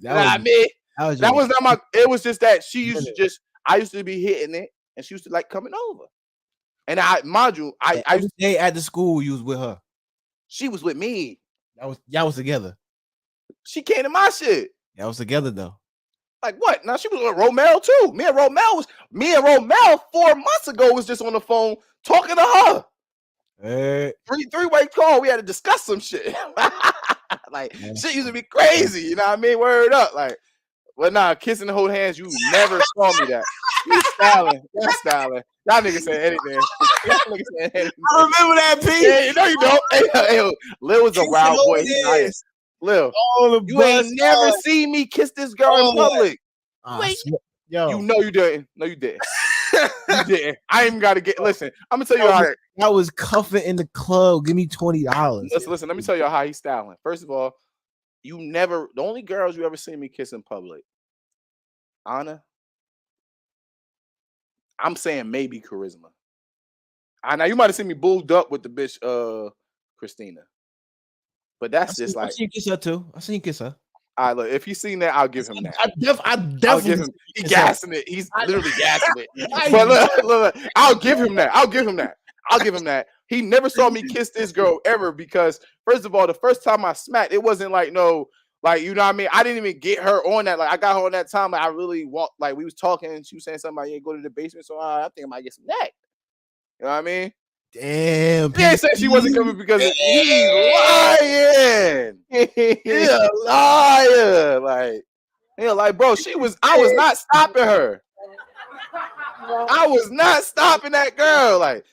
That was not my. It was just that she used to just. I used to be hitting it, and she used to like coming over. And mind you, I every day at the school you was with her. She was with me. Y'all was together. She came to my shit. Y'all was together though. Like what? Now she was with Romel too. Me and Romel 4 months ago was just on the phone talking to her. Three-way call. We had to discuss some shit. Like shit used to be crazy. You know what I mean? Word up. Like, well, nah, kissing and hold hands. You never saw me that. You styling. That's styling. Y'all niggas saying anything. I remember that piece. Yeah, no, you don't. Hey, Lil was a wild boy. Nice. Lil, you ain't never seen me kiss this girl in public. Wait, you know you didn't. No, you didn't. You didn't. I ain't even got to get. Listen, I'm gonna tell you how. I was cuffing in the club. Give me $20. Listen. Let me tell you how he's styling. First of all, you never. The only girls you ever seen me kiss in public, Anna. I'm saying maybe Charisma. Now you might have seen me bulled up with the bitch Christina. But that's just like I seen you kiss her too. I seen you kiss her. All right, look, if he's seen that, I'll give him that. I definitely He's gassing it. He's literally gassing it. But look, I'll give him that. He never saw me kiss this girl ever because first of all, the first time I smacked, it wasn't like no. Like, you know what I mean? I didn't even get her on that. Like, I got her on that time. Like, I really walked, like, we was talking and she was saying something about, yeah, go to the basement. So I think I might get some neck. You know what I mean? Damn. He ain't said she wasn't coming because he's lying. He's a liar. Like, bro, I was not stopping her. I was not stopping that girl. Like,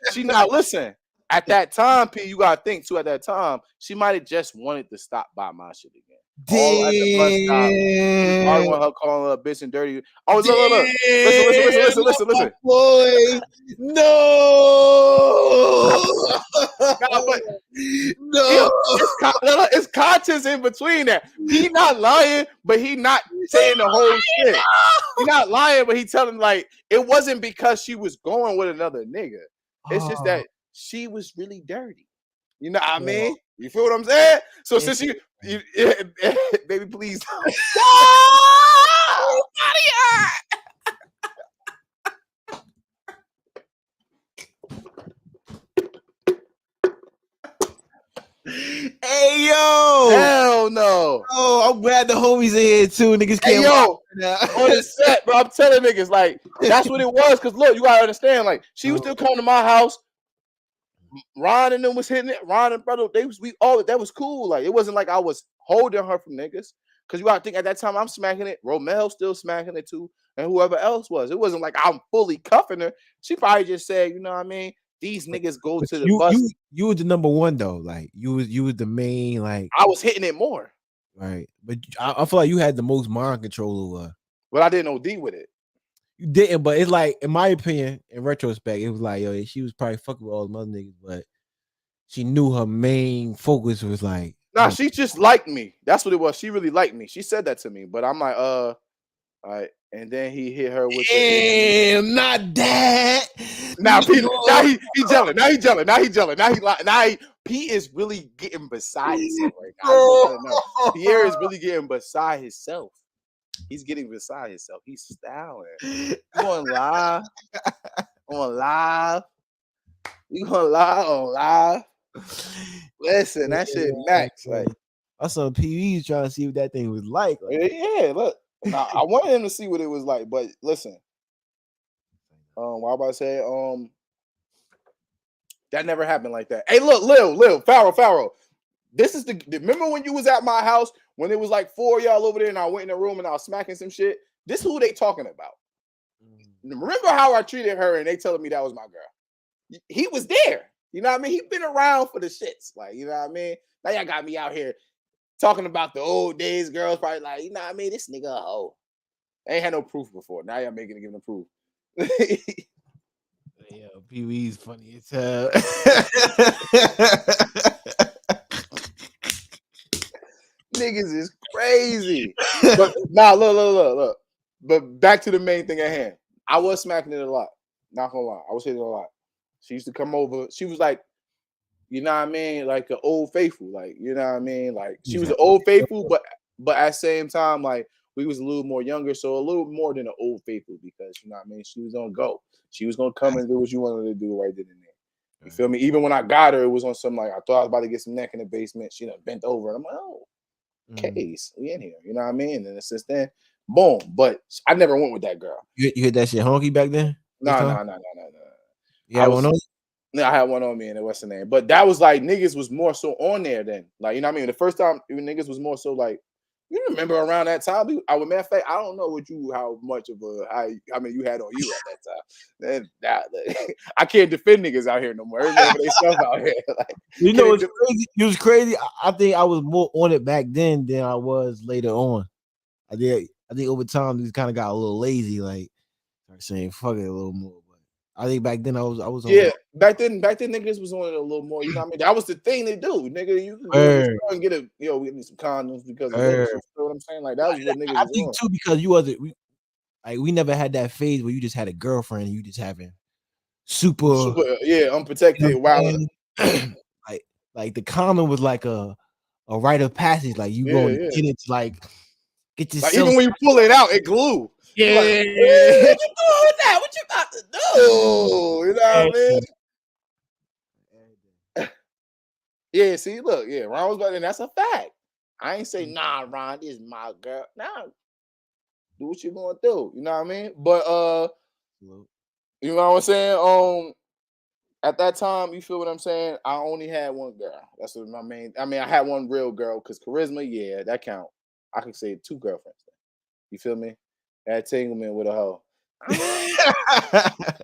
listen. At that time, P, you gotta think too. At that time, she might have just wanted to stop by my shit again. All at the bus stop. I want her calling her a bitch and dirty. Oh, look. Listen. Boy, no. No. It's contents in between that. He not lying, but he not saying the whole shit. He not lying, but he telling like it wasn't because she was going with another nigga. It's just that she was really dirty. You know what I Oh, mean? You feel what I'm saying? So yeah. since you baby, please don't. Hey yo, Hell no. oh, I'm glad the homies in here too. Niggas Hey can't watch yo, now. on the set, bro. I'm telling niggas like that's what it was. Cause look, you gotta understand. Like she was still coming to my house. Ron and them was hitting it. Ron and brother, we all that was cool. Like it wasn't like I was holding her from niggas. Cause you gotta think at that time I'm smacking it. Romel still smacking it too, and whoever else was. It wasn't like I'm fully cuffing her. She probably just said, you know what I mean? These But, niggas go but to the you bus. you was the number one though. Like you was the main like I was hitting it more, right. But I feel like you had the most mind control over. but I didn't OD with it. You didn't, but it's like in my opinion, in retrospect, it was like yo, she was probably fucking with all the other niggas, but she knew her main focus was like Nah, she just liked me. That's what it was. She really liked me. She said that to me, but I'm like, all right. And then he hit her with the damn, not that. now Pete, now No. he gelling. Now he gelling. Now he gelling. Pete is really getting beside himself right now. I just want y'all to know. Pierre is really getting beside himself. He's getting beside himself. He's styling. You going live? On live? You going live on live? Listen, that shit max. Like, I saw PVs trying to see what that thing was like. yeah, look. Now, I wanted him to see what it was like, but listen. What I about to say, that never happened like that. Hey, look, Lil, Pharaoh. This is the remember when you was at my house when it was like 4 of y'all over there and I went in the room and I was smacking some shit? This is who they talking about. Remember how I treated her and they telling me that was my girl. He was there. You know what I mean? He been around for the shits. Like, you know what I mean? Now y'all got me out here talking about the old days. Girls probably like, you know what I mean? This nigga a hoe. I ain't had no proof before. Now y'all making it give them proof. Yeah, Pee Wee's funny as hell. Niggas is crazy. But nah, look. But back to the main thing at hand. I was smacking it a lot. Not gonna lie. I was hitting it a lot. She used to come over. She was like, you know what I mean? Like an old faithful. Like, you know what I mean? Like she was an old faithful, but at the same time, like we was a little more younger, so a little more than an old faithful because you know what I mean? She was gonna go. She was gonna come and do what you wanted to do right then and there. You feel me? Even when I got her, it was on some like I thought I was about to get some neck in the basement. She done bent over, and I'm like, oh, case, we in here. You know what I mean? And since then, boom. But I never went with that girl. You hit that shit honky back then? No. Yeah, I know. No, I had one on me and what's the name? But that was like niggas was more so on there then. Like, you know what I mean? The first time even niggas was more so like, you remember around that time? Matter of fact, I don't know how much of how many you had on you at that time. I can't defend niggas out here no more. Everybody they stuff out here. Like, you know, it's crazy. It was crazy. I think I was more on it back then than I was later on. I think over time these kind of got a little lazy, like started saying fuck it a little more. But I think back then I was on yeah, back then niggas was on it a little more. You know what I mean? That was the thing to do, nigga. You could go to the store and get we need some condoms because of this. You know what I'm saying? Like that was what niggas I was think on. too because we never had that phase where you just had a girlfriend and you just having super unprotected, you know wild. like the common was like a rite of passage. Like you going to get it to like get yourself. Like even when you pull it out, it glue. Yeah. Like, what you doing with that? What you about to do? You know what I mean? Yeah, see, look, Ron was about, and that's a fact. I ain't say, nah, Ron, this is my girl. Nah, do what you gonna do. You know what I mean? But you know what I'm saying? At that time, you feel what I'm saying? I only had one girl. That's what my main. I mean, I had one real girl because charisma, yeah, that count. I can say 2 girlfriends. You feel me? That entanglement with a hoe.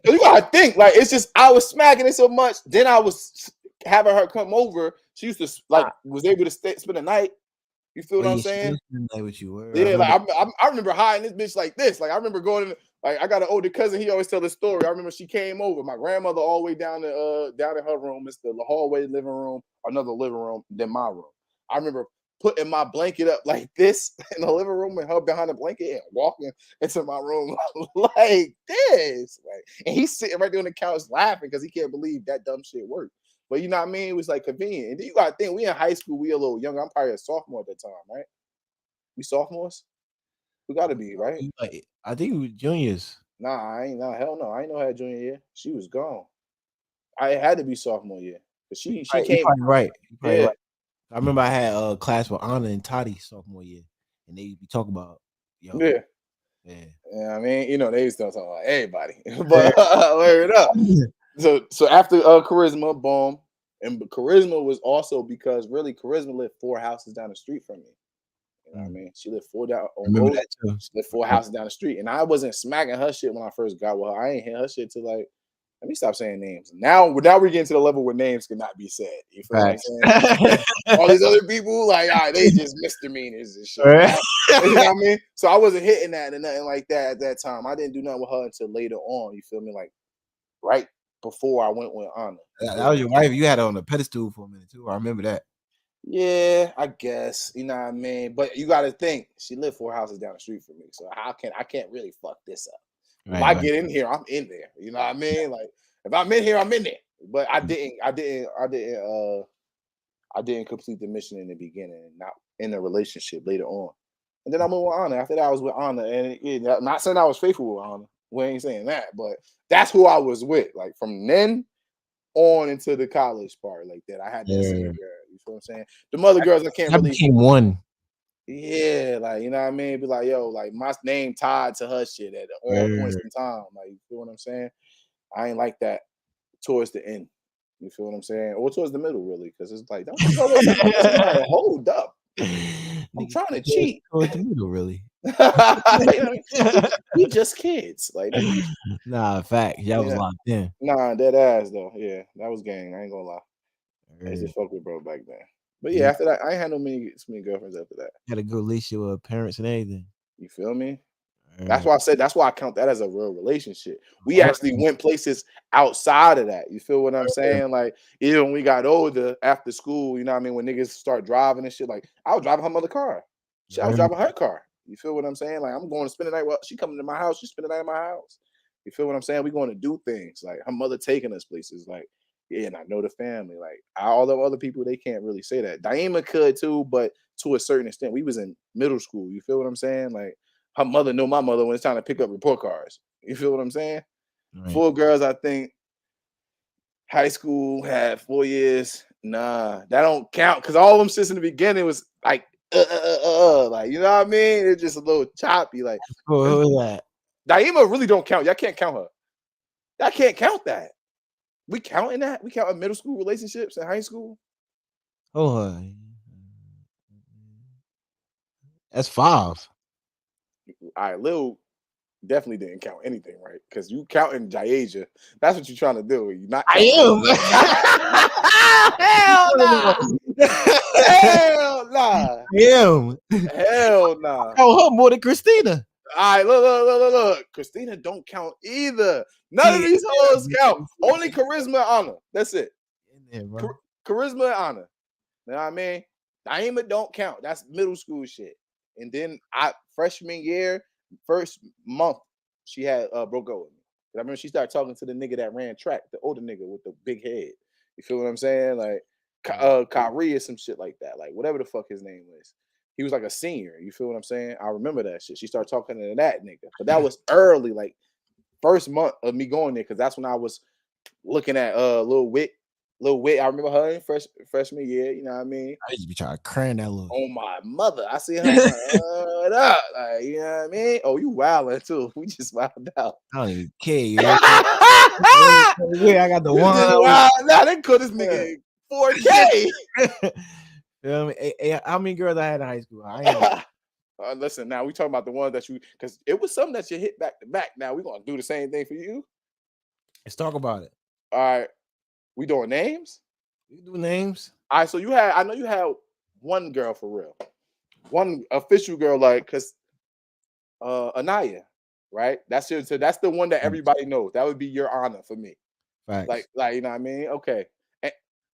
You gotta think like it's just I was smacking it so much. Then I was having her come over. She used to like was able to spend the night. You feel what I'm saying? What you were. Yeah, like I remember hiding this bitch like this. Like I remember going in. Like I got an older cousin. He always tell the story. I remember she came over. My grandmother all the way down in her room. It's the hallway, living room, another living room, then my room. I remember putting my blanket up like this in the living room and her behind the blanket and walking into my room like this. Like, and he's sitting right there on the couch laughing because he can't believe that dumb shit worked. But you know what I mean? It was like convenient. And then you gotta think we in high school, we a little younger. I'm probably a sophomore at that time, right? We sophomores? We gotta be, right? I think we were juniors. Nah, I ain't hell no. I ain't know her junior year. She was gone. I had to be sophomore year. Cause she You came, probably right. You probably yeah, right. I remember I had a class with Anna and Toddy sophomore year, and they be talking about yeah. yeah. Yeah, I mean, you know, they used to talk about everybody. But word it up. So after Charisma, boom. And Charisma was also because really Charisma lived 4 houses down the street from me. You know what I mean? She lived 4 down on Remember Gold. that too. She lived 4 houses down the street. And I wasn't smacking her shit when I first got with her. I ain't hear her shit till like, let me stop saying names. Now we're getting to the level where names cannot be said. You feel what I'm saying? All these other people, like, all right, they just misdemeanors and shit. Right. You know what I mean? So I wasn't hitting that and nothing like that at that time. I didn't do nothing with her until later on. You feel me? Like right before I went with Anna. That was your wife. You had her on a pedestal for a minute too. I remember that. Yeah, I guess. You know what I mean? But you gotta think, she lived 4 houses down the street from me. So I can't really fuck this up. If I get in here, I'm in there. You know what I mean? Like if I'm in here, I'm in there. But I didn't complete the mission in the beginning, not in the relationship later on. And then I moved with Anna. After that, I was with Anna. And I'm not saying I was faithful with Anna. We ain't saying that, but that's who I was with. Like from then on into the college part, like that. I had that same girl. You feel what I'm saying? The mother girls I can't That really became one. yeah, like you know what I mean? Be like, yo, like my name tied to her shit at all points in time. Like, you feel what I'm saying? I ain't like that towards the end. You feel what I'm saying? Or towards the middle, really, because it's like, don't you always like, hold up. I'm trying to cheat. Towards the middle, really. You know, we just kids. Like, Nah, fact. Y'all was locked in. nah, dead ass though. Yeah, that was gang. I ain't gonna lie. I used to fuck with bro back then. But yeah, after that, I ain't had so many girlfriends after that. Had a good relationship with parents and everything. You feel me? That's why I said that's why I count that as a real relationship. We actually went places outside of that. You feel what I'm saying? Like even when we got older after school, you know what I mean? When niggas start driving and shit, like I was driving her mother's car. I was driving her car. You feel what I'm saying? Like I'm going to spend the night. Well, she coming to my house. She spend the night in my house. You feel what I'm saying? We going to do things. Like her mother taking us places. Like yeah, and I know the family. Like all the other people, they can't really say that. Daima could too, but to a certain extent. We was in middle school. You feel what I'm saying? Like her mother knew my mother when it's time to pick up report cards. You feel what I'm saying? Right. 4 girls, I think. High school had 4 years. Nah, that don't count because all of them since in the beginning was like, like you know what I mean? It's just a little choppy. Like, who is that? Daima really don't count. Y'all can't count her. Y'all can't count that. We counting that? We counting middle school relationships in high school? Oh, that's 5. All right, Lil definitely didn't count anything, right? Because you counting Jaeja. That's what you're trying to do. You're not I am. Hell nah. Hell nah. Hell nah. Oh, her more than Christina. All right, look. Christina don't count either. None of these hoes count. Only Charisma and Honor. That's it. Charisma and Honor. You know what I mean? Daima don't count. That's middle school shit. And then freshman year, first month, she had broke up with me. I remember she started talking to the nigga that ran track, the older nigga with the big head. You feel what I'm saying? Like Kyrie or some shit like that. Like whatever the fuck his name was. He was like a senior. You feel what I'm saying? I remember that shit. She started talking to that nigga. But that was early, like first month of me going there, because that's when I was looking at Lil Wit. I remember her in freshman year, you know what I mean? I used to be trying to cram that little. Oh my mother. I see her like, what up? Like, you know what I mean? Oh, you wilding too. We just wilded out. I don't even care. You know? I got the one. Nah, they call this nigga 4K. You know what I mean? Hey, how many girls I had in high school? Listen, now we talking about the ones that you, because it was something that you hit back to back. Now we're gonna do the same thing for you. Let's talk about it. All right, we doing names? We do names. All right, so I know you had one girl for real, one official girl, like, cause Anaya, right? That's your, so that's the one that everybody knows. That would be your honor for me. Right. Like you know what I mean? Okay.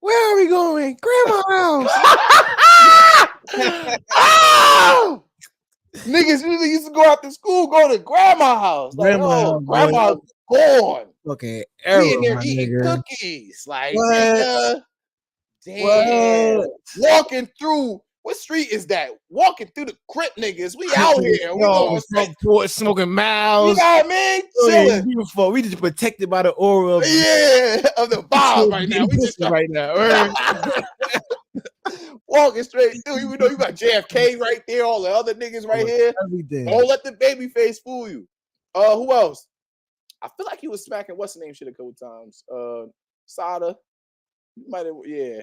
Where are we going? Grandma's house. Oh! Niggas usually used to go after school, go to grandma's house. Like, grandma gone. Okay, We error, in there my eating nigga. cookies. Like, What? nigga, damn. What? Walking through, what street is that? Walking through the Crip niggas. We out here. We Yo, going straight. smoking You miles. know what I mean? Okay, Chilling. beautiful. We just protected by the aura of Of the bomb right now. We just right now. walking straight through. Even though you got JFK right there, all the other niggas right here. Everything. Don't let the baby face fool you. Who else? I feel like he was smacking what's the name shit a couple times. Sada. Might have, yeah.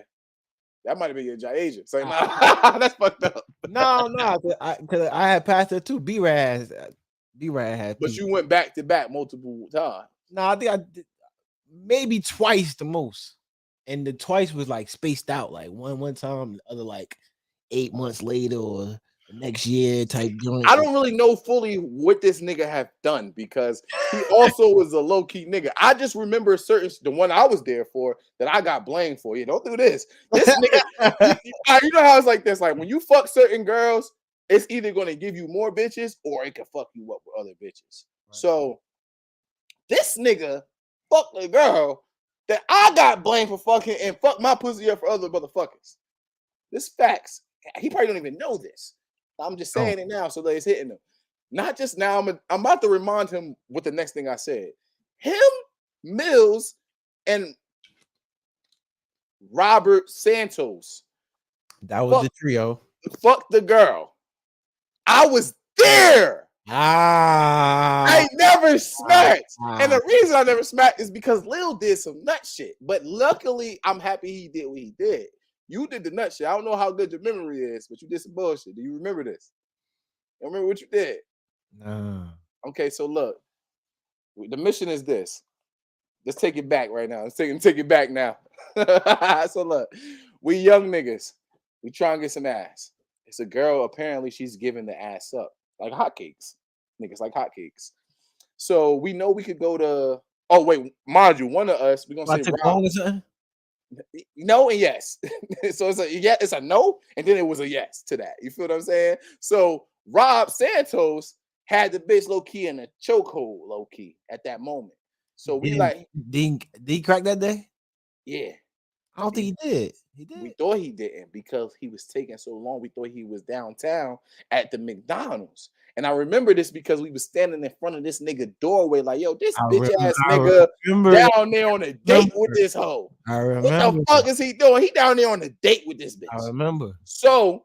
That might have been your Jaja. So nah, that's fucked up. No, because I had passed her too. B-Raz had. But you went back to back multiple times. No, I think I did maybe twice the most, and the twice was like spaced out. Like one time, the other like 8 months later or the next year type joint. I don't really know fully what this nigga have done because he also was a low key nigga. I just remember the one I was there for that I got blamed for. Yeah, don't do this. This nigga, you know how it's like this. Like when you fuck certain girls, it's either going to give you more bitches or it can fuck you up with other bitches. Right. So this nigga fucked a girl that I got blamed for fucking and fuck my pussy up for other motherfuckers. This facts. He probably don't even know this. I'm just saying it now, so that it's hitting him. Not just now. I'm about to remind him what the next thing I said. Him, Mills, and Robert Santos. That was the trio. Fuck the girl. I was there. I never smacked. And the reason I never smacked is because Lil did some nut shit. But luckily, I'm happy he did what he did. You did the nut shit. I don't know how good your memory is, but you did some bullshit. Do you remember this? You remember what you did? No. Okay, so look. The mission is this. Let's take it back right now. Let's take it back now. So look. We young niggas. We try and get some ass. It's a girl. Apparently, she's giving the ass up. Like hotcakes. Niggas like hotcakes. So we know we could go to... Oh, wait. Mind you, one of us, we're going to say Rob. No and yes. So it's a no, and then it was a yes to that. You feel what I'm saying? So Rob Santos had the bitch low key in a chokehold, low key at that moment. So we did he crack that day? Yeah, I don't think he did. We thought he didn't because he was taking so long. We thought he was downtown at the McDonald's. And I remember this because we was standing in front of this nigga doorway, like, yo, this bitch ass nigga down there on a date with this hoe. I remember. What the fuck is he doing? He down there on a date with this bitch. I remember. So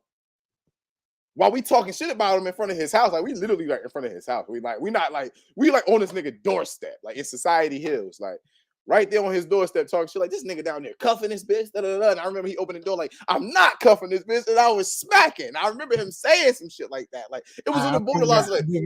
while we talking shit about him in front of his house, like we literally like in front of his house. We like on this nigga doorstep, like in Society Hills, like right there on his doorstep, talking shit like this nigga down there cuffing this bitch. Da, da, da. And I remember he opened the door like, I'm not cuffing this bitch, and I was smacking. I remember him saying some shit like that. Like it was on the borderline. Like, he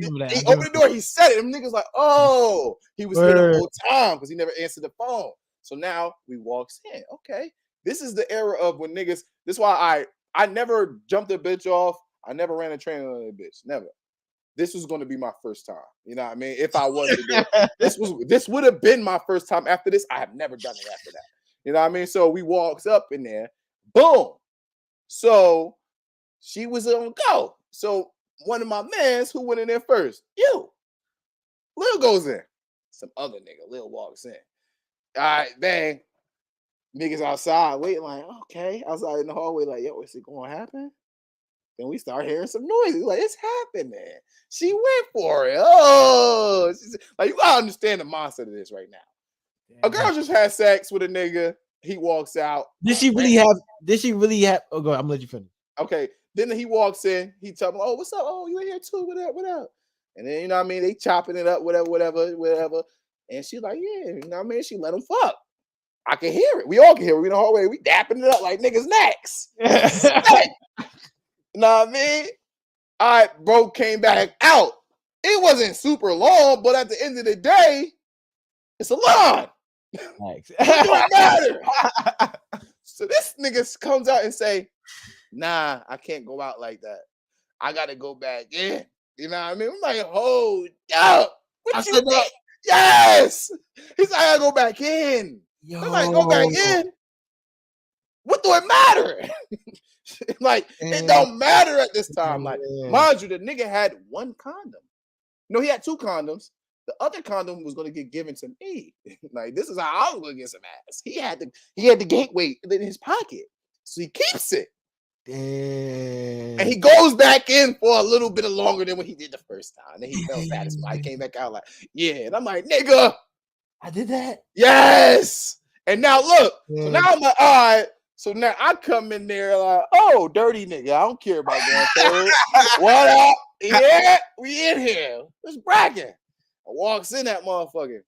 opened the door, he said it. And niggas like, oh, he was here the whole time because he never answered the phone. So now we walks in. Okay, this is the era of when niggas. This is why I never jumped a bitch off. I never ran a train on a bitch. Never. This was going to be my first time. You know what I mean? If I was to do it. This would have been my first time. After this, I have never done it after that. You know what I mean? So we walks up in there. Boom. So she was on go. So one of my mans who went in there first, Lil goes in. Some other nigga, Lil walks in. All right, bang. Niggas outside waiting like, okay. Outside in the hallway like, yo, is it going to happen? Then we start hearing some noises. Like, it's happening. She went for it. Oh, like you gotta understand the mindset of this right now. Damn. A girl just had sex with a nigga. He walks out. Did she really have? Oh, go ahead. I'm gonna let you finish. Okay. Then he walks in. He tell me, oh, what's up? Oh, you in here too? What up? And then, you know what I mean? They chopping it up, whatever. And she like, yeah, you know what I mean? She let him fuck. I can hear it. We all can hear it. We in the hallway. We dapping it up like niggas' necks. You know what I mean? All right, bro came back out. It wasn't super long, but at the end of the day, it's a line. It don't matter. So this nigga comes out and say, nah, I can't go out like that. I got to go back in. You know what I mean? I'm like, hold up. What you think? Yes. He's like, I got to go back in. Yo. I'm like, go back in? What do it matter? Like, it don't matter at this time. Like, mind you, the nigga had one condom. No, he had two condoms, The other condom was gonna get given to me. Like this is how I was gonna get some ass. He had the gateway in his pocket, so he keeps it. Damn. And he goes back in for a little bit longer than what he did the first time. Then he felt satisfied. He came back out like, yeah. And I'm like, nigga, I did that. yes. And now look. So Yeah. now I'm like, all right. So now I come in there like, oh, dirty nigga. I don't care about going forward. What up? Yeah, we in here. It's bragging. I walks in that motherfucker.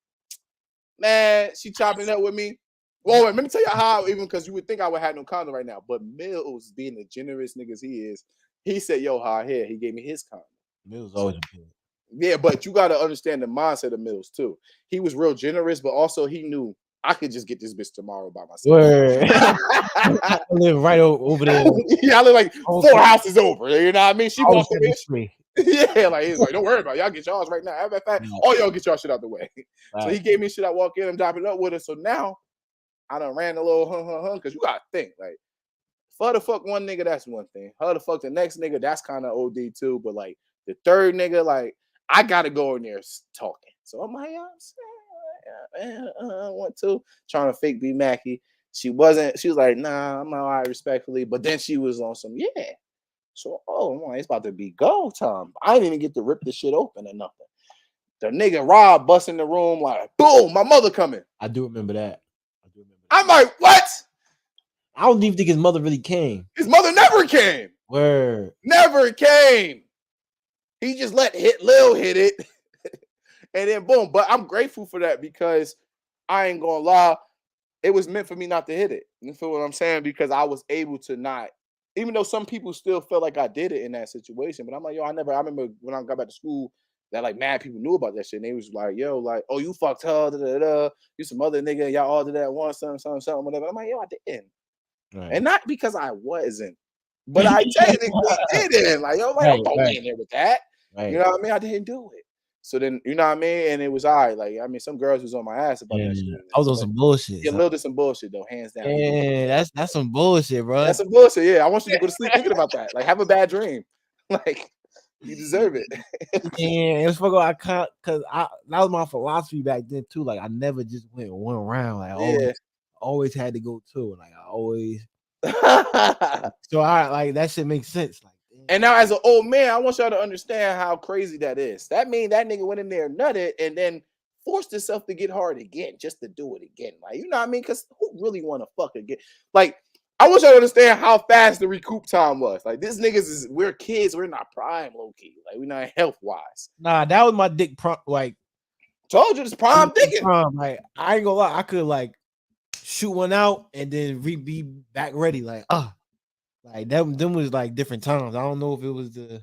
Man, she chopping it up with me. Well, wait, let me tell you how, even because you would think I would have no condom right now. But Mills, being the generous niggas he is, he said, yo, hard hair. He gave me his condom. Mills always a kid. Yeah, but you got to understand the mindset of Mills, too. He was real generous, but also he knew I could just get this bitch tomorrow by myself. Word. I live right over there. Yeah, I live like 4 houses over. You know what I mean? She walked away. Yeah, like he's like, don't worry about it. Y'all get y'all's right now. As a matter of fact, all y'all get y'all shit out the way. So he gave me shit. I walk in and drop it up with her. So now I done ran a little because you gotta think like for the fuck one nigga, that's one thing. Her the fuck the next nigga, that's kind of OD too. But like the third nigga, like I gotta go in there talking. So I'm like, I want to trying to fake be Mackie. She was like, nah, I'm all right, respectfully. But then she was on some, yeah. So, it's about to be go time. I didn't even get to rip the shit open or nothing. The nigga Rob bust in the room like, boom, my mother coming. I do remember that. I'm like, what? I don't even think his mother really came. His mother never came. Word. Never came. He just let Lil hit it. And then boom. But I'm grateful for that because I ain't gonna lie. It was meant for me not to hit it. You feel what I'm saying? Because I was able to not. Even though some people still felt like I did it in that situation, but I'm like, yo, I remember when I got back to school that like mad people knew about that shit. And they was like, yo, like, oh, you fucked her, you some other nigga, y'all all did that once, something, whatever. I'm like, yo, I didn't. Right. And not because I wasn't, but I technically didn't. Like, yo, like, don't be in there with that. Right. You know what I mean? I didn't do it. So then, you know what I mean? And it was all right. Like, I mean, some girls was on my ass about that shit. I was on some bullshit. Yeah, Lil did some bullshit, though, hands down. Yeah, that's some bullshit, bro. That's some bullshit, yeah. I want you to go to sleep thinking about that. Like, have a bad dream. Like, you deserve it. Yeah, it was fucking, because that was my philosophy back then, too. Like, I never just went one round. Like, I always had to go two. Like, I always. So, like, that shit makes sense. Like, and now, as an old man, I want y'all to understand how crazy that is. That means that nigga went in there, nutted, and then forced himself to get hard again just to do it again. Like, you know what I mean? Because who really want to fuck again? Like, I want y'all to understand how fast the recoup time was. Like, this niggas we're kids, we're not prime, low key. Like, we're not health wise. Nah, that was my dick prime. Like, told you this prime dicking. Like, I ain't gonna lie, I could like shoot one out and then be back ready. Like, like them was like different times. I don't know if it was the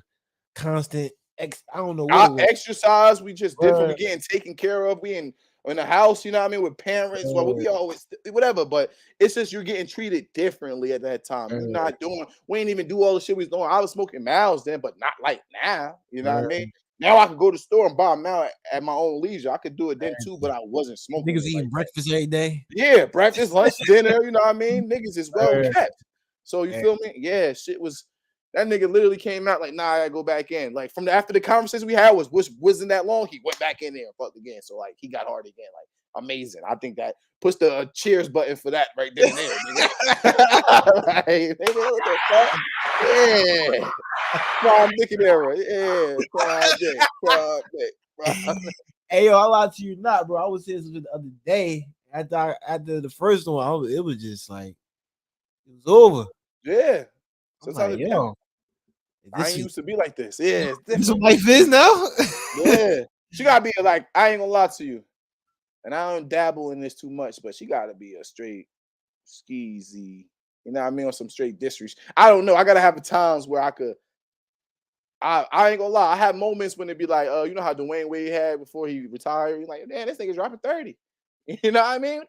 constant I don't know what exercise. We just different. We getting taken care of. We in the house, you know what I mean, with parents. Well, we always whatever, but it's just you're getting treated differently at that time. You're not doing. We ain't even do all the shit we was doing. I was smoking Mounds then, but not like now. You know what I mean? Now I could go to the store and buy a Mount at my own leisure. I could do it then too, but I wasn't smoking. Niggas eating breakfast every day. Yeah, breakfast, lunch, dinner. You know what I mean? Niggas is well kept. So you feel me? Yeah, shit was. That nigga literally came out like, nah, I gotta go back in. Like from after the conversation we had wasn't that long. He went back in there and fucked again. So like he got hard again. Like amazing. I think that puts the cheers button for that right there and there. Nigga. Right, nigga, what the fuck? Yeah. Prime dick era. Yeah. Prime dick. Hey yo, I lied to you not, bro. I was here the other day after the first one. It was just like it was over. Yeah. Like, yo. I ain't used to be like this. Yeah, this what life is now. Yeah, she gotta be like, I ain't gonna lie to you, and I don't dabble in this too much, but she gotta be a straight skeezy, you know what I mean, on some straight disrespect. I don't know. I gotta have times where I could. I ain't gonna lie. I have moments when it be like, you know how Dwayne Wade had before he retired. You're like, man, this nigga's dropping 30. You know what I mean?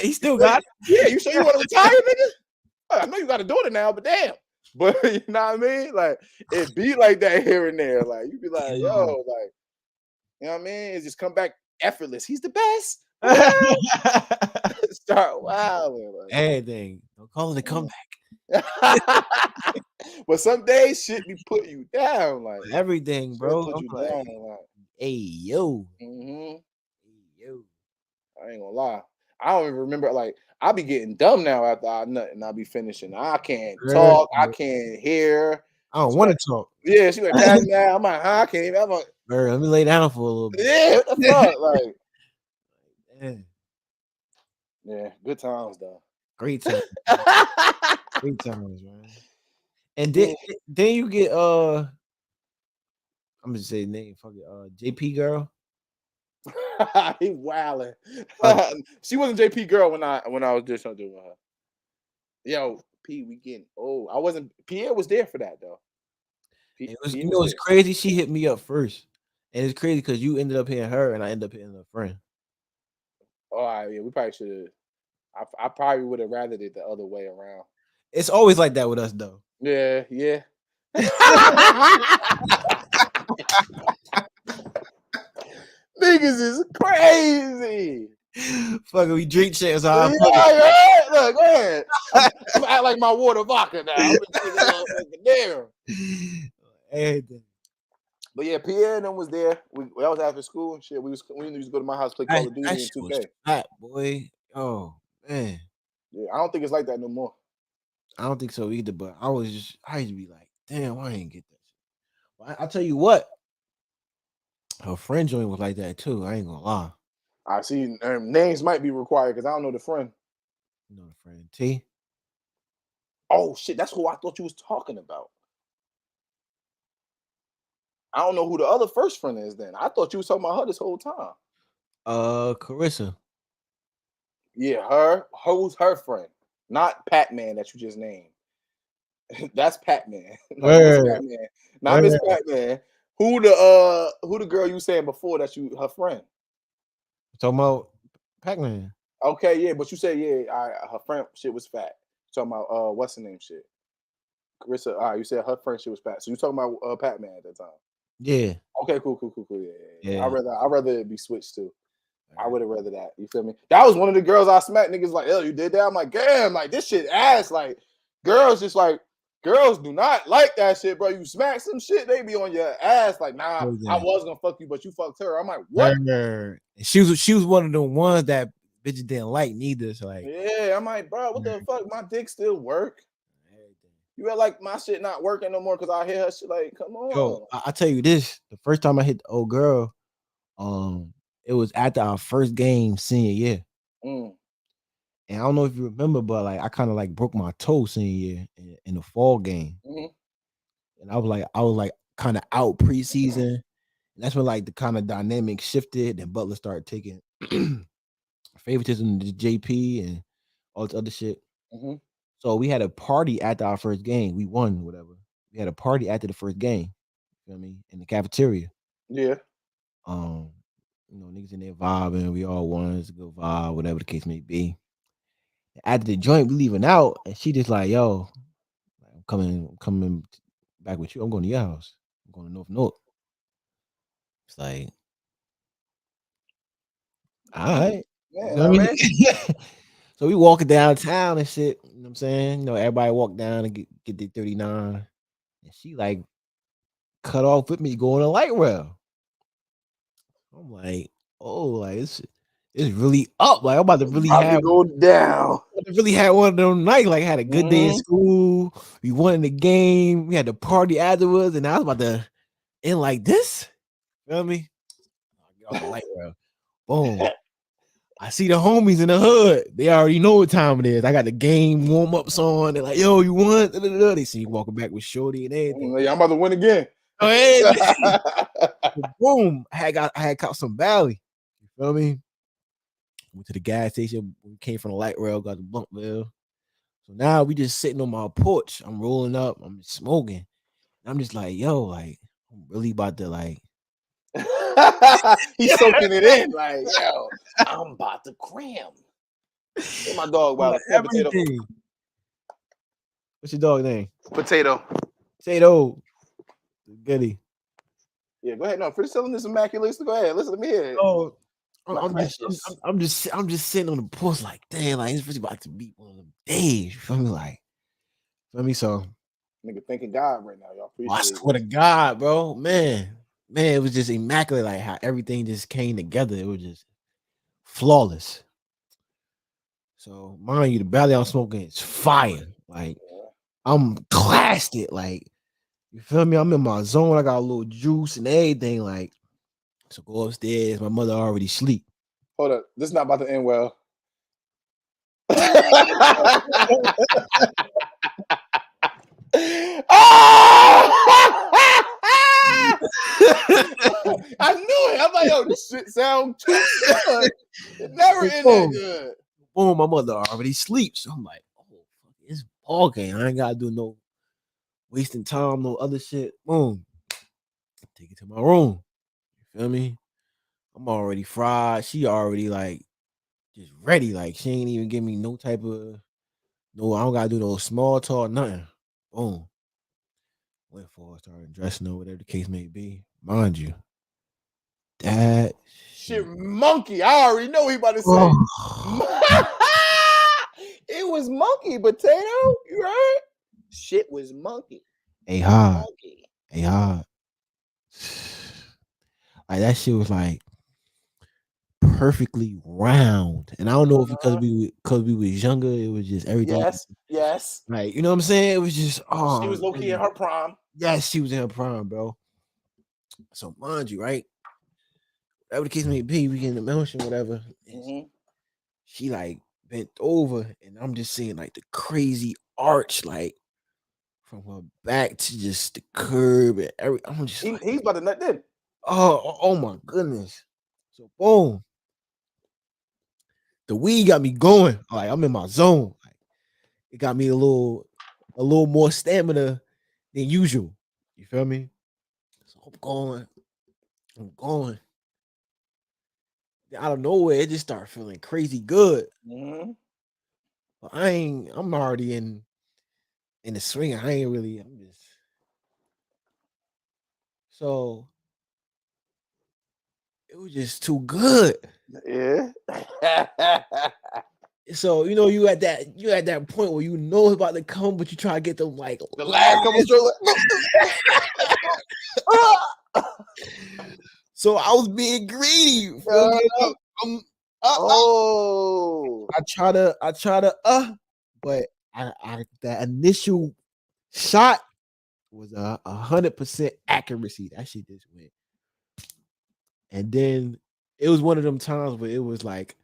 He still got it. Yeah, you sure you want to retire, nigga? I know you got a daughter now, but damn. But you know what I mean? Like it be like that here and there. Like you be like, yo, like, you know what I mean? It just come back effortless. He's the best. Start wilding. Like, anything. Don't call it a comeback. But some days shit be putting you down. Like everything, bro. Put you down, like, Hey yo. Mm-hmm. Hey yo. I ain't gonna lie. I don't even remember. Like I be getting dumb now after I nut and I be finishing. I can't Bruh, talk. I can't hear. I don't She want like, to talk. yeah, she like passing that. I'm like, huh? I can't even. I'm like, Bruh, let me lay down for a little bit. yeah, what the fuck? Like, Man, yeah, good times though. great time. Great times, man. And then Yeah. then you get I'm just say the name, fuck it, JP girl. He wilding. Uh, She wasn't JP girl when I was just doing with her. Yo, P, we getting old. I wasn't. Pierre was there for that though. it was, Pierre you was know, it's there. crazy. She hit me up first, and it's crazy because you ended up hitting her, and I ended up hitting a friend. Oh, yeah, we probably should have. I probably would have rather it the other way around. It's always like that with us, though. Yeah, yeah. Niggas is crazy. Fuck it, we drink shit. So Yeah, I fuck it. yeah. Look, go ahead. I'm act like my water vodka now. I'm gonna take a motherfucking damn. Everything. But yeah, Pierre and them was there. I was after school and shit. We used to go to my house play Call of That Duty and shit was 2K. fat, boy. Oh man, Yeah, I don't think it's like that no more. I don't think so either. But I used to be like, damn, why I ain't get that shit. Well, I tell you what, her friend joint was like that too. I ain't gonna lie. I see names might be required because I don't know the friend. You know the friend T. Oh shit, that's who I thought you was talking about. I don't know who the other first friend is then. I thought you was talking about her this whole time. Carissa. Yeah, her. Who's her friend? Not Pac-Man that you just named. That's Pac-Man. Like Miss Word, Pac-Man. Not Miss word. Pac-Man. Who the girl you saying before that you her friend? Talking about Pac-Man. Okay, yeah, but you said yeah, her friend shit was fat. You talking about what's the name shit? Carissa, you said her friend shit was fat. So you talking about Pac-Man at that time. Yeah, Okay, cool. Yeah. yeah. I'd rather it be switched too. I Word. would have rather that. You feel me? That was one of the girls I smacked. Niggas like, oh, you did that? I'm like, damn, like this shit ass. Like, girls just like, girls do not like that shit, bro. You smack some shit, they be on your ass. Like, nah, What was I that? was gonna fuck you, but you fucked her. I'm like, what? Word. She was one of the ones that bitches didn't like neither. So like, Yeah, I'm like, bro, what the word. fuck? My dick still work. Everything. You act like my shit not working no more because I hear her shit. Like, come Yo, on. I tell you this: the first time I hit the old girl, it was after our first game senior year. Mm, And I don't know if you remember, but like I kind of like broke my toe senior year in the fall game, mm-hmm, and I was like kind of out preseason. And that's when like the kind of dynamic shifted, and Butler started taking favoritism to JP and all this other shit. mm-hmm. So we had a party after our first game. We won, whatever. We had a party after the first game. You feel me? In the cafeteria. Yeah. Um, niggas in there vibing. We all won. It's a good vibe, whatever the case may be. After the joint, we leaving out, and she just like, yo, I'm coming back with you. I'm going to your house. I'm going to North North. It's like, all right. You Yeah, know what I I mean? mean, So we walking downtown and shit. You know what I'm saying? Everybody walk down and get their 39. And she like cut off with me going to light rail. I'm like, oh, like it's really up. Like I'm about to really about to have go down. one of them nights. Like I had a good day in Mm-hmm. school. We won the game. We had the party afterwards, and I was about to end like this. You know what I mean? Get off the light rail. Boom. I see the homies in the hood. They already know what time it is. I got the game warm ups on. They're like, yo, you won? They see me walking back with Shorty and everything. Yeah, I'm about to win again. Oh, everything. Boom. I had caught some Valley. You feel me? Went to the gas station. We came from the light rail, got the blunt bill. So now we just sitting on my porch. I'm rolling up. I'm smoking. I'm just like, yo, like, I'm really about to like. He's soaking it in. Like, yo, I'm about to cram. Hey, my dog, Like wow, potato. everything. What's your dog name? Potato. Tato. Goody. Yeah, go ahead. No, finish telling this immaculate. Go ahead. Listen to me here. Oh, I'm My I'm just I'm, precious. I'm just sitting on the porch like, damn, like it's really about to be one of them days. You feel me? Like, feel me? So Nigga, thanking God right now. Y'all I appreciate it. swear to God, bro, man. man, it was just immaculate. Like how everything just came together. It was just flawless. So mind you, the belly I'm smoking is fire. Like I'm classed it. Like you feel me? I'm in my zone. I got a little juice and everything. Like so, go upstairs. My mother already sleep. Hold up, this is not about to end well. I knew it. I'm like, yo, this shit sound too good. It never end that good. Boom, my mother already sleeps. So I'm like, oh, fuck, it's ball game. I ain't gotta do no wasting time, no other shit. Boom, take it to my room. You feel me? I'm already fried. She already like just ready. Like she ain't even give me no type of no. I don't gotta do no small talk, nothing. Boom. Went for it, started dressing or whatever the case may be. Mind you, that shit monkey. I already know he about to say. Oh. It was monkey potato. You right? Shit was monkey. Hey hard. Hey hard. Like that shit was like perfectly round. And I don't know if because we was younger, it was just everything. Yes. Like, you know what I'm saying? It was just She was low key in her prime. Yes, she was in her prime, bro. So mind you, right? Whatever the case may be, we get in the motion, whatever. She like bent over, and I'm just seeing like the crazy arch, like from her back to just the curb and I'm just he's about to nut then. Oh my goodness. So boom. The weed got me going. Like I'm in my zone. Like, it got me a little more stamina than usual. You feel me? So I'm going. Out of nowhere, it just started feeling crazy good. But I'm already in the swing. I'm just so it was just too good. Yeah. So you at that point where you know it's about to come, but you try to get them like the last couple strokes. So I was being greedy. I try to but I that initial shot was 100% accuracy. That shit just went. And then it was one of them times where it was like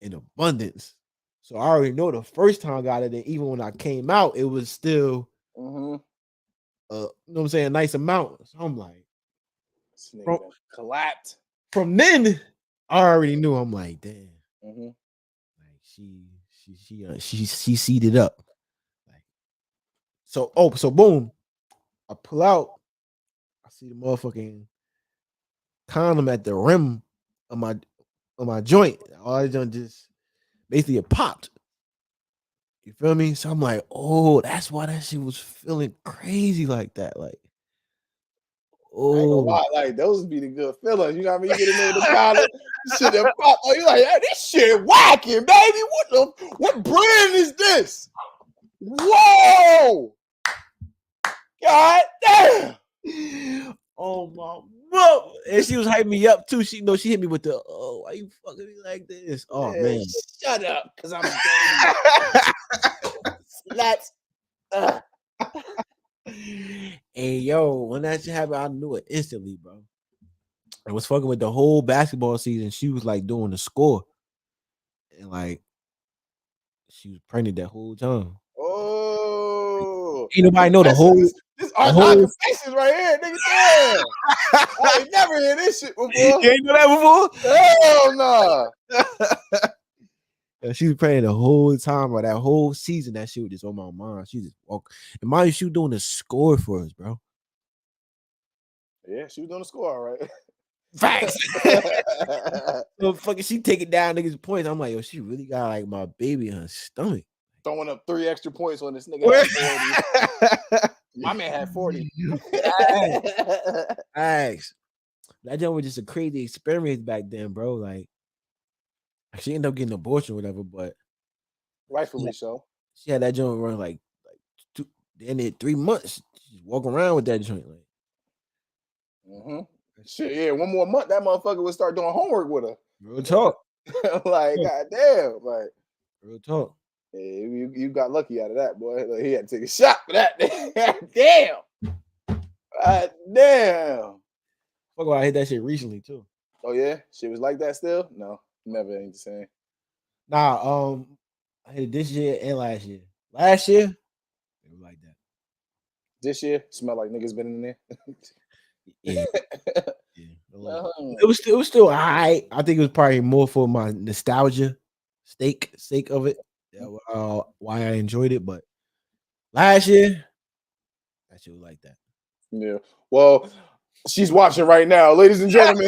in abundance. So I already know the first time I got it, and even when I came out, it was still you know what I'm saying, a nice amount. So I'm like, collapsed. From then, I already knew. I'm like, damn. Like she seated up. Like so boom. I pull out. I see the motherfucking condom at the rim of my joint. All I done just basically it popped. You feel me? So I'm like, oh, that's why that shit was feeling crazy like that. Like, I ain't gonna lie, like those be the good feelings. You know what I mean? You get in there with the condom, shit that pop. Oh, you like, hey, this shit whacking, baby. What brand is this? Whoa! God damn! Oh my mom. And she was hyping me up too. She hit me with the why you fucking me like this? Oh man. Shut up, cause I'm Let's Hey yo, when that shit happened, I knew it instantly, bro. I was fucking with the whole basketball season. She was like doing the score. And like she was pregnant that whole time. Oh, ain't nobody know the whole this are not confessions right here, nigga. Damn. I ain't never heard this shit before. You ain't know that before? Hell no. Yeah, she was praying the whole time, or that whole season. That shit was just on my mind. She just walked. And mind you, she was doing the score for us, bro. Yeah, she was doing the score, all right. Facts. So fucking, she taking down niggas' points. I'm like, yo, she really got like my baby in her stomach. Throwing up 3 extra points on this nigga. Had 40. My man had 40. Facts. That joint was just a crazy experience back then, bro. Like, she ended up getting an abortion or whatever, but rightfully so. She had that joint run like 3 months. She's walking around with that joint, like. Shit, yeah, 1 more month, that motherfucker would start doing homework with her. Real talk. Like, goddamn, like, Real talk. yeah, you got lucky out of that, boy. Like, he had to take a shot for that. Damn, damn. Fuck, I hit that shit recently too. Oh yeah, shit was like that still. No, never ain't the same. Nah, I hit it this year and last year. Last year, it was like that. This year, smell like niggas been in there. Yeah, yeah. Uh-huh. It was still high. I think it was probably more for my nostalgia sake of it. Why I enjoyed it, but last year, that shit was like that. Yeah. Well, she's watching right now, ladies and gentlemen.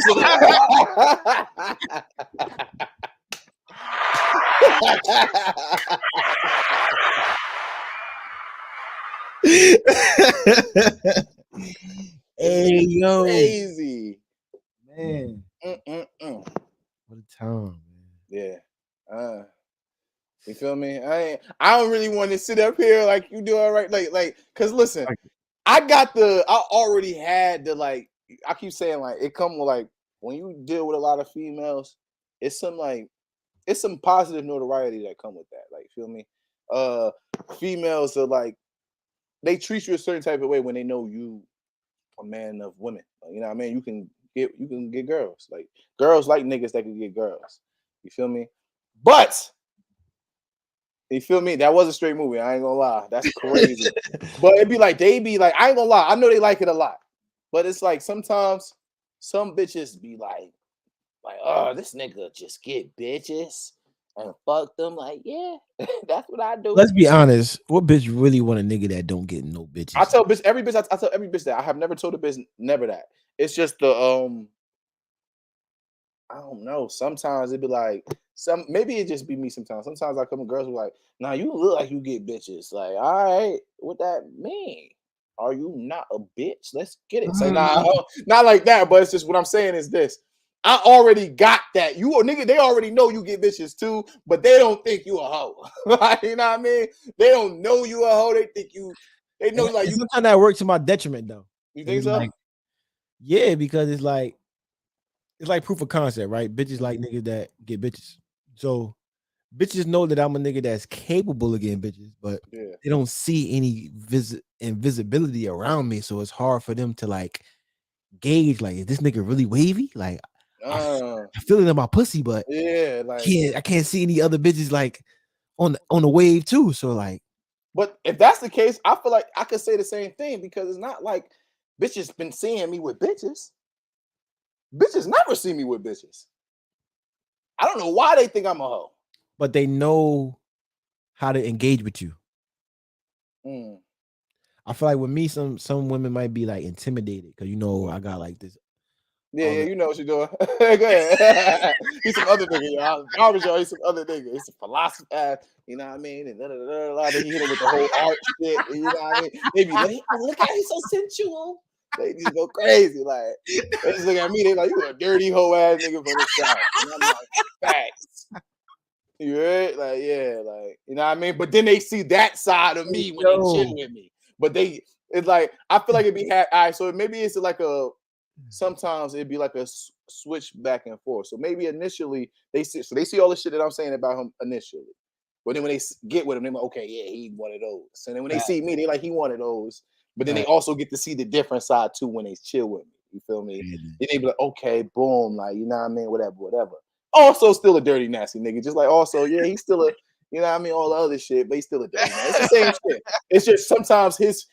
Hey yo, crazy, man. Mm-mm-mm. What a time, man. Yeah. You feel me? I don't really want to sit up here like you do all right. Like, cause listen, I already had the like. I keep saying like it come with like when you deal with a lot of females, it's some positive notoriety that come with that. Like, feel me? Females are like they treat you a certain type of way when they know you a man of women. Like, you know what I mean? You can get girls. Like girls like niggas that can get girls. You feel me? But you feel me? That was a straight movie. I ain't gonna lie. That's crazy. But it'd be like they be like, I ain't gonna lie. I know they like it a lot. But it's like sometimes some bitches be like, oh, this nigga just get bitches and fuck them. Like, yeah, that's what I do. Let's be honest. What bitch really want a nigga that don't get no bitches? I tell every bitch that. I have never told a bitch never that. It's just the I don't know. Sometimes it'd be like maybe it just be me sometimes. Sometimes I come with girls who are like, nah, you look like you get bitches. Like, all right, what that mean? Are you not a bitch? Let's get it. Say, nah, not like that, but it's just what I'm saying is this. I already got that. You a nigga, they already know you get bitches too, but they don't think you a hoe. You know what I mean? They don't know you a hoe. They think they know like you. Sometimes that works to my detriment though. You think so? Like, yeah, because it's like proof of concept, right? Bitches like niggas that get bitches. So bitches know that I'm a nigga that's capable of getting bitches, but they don't see any invisibility around me. So it's hard for them to like gauge like, is this nigga really wavy? Like I feel it in my pussy, but yeah, like I can't see any other bitches like on the wave too. So like, but if that's the case, I feel like I could say the same thing because it's not like bitches been seeing me with bitches. Bitches never see me with bitches. I don't know why they think I'm a hoe. But they know how to engage with you. I feel like with me, some women might be like intimidated because I got like this. Yeah, you know what you're doing. Go ahead. He's some other nigga, y'all. Barbershop, he's some other nigga. He's some philosophy, you know what I mean? And he hit him with the whole art shit. You know what I mean? They be like, look at he's so sensual. They just go crazy. Like, they just look at me, they like, you a dirty hoe ass nigga from the South. And I'm like, facts. You heard? Like, yeah, like, you know what I mean? But then they see that side of me when they chill with me. But it's like, I feel like it'd be, all right, so maybe it's like sometimes it'd be like a switch back and forth. So maybe initially they see all the shit that I'm saying about him initially. But then when they get with him, they're like, okay, yeah, he one of those. And then when they see me, they like, he one of those. But then they also get to see the different side too when they chill with me. You feel me? Then they be like, okay, boom, like, you know what I mean? Whatever. Also still a dirty, nasty nigga. Just like also, yeah, he's still a, you know what I mean? All the other shit, but he's still a dirty man. It's the same shit. It's just sometimes his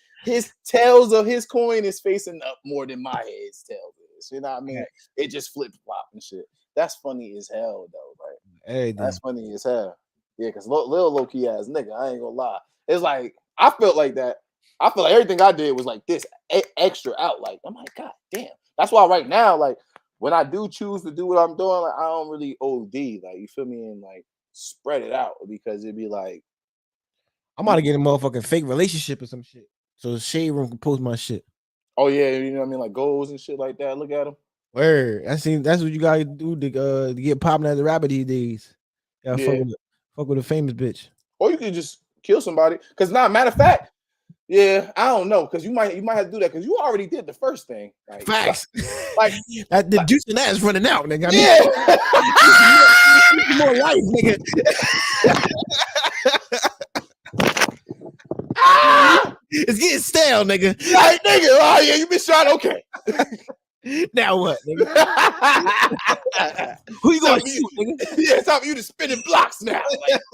tails of his coin is facing up more than my head's tail is. You know what I mean? It just flip flop and shit. That's funny as hell though, right? Hey, that's funny as hell. Yeah, because little low key ass nigga, I ain't gonna lie. It's like I felt like that. I feel like everything I did was like this extra out. Like I'm like, God damn. That's why right now, like when I do choose to do what I'm doing, like I don't really OD. Like you feel me, and like spread it out because it'd be like I'm about to get a motherfucking fake relationship or some shit. So the shade room can post my shit. Oh yeah, you know what I mean, like goals and shit like that. Look at them. Word, that's what you gotta do to get popping as a rapper these days. Yeah, fuck with a famous bitch. Or you could just kill somebody. Cause matter of fact, Yeah, I don't know, because you might have to do that because you already did the first thing. Like, Facts. like the juice in that is running out, nigga. I mean, yeah. more life, nigga. It's getting stale, nigga. Like, nigga, oh yeah, you been shot. Okay. Now what, nigga? Who you gonna shoot, nigga? Yeah, it's time for you to spinning blocks now.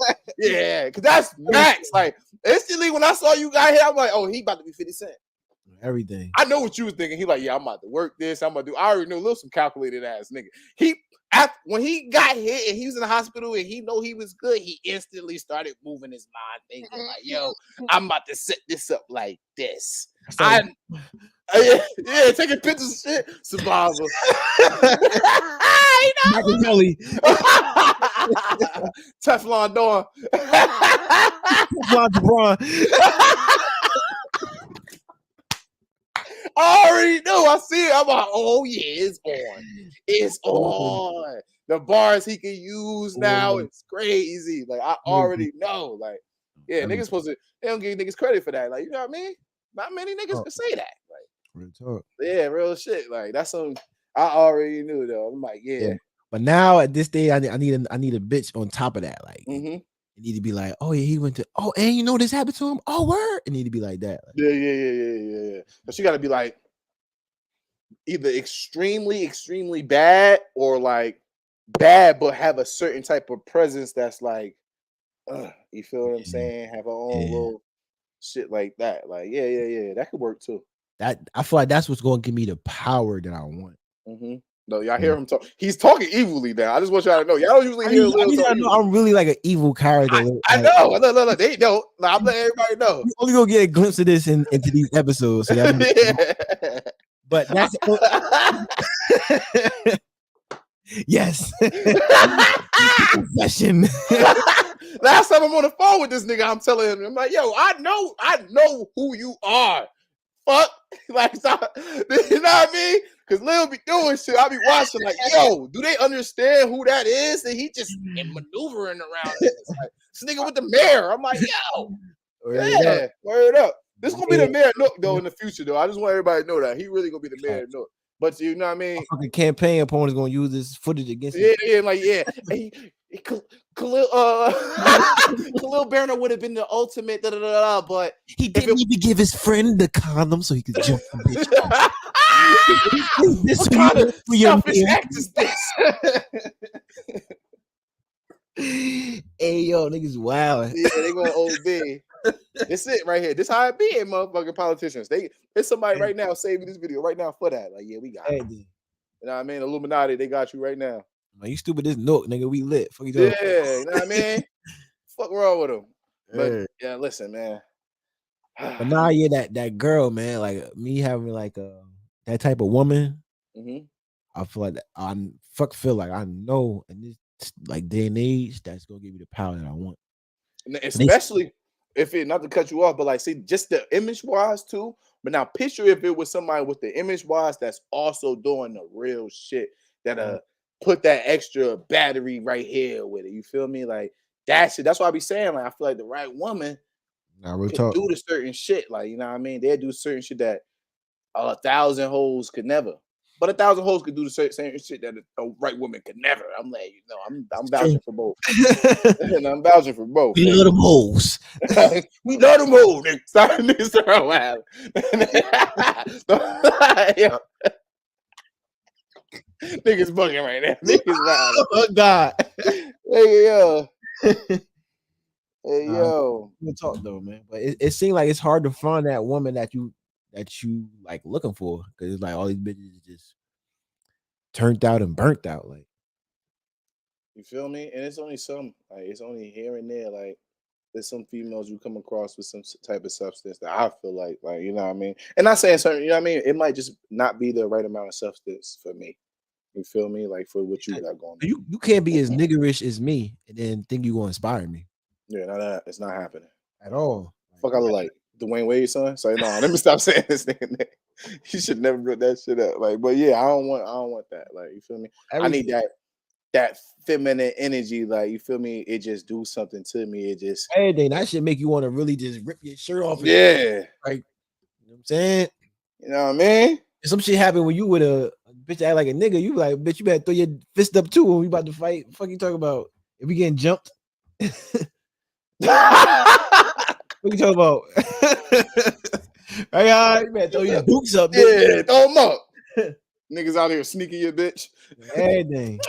Like, yeah, because that's max. Like, instantly when I saw you got here, I'm like, oh, he about to be 50 Cent. Everything. I know what you was thinking. He like, yeah, I'm about to work this. I'm gonna do. I already knew little some calculated ass nigga. When he got hit and he was in the hospital and he know he was good, he instantly started moving his mind, thinking like, yo, I'm about to set this up like this. Yeah, taking pictures and shit. Survivor. Machiavelli. Teflon Dawn. Teflon Jibran. I already know. I see it. I'm like, oh yeah, it's on. It's on. The bars he can use now, it's crazy. Like, I already know. Like, yeah, niggas supposed to, they don't give niggas credit for that. Like, you know what I mean? Not many niggas can say that. Like, real talk. Yeah, real shit. Like, that's something I already knew though. I'm like, yeah. But now at this day, I need a bitch on top of that. Like, mm-hmm. It need to be like, oh yeah, he went to, oh, and you know this happened to him. Oh, word. It need to be like that. Like, Yeah. But you got to be like either extremely bad or like bad, but have a certain type of presence that's like, you feel what I'm saying? Have our own little shit like that. Like, yeah, that could work too. That I feel like that's what's going to give me the power that I want. Mm-hmm. No, y'all hear him talk. He's talking evilly now. I just want y'all to know. Y'all don't usually hear I know I'm really like an evil character. I know. Look, they don't. I'm letting everybody know. You only gonna get a glimpse of this into these episodes. So but that's yes. Confession. Last time I'm on the phone with this nigga, I'm telling him, I'm like, yo, I know who you are. Fuck. Like, stop. You know what I mean? Because Lil be doing shit. I be watching like, yo, do they understand who that is? And he just maneuvering around this nigga with the mayor. I'm like, yo, word up. This is gonna be the mayor Nook though in the future though. I just want everybody to know that he really gonna be the mayor Nook. But you know what I mean? Fucking campaign opponents gonna use this footage against him. Yeah, like Khalil Barner would have been the ultimate, but he didn't even give his friend the condom so he could jump the bitch. What kind of selfish act is this? Hey yo, niggas wild. Yeah, they gonna OD. This it right here. This how it be in motherfucking politicians. There's somebody right now saving this video right now for that. Like, yeah, we got it. You know what I mean? Illuminati, they got you right now. Man, you stupid as Nook, nigga. We lit. Fuck you you know what I mean? Fuck wrong with them. But yeah, listen, man. But nah, yeah, that girl, man, like me having like that type of woman, I feel like I feel like I know in this like day and age that's gonna give me the power that I want. And especially if it, not to cut you off, but like, see, just the image wise too. But now picture if it was somebody with the image wise that's also doing the real shit that put that extra battery right here with it. You feel me? Like that shit. That's why I be saying, like, I feel like the right woman can do the certain shit. Like, you know what I mean? They'll do certain shit that 1,000 hoes could never. But 1,000 hoes could do the same shit that a right woman could never. I'm like, you know, I'm vouching for both. And I'm vouching for both. We love them hoes. We love them hoes. Niggas start laughing. Niggas bugging right now. Niggas laughing. Oh God. Hey yo. Hey yo. We'll talk though, man. But it seems like it's hard to find that woman that you like looking for, because it's like all these bitches just turned out and burnt out. Like, you feel me? And it's only some, like, it's only here and there. Like, there's some females you come across with some type of substance that I feel like, you know what I mean? And not saying something, you know what I mean? It might just not be the right amount of substance for me. You feel me? Like, for what you got going on. You can't be as niggerish as me and then think you gonna inspire me. Yeah, no, it's not happening at all. Fuck, I look like Dwayne Wade's son. So no, let me stop saying this nigga. You should never bring that shit up. Like, but yeah, I don't want that. Like, you feel me? I need that that feminine energy, like you feel me? It just do something to me. It just Everything that should make you want to really just rip your shirt off and yeah, like, you know what I'm saying? you know what I mean? If some shit happened when you with a bitch act like a nigga, you like, bitch, you better throw your fist up too when we about to fight. Fuck you talking about? If we getting jumped, what you talking about? Right, all right, you better throw your dukes up, bitch. Yeah, throw them up. Niggas out here sneaking your bitch. Everything.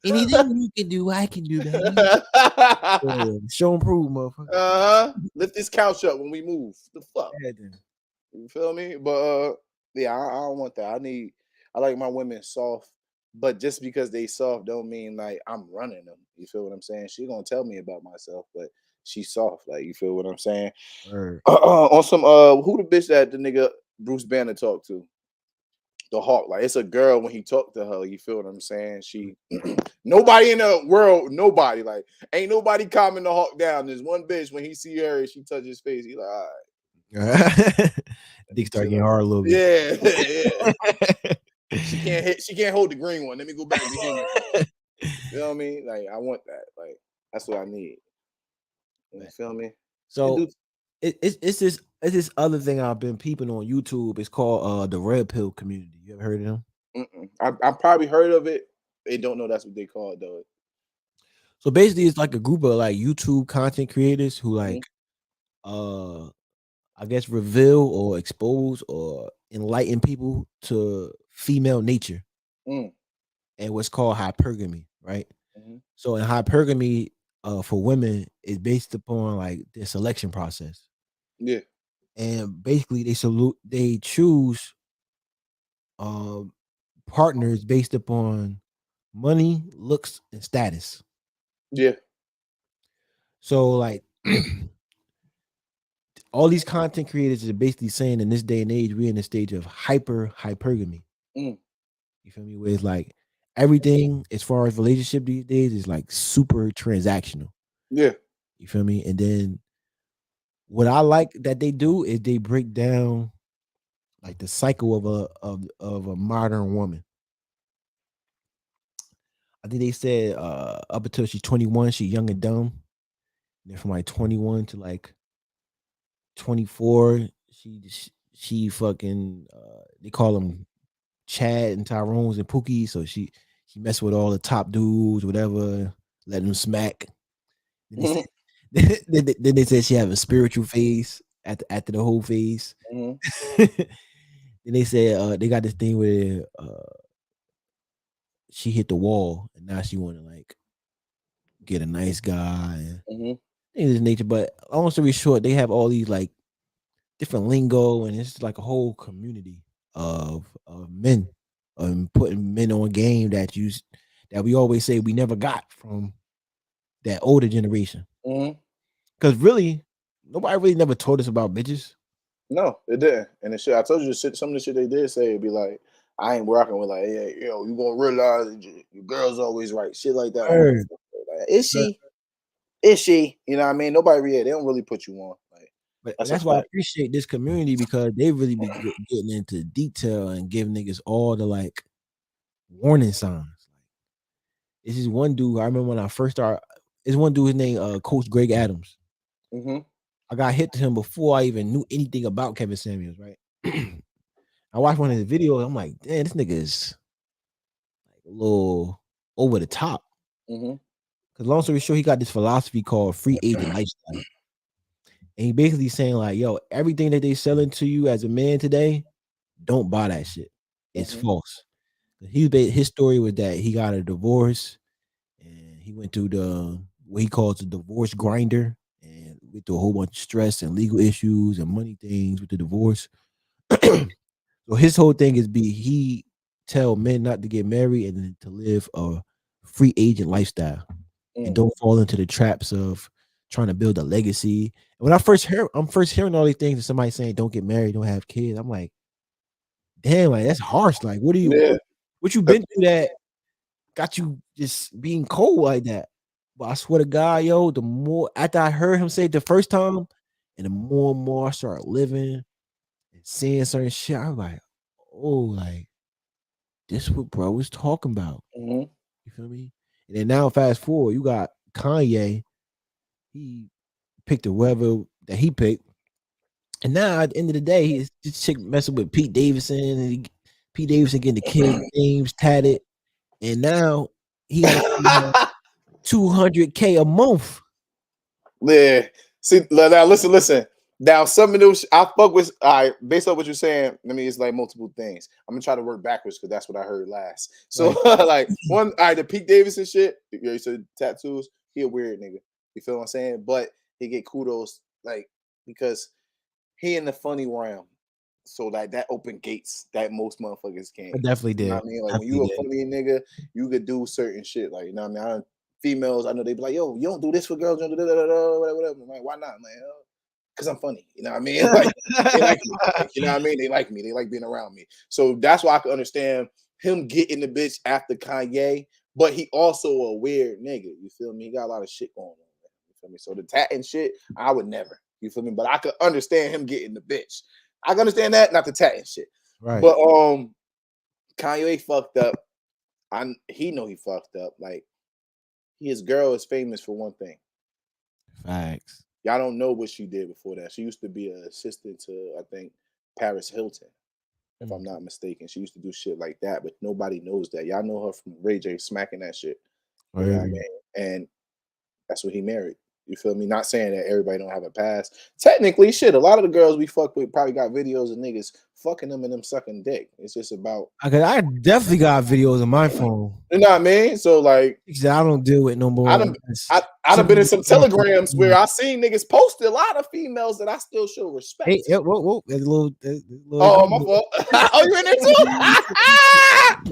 Anything you can do, I can do, baby. Yeah, show and prove, motherfucker. Lift this couch up when we move. The fuck? Everything. You feel me? But yeah, I don't want that. I like my women soft, but just because they soft don't mean like I'm running them. You feel what I'm saying? She gonna tell me about myself, but she's soft. Like you feel what I'm saying? Word. On some who the bitch that the nigga Bruce Banner talked to? The Hawk. Like it's a girl when he talked to her. You feel what I'm saying? She nobody in the world, nobody like ain't nobody calming the Hawk down. There's one bitch when he see her and she touch his face. He like, all right. Dick start getting hard a little bit. Yeah, yeah. She can't hold the green one. Let me go back to the human. You know what I mean? Like I want that. Like that's what I need. You feel me? So it's this other thing I've been peeping on YouTube. It's called the Red Pill Community. You ever heard of them? I probably heard of it. They don't know that's what they call it though. So basically, it's like a group of like YouTube content creators who Mhm. like I guess reveal or expose or enlighten people to female nature Mm, and what's called hypergamy, right? mhm. So in hypergamy, for women, is based upon like their selection process, Yeah, and basically they choose um partners based upon money, looks, and status. yeah. So like all these content creators are basically saying in this day and age, we're in a stage of hypergamy. Mm, You feel me? Where it's like everything as far as relationship these days is like super transactional. yeah. You feel me? And then what I like that they do is they break down like the cycle of a modern woman. I think they said up until she's 21, she's young and dumb. And then from like 21 to like 24, she fucking they call them Chad and Tyrone's and Pookie. So she messed with all the top dudes, whatever, let them smack. Then they Mhm, said then they said she have a spiritual phase after the whole phase. mhm, Then they said they got this thing where she hit the wall and now she want to like get a nice guy and mhm. things of this nature. But long story short, they have all these like different lingo and it's like a whole community of men putting men on game that we always say we never got from that older generation. Mhm. Because really, nobody really never told us about bitches. No, it didn't. And the shit I told you, the shit, some of the shit they did say, it'd be like, I ain't rocking with like, yeah, you gonna realize that your girl's always right, shit like that. On Word. like, is she? Is she? You know what I mean? Nobody, yeah, they don't really put you on. Like But that's a that's why I fact. appreciate this community because they really be getting into detail and giving niggas all the like warning signs. This is one dude I remember when I first started. It's one dude his name Coach Greg Adams. Mm-hmm. I got hit to him before I even knew anything about Kevin Samuels. Right. I watched one of his videos. I'm like, damn, this nigga is like a little over the top. Mm-hmm. Because long story short, he got this philosophy called free agent lifestyle. And he basically saying like, yo, everything that they selling to you as a man today, don't buy that shit. It's Mm-hmm. false. His story was that he got a divorce and he went through the what he calls the divorce grinder and went through a whole bunch of stress and legal issues and money things with the divorce. So his whole thing is he tell men not to get married and to live a free agent lifestyle and Mm. don't fall into the traps of trying to build a legacy. And when I'm first hearing all these things and somebody saying don't get married, don't have kids, I'm like, damn, like that's harsh. Like, Yeah. what you been through that got you just being cold like that? But I swear to God, yo, the more after I heard him say it the first time, and the more I start living and seeing certain shit, I'm like, oh, like this what bro was talking about. Mm-hmm. You feel me? And then now fast forward, you got Kanye. He picked the whoever that he picked. And now at the end of the day, he's this chick messing with Pete Davidson, and Pete Davidson getting the kids' names tatted, and now he got 200K a month. Yeah. See, now listen. Now some of those I fuck with. All right, based on what you're saying, I mean it's like multiple things. I'm gonna try to work backwards because that's what I heard last. So Right. like one, all right, the Pete Davidson shit. You said tattoos. He a weird nigga. You feel what I'm saying? But he get kudos like because he in the funny realm. So like that open gates that most motherfuckers can't. I definitely You know did. what I mean? Like when Definitely you a did. funny nigga, you could do certain shit. Like you know what I mean? Females, I know they be like, yo, you don't do this for girls, you don't do whatever. I'm like, why not? I'm like, because I'm funny. You know what I mean? Like they like me. Like, you know what I mean? They like me. They like being around me. So that's why I can understand him getting the bitch after Kanye, but he also a weird nigga. You feel me? He got a lot of shit going on. You feel me? So the tat and shit, I would never. You feel me? But I could understand him getting the bitch. I can understand that, not the tat and shit. Right. But Kanye fucked up. He know he fucked up. Like his girl is famous for one thing. Facts. Y'all don't know what she did before that. She used to be an assistant to, I think, Paris Hilton, if I'm not mistaken. She used to do shit like that, but nobody knows that. Y'all know her from Ray J smacking that shit. You know what I mean? And that's what he married. You feel me? Not saying that everybody don't have a past. Technically, shit, a lot of the girls we fuck with probably got videos of niggas fucking them and them sucking dick. It's just about I definitely got videos on my phone. you know what I mean? So like I don't deal with no I more. done I done been in some telegrams where I seen niggas posted a lot of females that I still show respect. Hey, whoa, there's a little Oh, my fault. Oh, you in there too?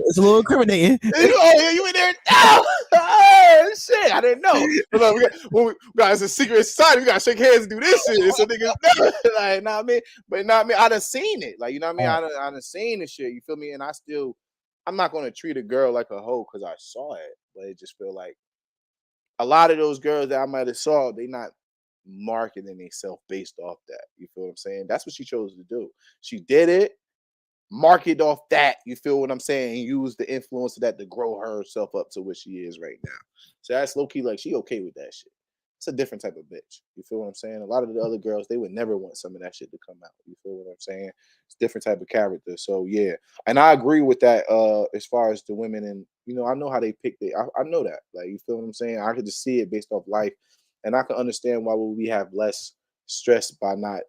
it's a little incriminating. Oh, yeah, you in there? No. Oh, shit. I didn't know. Look, we got it's a secret society. We got to shake hands and do this shit. So niggas know. Like, know what I mean? But not me. I done seen it. Like, you know what I mean? I done seen the shit. You feel me? And I'm not going to treat a girl like a hoe because I saw it. But it just feel like a lot of those girls that I might have saw, they not marketing themselves based off that. You feel what I'm saying? That's what she chose to do. She did it, market off that. You feel what I'm saying? And use the influence of that to grow herself up to what she is right now. So that's low key like she okay with that shit. It's a different type of bitch. You feel what I'm saying? A lot of the other girls, they would never want some of that shit to come out. You feel what I'm saying? It's different type of character. So yeah. And I agree with that as far as the women and I know how they pick it. I know that. Like you feel what I'm saying? I could just see it based off life. And I can understand why would we have less stress by not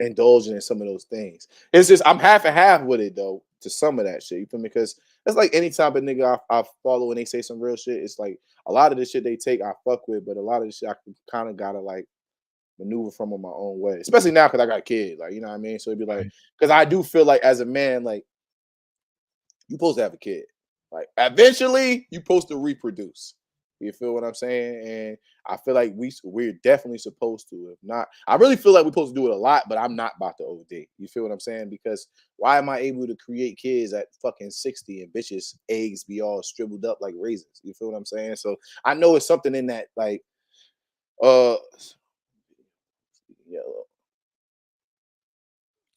indulging in some of those things. It's just I'm half and half with it though to some of that shit. You feel me? Because that's like any type of nigga I follow and they say some real shit. It's like a lot of the shit they take I fuck with, but a lot of the shit I kind of gotta like maneuver from in my own way. Especially now because I got kids. Like you know what I mean. So it'd be like because I do feel like as a man like you supposed to have a kid. Like eventually you supposed to reproduce. You feel what I'm saying? And I feel like we're definitely supposed to. If not, I really feel like we're supposed to do it a lot, but I'm not about to OD. You feel what I'm saying? Because why am I able to create kids at fucking 60 and bitches eggs be all shriveled up like raisins? You feel what I'm saying? So I know it's something in that like yellow.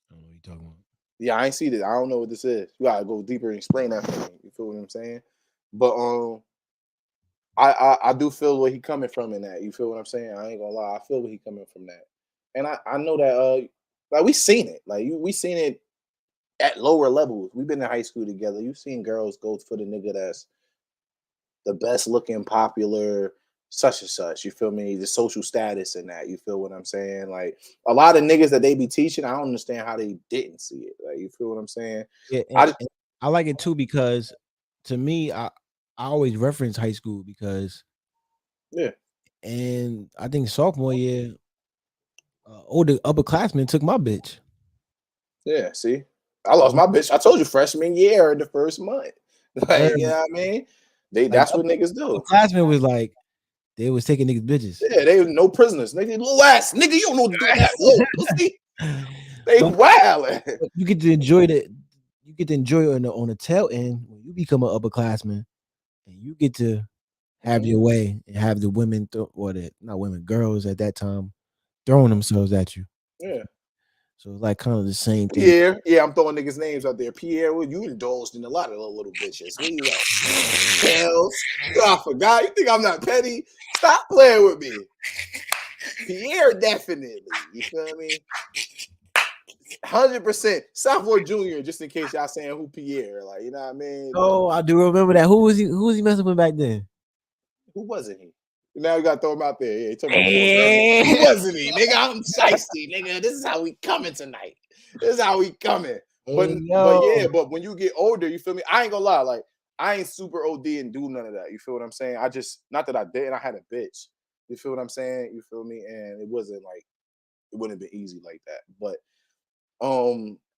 I don't know what you're talking about. Yeah, I ain't see this. I don't know what this is. You gotta go deeper and explain that for me. You feel what I'm saying? But I do feel where he coming from in that. You feel what I'm saying? I ain't gonna lie. I feel where he coming from that. And I know that like we seen it. Like we seen it at lower levels. We've been in high school together. You've seen girls go for the nigga that's the best looking, popular, such and such. You feel me? The social status and that. You feel what I'm saying? Like a lot of niggas that they be teaching, I don't understand how they didn't see it. Like you feel what I'm saying? Yeah, I just and I like it too because to me, I always reference high school because yeah. and I think sophomore year, older upperclassmen took my bitch. Yeah, see, I lost my bitch. I told you freshman year in the first month. Like, you know what I mean? Like That's what niggas do. upperclassmen was like they was taking niggas bitches. Yeah, they no prisoners. Nigga, little ass nigga, you don't know what to do with that little pussy. They wild. But you get to enjoy it on the tail end when you become an upperclassman and you get to have your way and have the women or the not women, girls at that time throwing themselves at you. Yeah. So it's like kind of the same thing. Pierre, yeah, I'm throwing niggas' names out there. Pierre, well, you indulged in a lot of little bitches. Where you at? Hells, I forgot. You think I'm not petty? Stop playing with me. Pierre, definitely. You feel me? 100%. Sophomore, junior, just in case y'all saying who Pierre, like, you know what I mean? Oh, I do remember that. Who was he messing with back then? Who wasn't he? Now you got to throw him out there. Yeah, talking about who wasn't he? Nigga, I'm shiesty, nigga. This is how we coming tonight. This is how we coming. But when you get older, you feel me? I ain't gonna lie, like I ain't super OD and do none of that. You feel what I'm saying? I just not that I didn't. I had a bitch. You feel what I'm saying? You feel me? And it wasn't like it wouldn't have been easy like that. But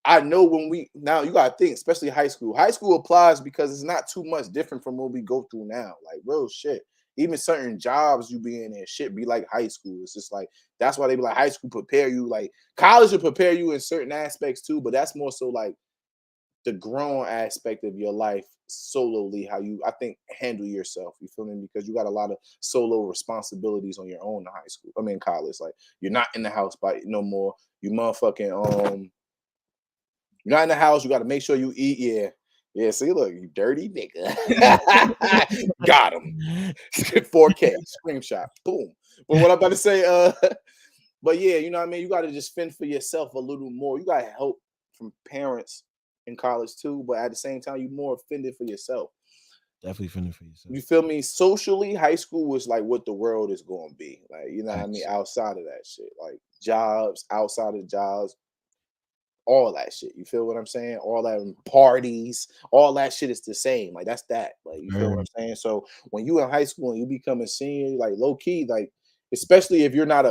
I know now you gotta think, especially high school. High school applies because it's not too much different from what we go through now. Like real shit. Even certain jobs you be in and shit be like high school. It's just like that's why they be like high school prepare you. Like college will prepare you in certain aspects too, but that's more so like the grown aspect of your life solely, how you I think handle yourself. You feel me? Because you got a lot of solo responsibilities on your own in high school. I mean college. Like you're not in the house by no more. You motherfucking you're not in the house, you gotta make sure you eat. Yeah, see, look, you dirty nigga. Got him. 4K, screenshot, boom. But what I'm about to say, but yeah, you know what I mean? You gotta just fend for yourself a little more. You got help from parents in college too, but at the same time, you're more offended for yourself. Definitely fending for yourself. You feel me? Socially, high school was like what the world is going to be. Like, you know what I mean? Outside of that shit, like jobs, outside of jobs, all that shit. You feel what I'm saying? All that parties, all that shit is the same. Like that's that. Like you feel what I'm saying? So when you in high school and you become a senior, like low key, like especially if you're not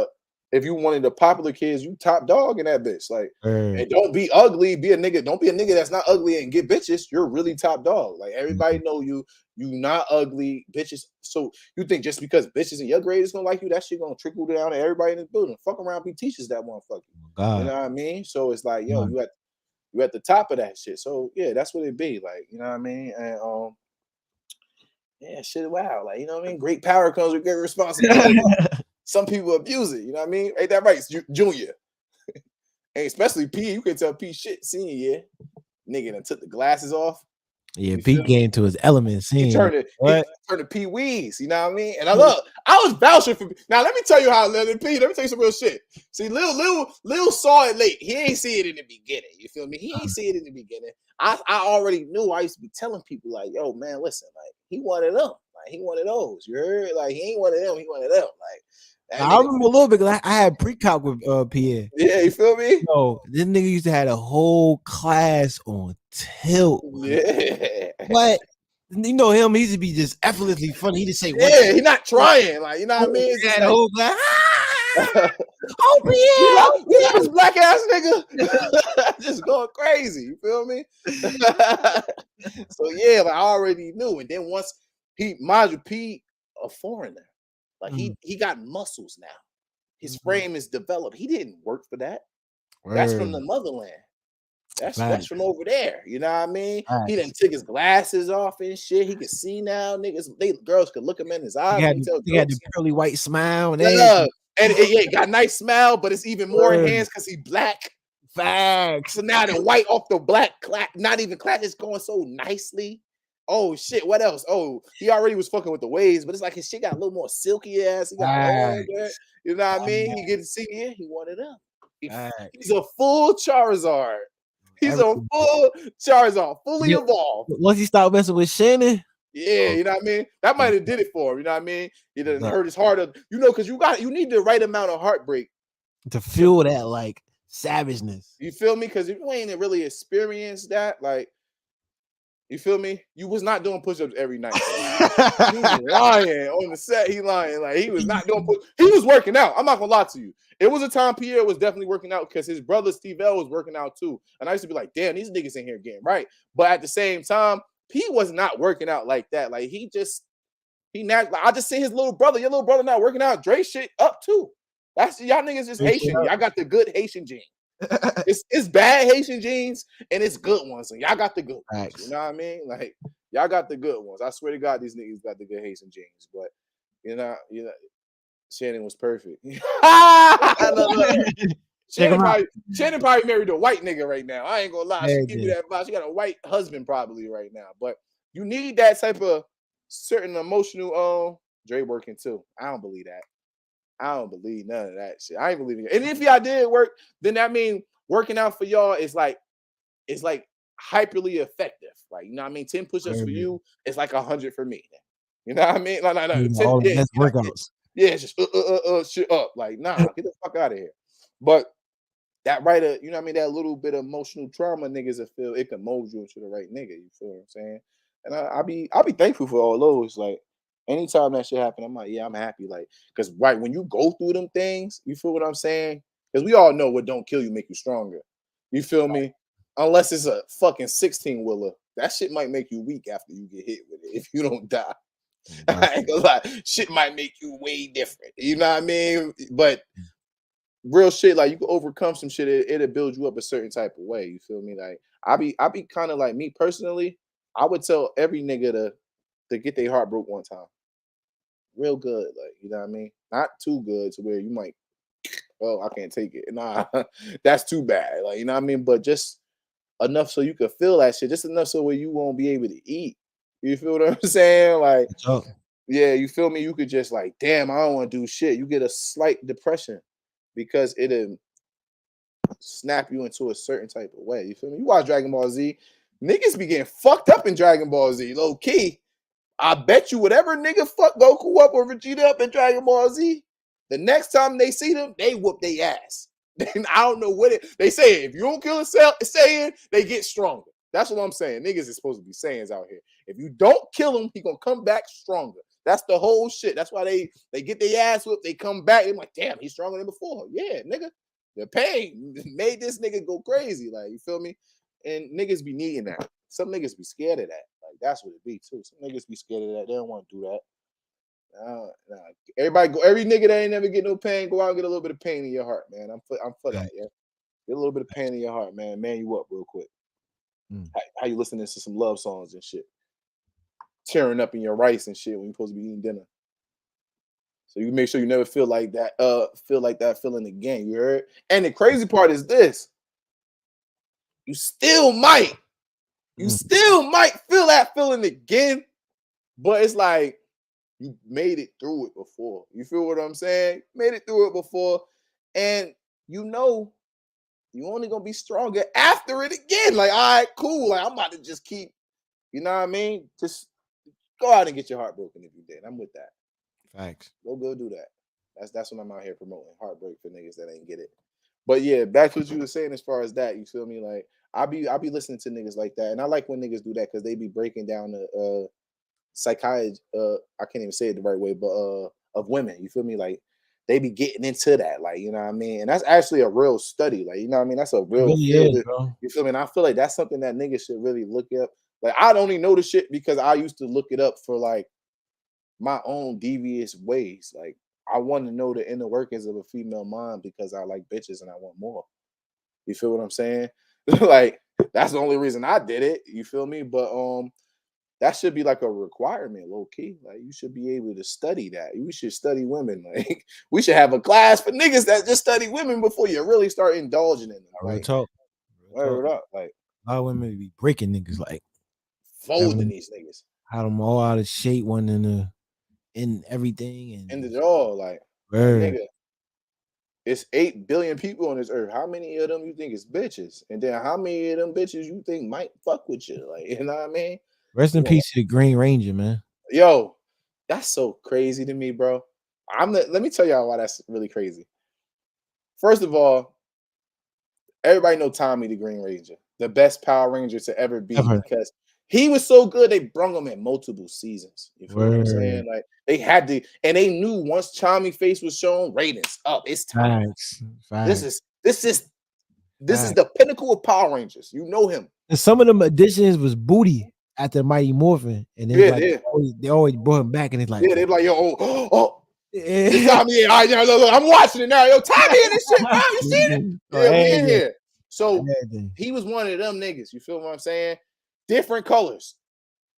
if you one of the popular kids, you top dog in that bitch. Like and don't be ugly, be a nigga. Don't be a nigga that's not ugly and get bitches. You're really top dog. Like everybody know you not ugly, bitches. So you think just because bitches in your grade is gonna like you, that shit gonna trickle down to everybody in the building. Fuck around, be teachers that motherfucker. You know what I mean? So it's like, yo, you at the top of that shit. So yeah, that's what it be. Like, you know what I mean? And yeah, shit, wow. Like, you know what I mean? Great power comes with great responsibility. Some people abuse it, you know what I mean? Ain't that right, Junior? And especially P, you can tell P shit senior year. Nigga done took the glasses off. Yeah, P came to his elements. He turned to P Wees, you know what I mean? And I was vouching for. Now let me tell you how P. Let me tell you some real shit. See, Lil saw it late. He ain't see it in the beginning. You feel me? He ain't see it in the beginning. I already knew. I used to be telling people like, "Yo, man, listen, like he one of them. Like he one of those. You heard? Like he ain't one of them. He one of them. Like I remember a little bit because I had pre-calc with Pierre. Yeah, you feel me? No, this nigga used to have a whole class on tilt. Yeah, but you know him, he used to be just effortlessly funny. He just say, "Yeah, he not trying." Like you know what I mean? It's just like, whole class. Oh, Pierre, you love this black ass nigga, just going crazy. You feel me? So yeah, like I already knew. And then once mind you, P, a foreigner. Like he got muscles now. His frame is developed. He didn't work for that. That's from the motherland. That's from over there. You know what I mean? He didn't take his glasses off and shit. He could see now. Niggas, girls could look him in his eyes. He had the pearly white smile. And got a nice smile, but it's even more enhanced because he black. Facts. So now the white off the black, not even class, it's going so nicely. Oh shit! What else? Oh, he already was fucking with the waves, but it's like his shit got a little more silky ass. He got longer. You know what I mean? He get to see it. He wanted up. He's a full Charizard. He's a full Charizard, fully evolved. Once he stopped messing with Shannon. Yeah, you know what I mean? That might have did it for him. You know what I mean? It didn't hurt his heart. You know, because you need the right amount of heartbreak to feel that like savageness. You feel me? Because if you ain't really experienced that, like, you feel me? You was not doing push-ups every night. He was lying on the set. He lying. Like he was not doing he was working out. I'm not gonna lie to you. It was a time Pierre was definitely working out because his brother Steve L was working out too. And I used to be like, damn, these niggas in here getting right. But at the same time, P was not working out like that. Like I just see his little brother. Your little brother not working out. Dre shit up too. That's y'all niggas just Haitian. Y'all got the good Haitian gene. It's bad Haitian genes and it's good ones. And y'all got the good ones. You know what I mean? Like y'all got the good ones. I swear to God, these niggas got the good Haitian genes. But you know, Shannon was perfect. Check him out. Shannon probably married a white nigga right now. I ain't gonna lie. Yeah, She give you that vibe. She got a white husband probably right now. But you need that type of certain emotional. Dre working too. I don't believe that. I don't believe none of that shit. I ain't believing it. And if y'all did work, then that mean working out for y'all is like hyperly effective. Like, you know what I mean? 10 push-ups for you is like 100 for me. You know what I mean? Like, no, 10, all the yeah, best workouts. yeah, it's just shit up. Like, nah, get the fuck out of here. But that you know what I mean? That little bit of emotional trauma niggas that feel it can mold you into the right nigga. You feel what I'm saying? And I'll be thankful for all those. Like, anytime that shit happen, I'm like, yeah, I'm happy. Like, because right when you go through them things, you feel what I'm saying? Because we all know what don't kill you make you stronger. You feel me? Unless it's a fucking 16 wheeler, that shit might make you weak after you get hit with it if you don't die. I ain't gonna lie, shit might make you way different. You know what I mean? But real shit, like you can overcome some shit, it'll build you up a certain type of way. You feel me? Like I be kind of like me personally. I would tell every nigga to get their heart broke one time, real good. Like, you know what I mean? Not too good to where you might, oh, I can't take it. Nah, that's too bad. Like, you know what I mean? But just enough so you can feel that shit, just enough so where you won't be able to eat. You feel what I'm saying? Like, yeah, you feel me? You could just like, damn, I don't want to do shit. You get a slight depression because it'll snap you into a certain type of way. You feel me? You watch Dragon Ball Z, niggas be getting fucked up in Dragon Ball Z, low key. I bet you whatever nigga fuck Goku up or Vegeta up in Dragon Ball Z, the next time they see them, they whoop their ass. I don't know what they say. If you don't kill a Saiyan, they get stronger. That's what I'm saying. Niggas is supposed to be Saiyans out here. If you don't kill him, he gonna come back stronger. That's the whole shit. That's why they get their ass whooped. They come back. They're like, damn, he's stronger than before. Yeah, nigga. The pain made this nigga go crazy. Like, you feel me? And niggas be needing that. Some niggas be scared of that. Like, that's what it be too. Some niggas be scared of that. They don't want to do that. Nah. Every nigga that ain't never get no pain, go out and get a little bit of pain in your heart, man. I'm for that, yeah. Get a little bit of pain in your heart, man. Man you up real quick. How you listening to some love songs and shit, tearing up in your rice and shit when you're supposed to be eating dinner. So you make sure you never feel like that feeling again. You heard? And the crazy part is this: you still might feel that feeling again, but it's like you made it through it before. You feel what I'm saying? Made it through it before, and you know you only gonna be stronger after it again. Like, all right, cool. Like, I'm about to just keep, you know what I mean? Just go out and get your heart broken if you did. I'm with that. Facts. Go do that. That's what I'm out here promoting. Heartbreak for niggas that ain't get it. But yeah, back to what you were saying as far as that. You feel me? Like, I'll be listening to niggas like that, and I like when niggas do that because they be breaking down the psychology. I can't even say it the right way, but of women. You feel me? Like, they be getting into that, like, you know what I mean? And that's actually a real study, like, you know what I mean? That's a real really field. is, bro. You feel me? And I feel like that's something that niggas should really look up. Like, I'd only know the shit because I used to look it up for like my own devious ways. Like, I want to know the inner workings of a female mind because I like bitches and I want more. You feel what I'm saying? Like, that's the only reason I did it. You feel me? But that should be like a requirement, low key. Like, you should be able to study that. We should study women. Like, we should have a class for niggas that just study women before you really start indulging in them. Real Like, talk. word up. Like, a lot of women be breaking niggas, like folding these niggas. Had them all out of shape, one in everything, and End it all. Like, nigga, it's 8 billion people on this earth. How many of them you think is bitches? And then how many of them bitches you think might fuck with you? Like, you know what I mean? Rest in peace to the Green Ranger, man. Yo, that's so crazy to me, bro. Let me tell y'all why that's really crazy. First of all, everybody know Tommy the Green Ranger, the best Power Ranger to ever be, because he was so good they brung him in multiple seasons. You feel what I'm saying? Like, they had to, and they knew once Tommy face was shown, ratings up. It's time. This is the pinnacle of Power Rangers. You know him. And some of them additions was booty after Mighty Morphin, and then they always brought him back, and it's like, they're like, yo, this Tommy, look, I'm watching it now. Yo, Tommy in this shit, bro. You seen it? Yeah, we in here. So he was one of them niggas. You feel what I'm saying? Different colors,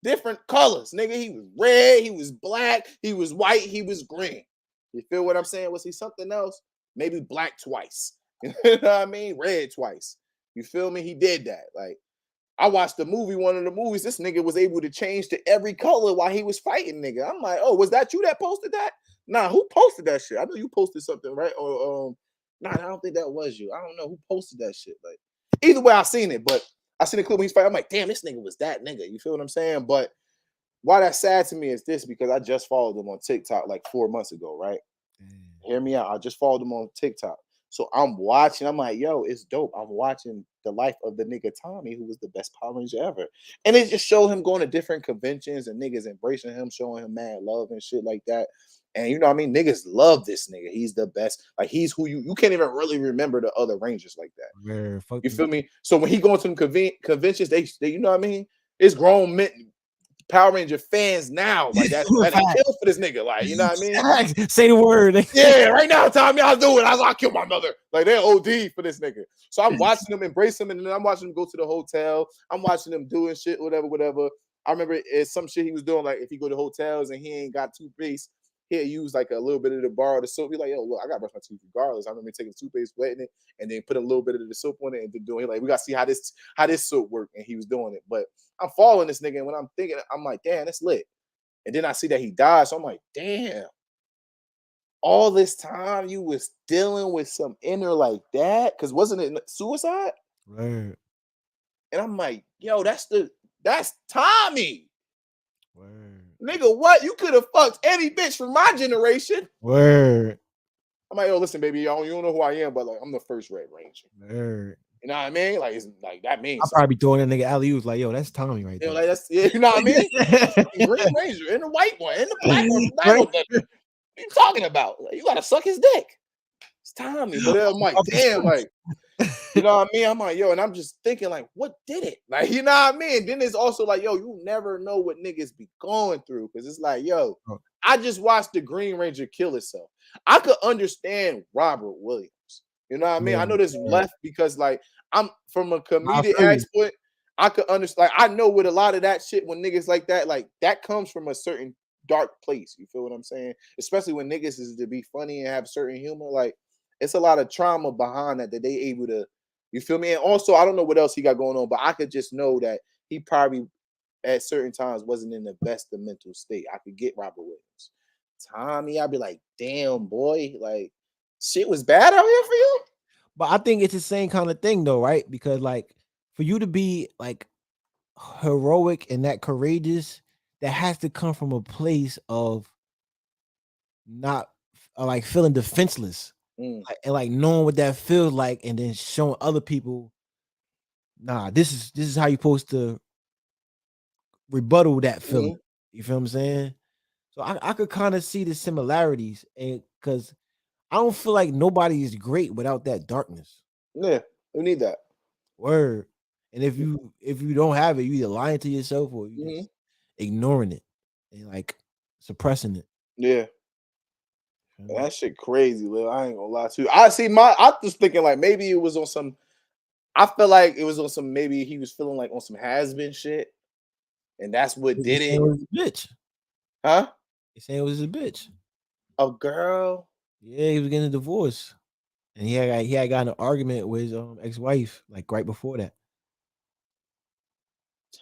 nigga. He was red, he was black, he was white, he was green. You feel what I'm saying? Was he something else? Maybe black twice. You know what I mean? Red twice. You feel me? He did that. Like I watched the movie, one of the movies. This nigga was able to change to every color while he was fighting, nigga. I'm like, oh, was that you that posted that? Nah, who posted that shit? I know you posted something, right? Or nah, I don't think that was you. I don't know who posted that shit. Like, either way, I seen it, but I seen the clip when he's fighting. I'm like, damn, this nigga was that nigga. You feel what I'm saying? But why that's sad to me is this because I just followed him on TikTok like 4 months ago, right? Hear me out. I just followed him on TikTok. So I'm watching. I'm like, yo, it's dope. I'm watching the life of the nigga Tommy, who was the best Power Ranger ever. And it just showed him going to different conventions and niggas embracing him, showing him mad love and shit like that. And you know what I mean? Niggas love this nigga. He's the best. Like he's who you can't even really remember the other Rangers like that. Man, fuck You them. feel me? So when he going to them conventions, they you know what I mean? It's grown men, Power Ranger fans now, like that kill for this nigga, like you know what I mean? Say the word. Yeah, right now, Tommy, I'll do it. I'll kill my mother. Like they're OD for this nigga. So I'm watching them embrace him, and then I'm watching him go to the hotel. I'm watching him doing shit, whatever. I remember it's some shit he was doing, like if he go to hotels and he ain't got toothpaste, he'll use like a little bit of the bar of the soap. Be like, yo, look, I gotta brush my teeth regardless. I remember taking the toothpaste, wetting it, and then put a little bit of the soap on it and then doing it. Like, we gotta see how this soap work. And he was doing it. But I'm following this nigga, and when I'm thinking, I'm like, damn, that's lit. And then I see that he died. So I'm like, damn. All this time you was dealing with some inner like that, because wasn't it suicide? Word. And I'm like, yo, that's Tommy. Word. Nigga, what? You could have fucked any bitch from my generation. Word. I'm like, yo, listen, baby, you don't know who I am, but like, I'm the first Red Ranger. Word. You know what I mean? Like, it's like that means I'll probably be throwing that nigga alley-oops like, yo, that's Tommy right there. Like that's you know what I mean? Green Ranger and the white one and the black one. What are you talking about? Like, you gotta suck his dick. It's Tommy. But I'm like, damn, like, you know what I mean? I'm like, yo, and I'm just thinking, like, what did it? Like, you know what I mean? Then it's also like, yo, you never know what niggas be going through. Cause it's like, yo, I just watched the Green Ranger kill itself. I could understand Robert Williams. You know what I mean? I know this left because like I'm from a comedic aspect. I could understand. Like, I know with a lot of that shit when niggas like that comes from a certain dark place. You feel what I'm saying? Especially when niggas is to be funny and have certain humor. Like, it's a lot of trauma behind that they able to. You feel me? And also, I don't know what else he got going on, but I could just know that he probably at certain times wasn't in the best of mental state. I could get Robert Williams. Tommy, I'd be like, damn, boy, like shit was bad out here for you. But I think it's the same kind of thing though, right? Because like for you to be like heroic and that courageous, that has to come from a place of not like feeling defenseless. Like, and like knowing what that feels like, and then showing other people, nah, this is how you're supposed to rebuttal that feeling. You feel what I'm saying? So I could kind of see the similarities, and because I don't feel like nobody is great without that darkness. Yeah, we need that. Word. And if you don't have it, you either lying to yourself or you just ignoring it and like suppressing it. Yeah. That shit crazy, Lil. I ain't gonna lie to you. I was thinking like maybe it was on some. I feel like it was on some. Maybe he was feeling like on some has-been shit, and that's what did it. It was a bitch, huh? He saying it was a bitch. A girl. Yeah, he was getting a divorce, and he had gotten an argument with his ex-wife like right before that.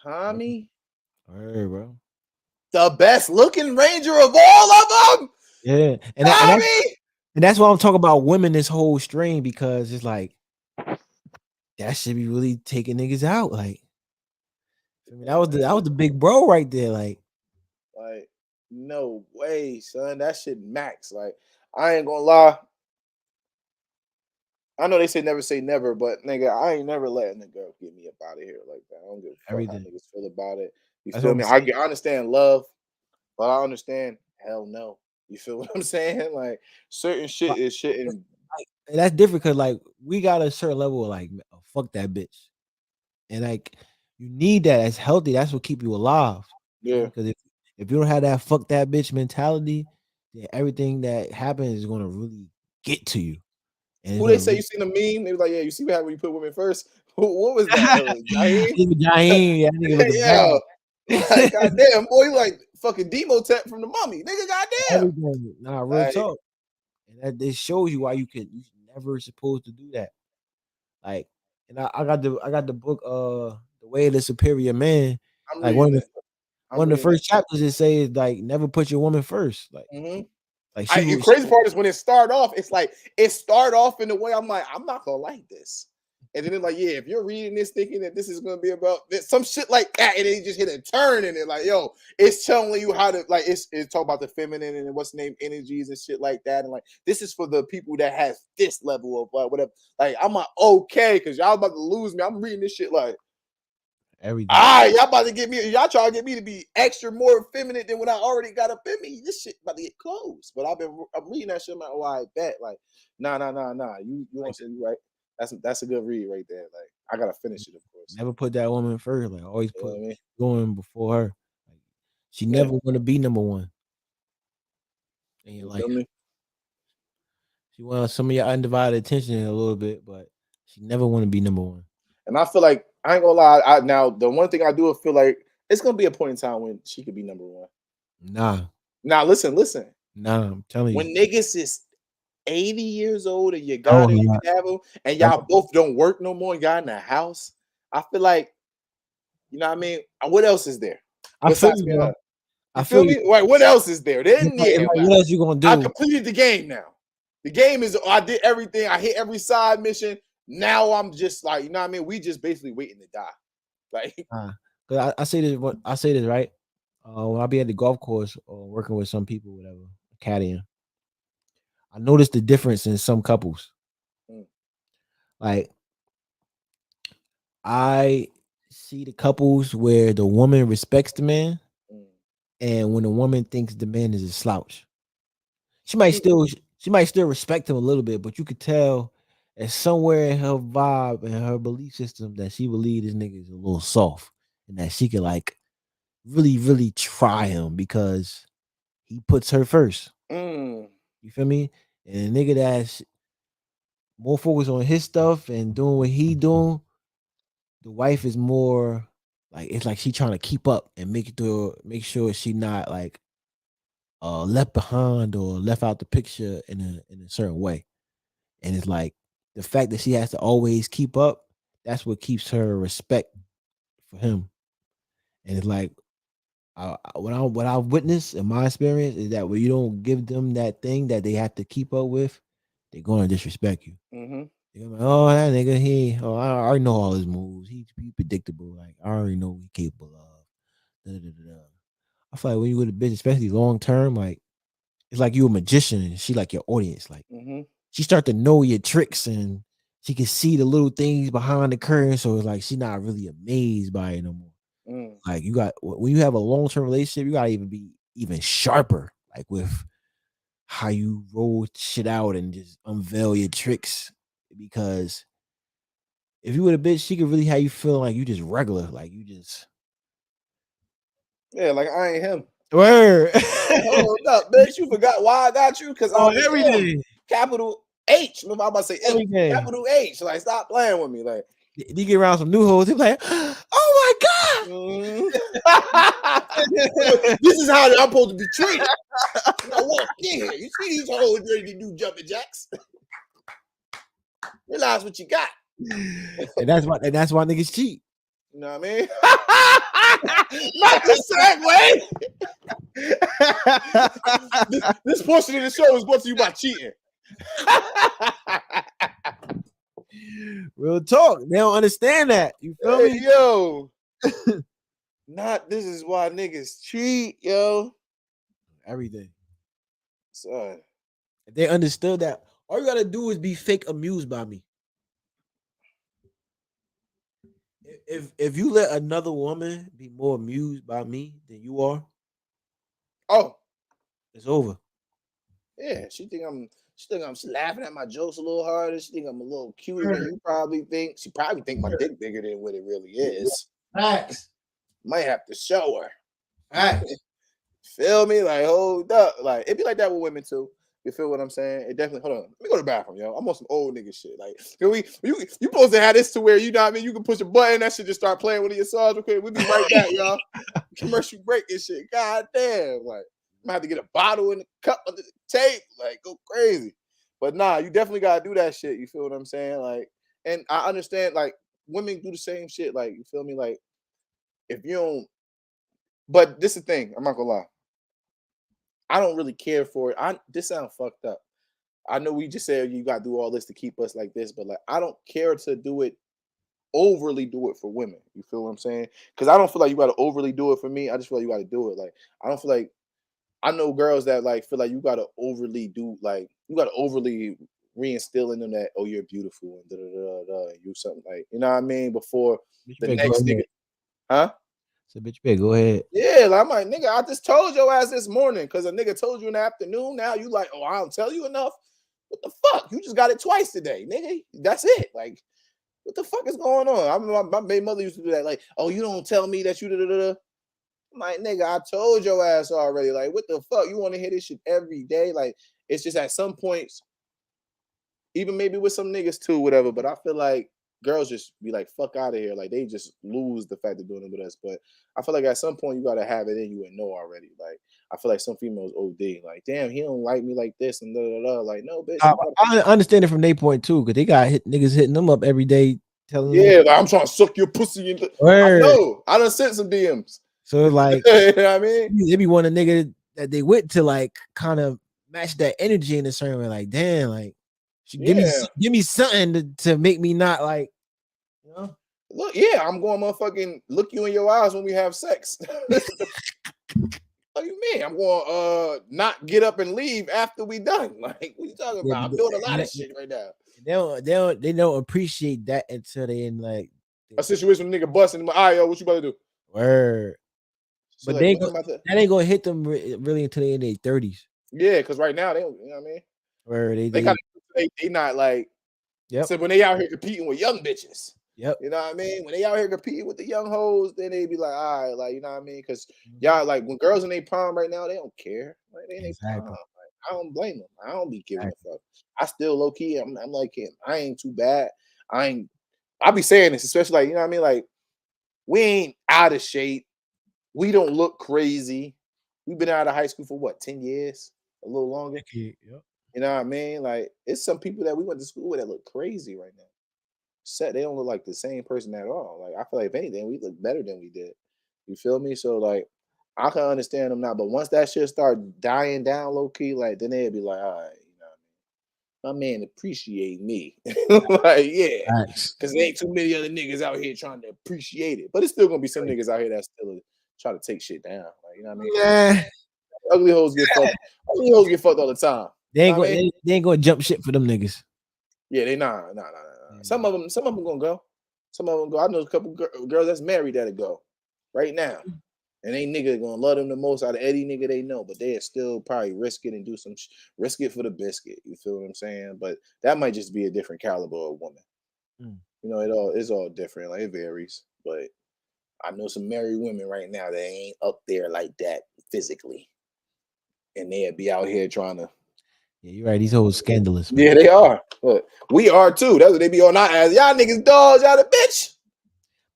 Tommy, Word, bro. The best looking Ranger of all of them. Yeah, and that's why I'm talking about women this whole strain, because it's like that should be really taking niggas out. Like, I mean, that was the big bro right there. Like no way, son. That shit max. Like, I ain't gonna lie. I know they say never, but nigga, I ain't never letting a girl get me up out of here like that. I don't give a fuck how niggas feel about it. You feel me? I understand love, but I understand hell no. You feel what I'm saying? Like, certain shit is shit, and that's different because like we got a certain level of like fuck that bitch, and like you need that as healthy. That's what keep you alive. Yeah, because if you don't have that fuck that bitch mentality, then everything that happens is gonna really get to you. And who they say you seen a meme? They was like, yeah, you see what happened when you put women first? What was that? Jaheim, yeah. Like, goddamn, boy, you like fucking Demotep from the Mummy, nigga. Goddamn. Nah, real talk. And that shows you why you should never supposed to do that. Like, and I got the book, The Way of the Superior Man. I'm Like reading it. I'm one of the reading that first chapters it says like never put your woman first. shit. Like The crazy part is when it start off, it's like it start off in a way I'm like, I'm not gonna like this. And then it's like, yeah, if you're reading this thinking that this is gonna be about this, some shit like that, and then you just hit a turn in it, like, yo, it's telling you how to like it's talk about the feminine and what's named energies and shit like that. And like this is for the people that has this level of whatever. Like, I'm like, okay, because y'all about to lose me. I'm reading this shit like everything. all right, y'all about to get me. Y'all trying to get me to be extra more feminine than what I already got up in me. This shit about to get close. But I'm reading that shit. I'm like, oh, I bet. Like, nah. You want to say you right? That's a good read right there. Like, I gotta finish it, of course. Never put that woman first. Like always You know put what I mean? going before her. Like, she Yeah. never want to be number one in your You life. feel me? She wants some of your undivided attention a little bit, but she never want to be number one. And I feel like I ain't gonna lie. Now the one thing I do feel like it's gonna be a point in time when she could be number one. Nah, Now listen. I'm telling you. When niggas is 80 years old and you Oh, got it, yeah. you have them, and y'all both don't work no more, y'all in the house. I feel like, you know what I mean? What else is there I feel besides you, me and bro. her? I You feel feel you. me? Like, what else is there? Then It's yeah, like, like, what else you gonna I do? completed the game now. The game is I did everything. I hit every side mission. Now I'm just like, you know what I mean? We just basically waiting to die. Like, Cause I say this. What I say this right. When I be at the golf course or working with some people, whatever, caddying, I noticed the difference in some couples. mm, Like I see the couples where the woman respects the man, mm, and when the woman thinks the man is a slouch, she might mm, still she might still respect him a little bit, but you could tell that somewhere in her vibe and her belief system that she believe this nigga is a little soft, and that she could like really try him because he puts her first. mm. You feel me? And a nigga that's more focused on his stuff and doing what he doing, the wife is more like it's like she trying to keep up and make sure she not like left behind or left out the picture in a certain way. And it's like the fact that she has to always keep up, that's what keeps her respect for him. And it's like what I witnessed in my experience is that when you don't give them that thing that they have to keep up with, they're gonna disrespect you. Mm-hmm. They're gonna be like, oh, that nigga, I already know all his moves. He predictable. Like I already know what he capable of. Da, da, da, da. I feel like when you with a bitch, especially long term, like it's like you a magician and she like your audience. Like Mm-hmm. she start to know your tricks and she can see the little things behind the curtain. So it's like she not really amazed by it no more. Mm. Like you got when you have a long term relationship, you gotta even be even sharper, like with how you roll shit out and just unveil your tricks. Because if you with a bitch, she could really have you feeling like you just regular, like you just Yeah, like I ain't him. word Hold up, bitch. You forgot why I got you? Because on I'm him. everything, Capital H. Remember, I'm about to say M. everything. Capital H. Like, stop playing with me. Like, You get around some new hoes, he be like, oh mm. my god. This is how I'm supposed to be treated. When I walk in here, you see these hoes ready to do jumping jacks. Realize what you got. And that's why niggas cheat. You know what I mean? Not the same way. This portion of the show is brought to you by cheating. Real talk. They don't understand that. You feel Hey, me? yo. Not this is why niggas cheat, yo. Everything. Son. If they understood that, all you gotta do is be fake amused by me. If you let another woman be more amused by me than you are, Oh, it's over. yeah. She laughing at my jokes a little harder. She think I'm a little cuter than you probably think. She probably think my dick bigger than what it really is. Facts. Might have to show her. Facts. Feel me? Like, hold up. Like, it'd be like that with women too. You feel what I'm saying? It definitely. Hold on. Let me go to the bathroom, yo. I'm on some old nigga shit. Like, you supposed to have this to where you know what I mean. You can push a button, that shit just start playing one of your songs. Okay, we'll be right back, y'all. Commercial break and shit. God damn. Like, I'm gonna have to get a bottle and a cup under the tape. Like, go crazy. But nah, you definitely gotta do that shit. You feel what I'm saying? Like, and I understand like women do the same shit. Like, you feel me? Like, if you don't, but this is the thing. I'm not gonna lie. I don't really care for it. This sounds fucked up. I know we just said you gotta do all this to keep us like this, but like I don't care to do it overly do it for women. You feel what I'm saying? Because I don't feel like you gotta overly do it for me. I just feel like you gotta do it. Like I don't feel like I know girls that like feel like you gotta overly do like you gotta overly reinstill in them that oh you're beautiful and da da da da and you something like you know what I mean before Bitch, the you better go next nigga, ahead. huh? So, bitch, you better go ahead. Yeah, like I'm like nigga, I just told your ass this morning because a nigga told you in the afternoon. Now you like oh I don't tell you enough. What the fuck? You just got it twice today, nigga. That's it. Like what the fuck is going on? I mean, my baby mother used to do that. Like, oh, you don't tell me that you da da da. I'm like, nigga, I told your ass already. Like, what the fuck? You want to hear this shit every day? Like, it's just at some points, even maybe with some niggas too, whatever. But I feel like girls just be like, fuck out of here. Like, they just lose the fact of doing it with us. But I feel like at some point you gotta have it in you and know already. Like, I feel like some females OD. Like, damn, he don't like me like this and da da da. Like, no, bitch, I, you gotta. I understand it from their point too, because they got niggas hitting them up every day, telling them Yeah, like, I'm trying to suck your pussy. I word. know. I done sent some DMs. So it's like You know what I mean? they be one a nigga that they went to like kind of match that energy in a certain way. Like, damn, like Yeah. give me something to make me not like, you know. Look, yeah, I'm going motherfucking look you in your eyes when we have sex. What do you mean? I'm going not get up and leave after we done. Like, what you talking Yeah, about? I'm doing a lot of shit right now. they don't appreciate that until they in like A situation with a nigga busting in my eye, yo, what you about to do? word. She But like, they what ain't I'm go, about to that ain't gonna hit them really until they in their 30s. yeah, because right now they don't, you know what I mean? Where They kind of they not like yep, so when they out here competing with young bitches. yep. You know what I mean? When they out here competing with the young hoes, then they be like, all right, like, you know what I mean? Because Mhm. y'all, like, when girls in their prime right now, they don't care. Like, they in their prime. Exactly. Like, I don't blame them. I don't be giving Exactly. a fuck. I still low key, I'm like him. I ain't too bad. I be saying this, especially like, you know what I mean? Like, we ain't out of shape. We don't look crazy. We've been out of high school for what, 10 years? A little longer. Okay, yep. You know what I mean? Like, it's some people that we went to school with that look crazy right now. They don't look like the same person at all. Like I feel like if anything, we look better than we did. You feel me? So like I can understand them now, but once that shit start dying down low key, like then they'd be like, all right, you know what I mean? My man appreciate me. Like, yeah. Facts. Cause there ain't too many other niggas out here trying to appreciate it. But it's still gonna be some niggas out here that still try to take shit down. Like, you know what I mean? Yeah, Ugly hoes get fucked. Ugly hoes get fucked all the time. they You ain't know what going I mean? they ain't gonna jump shit for them niggas. Yeah, they nah. Yeah. Some of them gonna go. Some of them go. I know a couple girls that's married that'll go right now, and they nigga gonna love them the most out of any nigga they know. But they still probably risk it and do some risk it for the biscuit. You feel what I'm saying? But that might just be a different caliber of woman. Mm. You know, it's all different. Like it varies. But I know some married women right now that ain't up there like that physically, and they'd be out here trying to. Yeah, you're right. These hoes scandalous, man. Yeah, they are. But we are too. That's what they be on our ass. Y'all niggas dogs, y'all the bitch.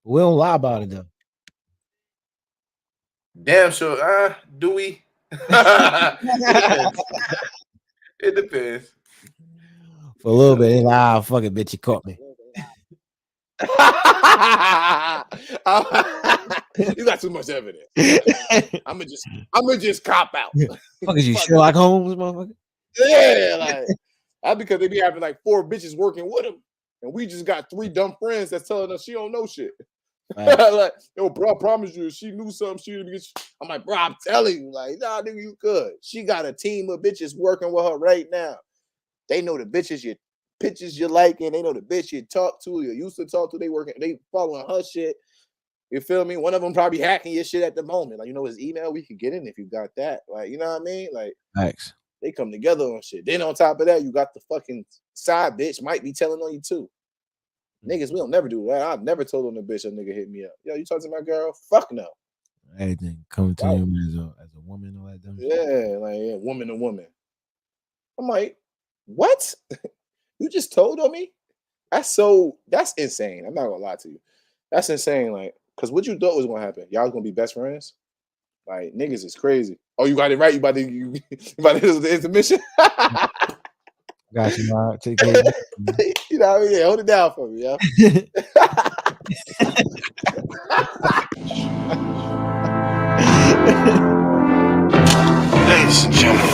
But we don't lie about it though. Damn sure. Do we? It depends. It depends. For a little bit, fuck it, bitch, you caught me. You got too much evidence. I'm gonna just cop out. Fuck is you, Fuck Sherlock Holmes, motherfucker? yeah, like that's because they be having like 4 bitches working with him, and we just got 3 dumb friends that's telling us she don't know shit. Right. Like, yo, bro, I promise you, if she knew something, she'd be. I'm like, bro, I'm telling you, like, nah, nigga, you could. She got a team of bitches working with her right now. They know the bitches you pictures you like, and they know the bitch you talk to, you used to talk to. They following her shit. You feel me? One of them probably hacking your shit at the moment. Like, you know, his email, we could get in if you got that. Like, you know what I mean? Like, Thanks. they come together on shit. Then on top of that, you got the fucking side bitch might be telling on you too. Niggas, we don't never do that. I've never told on the bitch a nigga hit me up. Yo, you talk to my girl? Fuck no. Everything coming to Wow. him as a woman, all that dumb shit. Yeah, like yeah, woman to woman. I'm like, what? You just told on me? That's insane. I'm not gonna lie to you. That's insane. Like, cause what you thought was gonna happen? Y'all was gonna be best friends? Like, niggas is crazy. Oh, you got it right. You about to do the intermission? Got you. All right, take care. Of You know what I mean? Yeah, hold it down for me, yo. you. Ladies and gentlemen.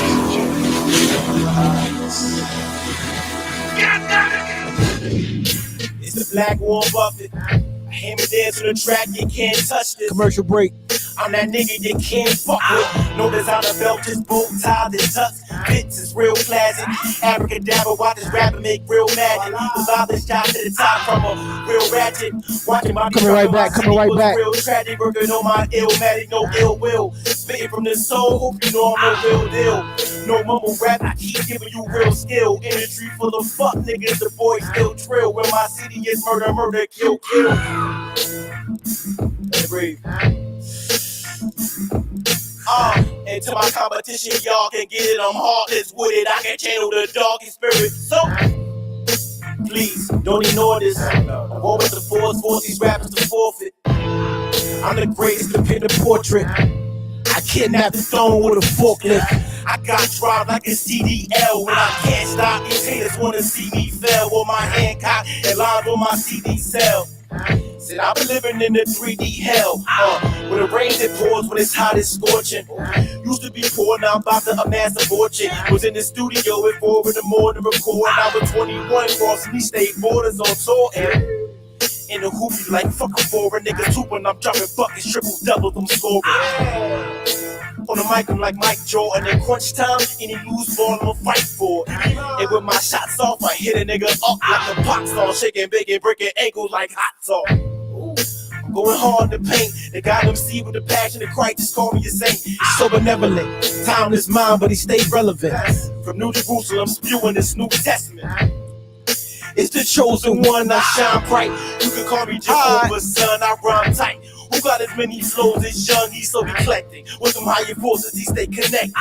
It's the Black Warren Buffett. I hand me dance to the track, you can't touch this. Commercial break. I'm that nigga you can't fuck with. No designer belt, just bow tie, this tux. Fits is real classic. Abracadabra, watch this rapper make real magic. Without this shot to the top from a real ratchet. Watching my Coming right back, coming right back. Real tragic, working on my illmatic, no ill will. Spitting from the soul, hope you know I'm a real deal. No mumble rap, I keep giving you real skill. Industry full of fuck niggas, the boys still trill. When my city is murder, murder, kill, kill. Let it breathe. And to my competition, y'all can get it. I'm heartless with it. I can channel the doggy spirit. So, please, don't ignore this. I'm going with the force these rappers to forfeit. I'm the greatest to pin the portrait. I kidnapped the throne with a forklift. I got drive like a CDL. When I can't stop, these haters wanna see me fail. With my hand cocked and live on my CD cell. Said I've been living in the 3D hell. Where the rain that pours when it's hot, it's scorching. Used to be poor, now I'm about to amass a fortune. Was in the studio at 4 in the morning to record. Now I'm 21, crossing these state borders on tour. And in the hoopy like fucking foreign niggas hooping. I'm dropping buckets, triple doubles, I'm scoring. On the mic, I'm like Mike Jordan. In crunch time, any loose ball, I'ma fight for it. And with my shots off, I hit a nigga up like a pop star. Shaking, baking, breaking ankles like hot sauce. I'm going hard to paint. The guy MC with the passion of Christ just call me a saint. He's so benevolent, timeless mind, but he stayed relevant. From New Jerusalem, spewing this New Testament. It's the chosen one, I shine bright. You can call me Jehovah's son, I rhyme tight. Who got as many flows as young, he's so eclectic. With them higher forces, he stay connected.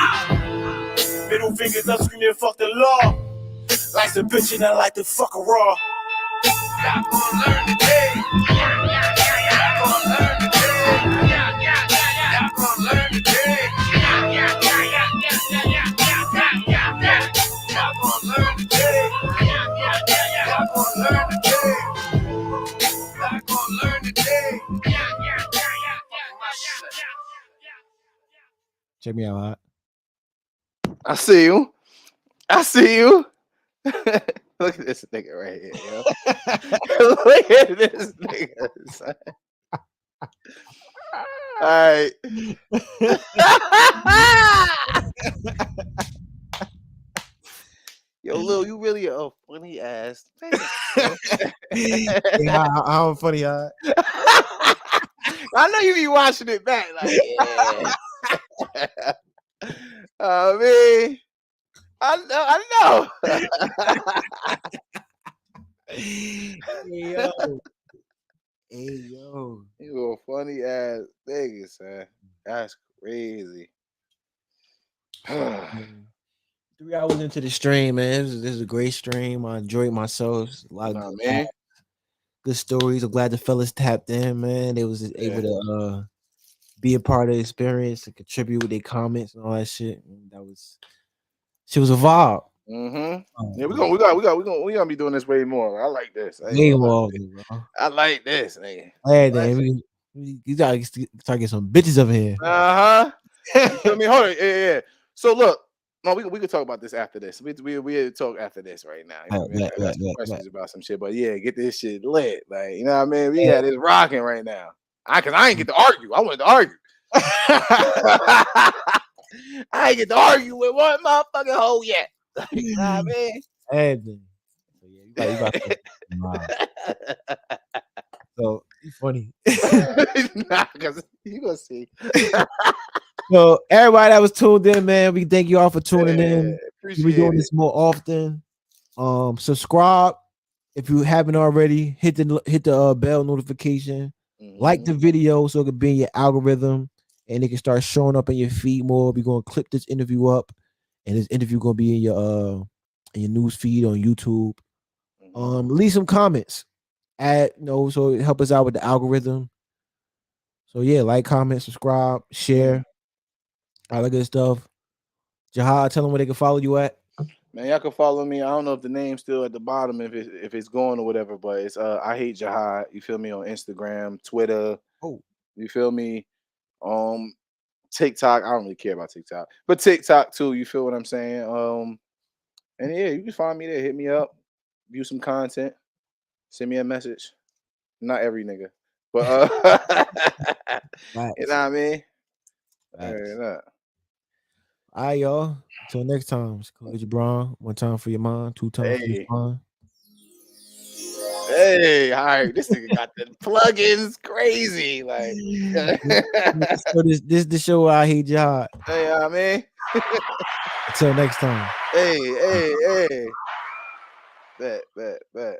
Middle fingers up screaming, fuck the law. Like the bitch and I like to fuck a raw. Y'all gonna learn today. Y'all gonna learn today. Y'all gonna learn today. Y'all gonna learn today. Y'all gonna learn today. Y'all gonna learn today. Check me out. Hot. I see you. I see you. Look at this nigga right here, yo. Look at this nigga, son. All right. Yo, Lil, you really a funny ass nigga. Yeah, I'm funny. I know you be watching it back, like, yeah. I mean, I know. Hey yo. Hey yo. You a funny ass nigga, son. That's crazy. 3 hours into the stream, man. This is a great stream. I enjoyed myself. A lot of good, Man. good stories. I'm glad the fellas tapped in, man. They was able to be a part of the experience and contribute with their comments and all that shit. And that was shit was a vibe. Yeah, we gonna be doing this way more. I like this. Way more, bro. I like this, nigga. Hey, damn, you gotta start getting some bitches up here. I mean, hold on. Yeah. So look, no, we could talk about this after this. We talk after this right now. You know what I got some questions about some shit, but yeah, get this shit lit. Like, you know what I mean? We got this rocking right now. Cause I ain't get to argue. I wanted to argue. I ain't get to argue with one motherfucking hoe yet. You know what I mean? Hey, so yeah, you got so it's funny. Nah, cause you gonna see. So everybody that was tuned in, man, we thank you all for tuning in. We're doing this more often. Subscribe if you haven't already. Hit the bell notification. Like the video so it can be in your algorithm and it can start showing up in your feed more. We're gonna clip this interview up, and this interview gonna be in your news feed on YouTube. Leave some comments so it help us out with the algorithm. So yeah, like, comment, subscribe, share, all that good stuff. Jahad, tell them where they can follow you at. Man, y'all can follow me. I don't know if the name's still at the bottom if it's going or whatever, but it's I hate Jihad. You feel me on Instagram, Twitter. Oh, You feel me? TikTok. I don't really care about TikTok, but TikTok too. You feel what I'm saying? And yeah, you can find me there. Hit me up, view some content, send me a message. Not every nigga, but you know what I mean? Nah. All right, y'all. Until next time, it's Khalil Jibran. One time for your mind, two times for your Hey. spine. Hey, all right. This nigga got the plugins crazy. Like, So this the show I hate Jihad. hey, I mean, Until next time. hey. Bet.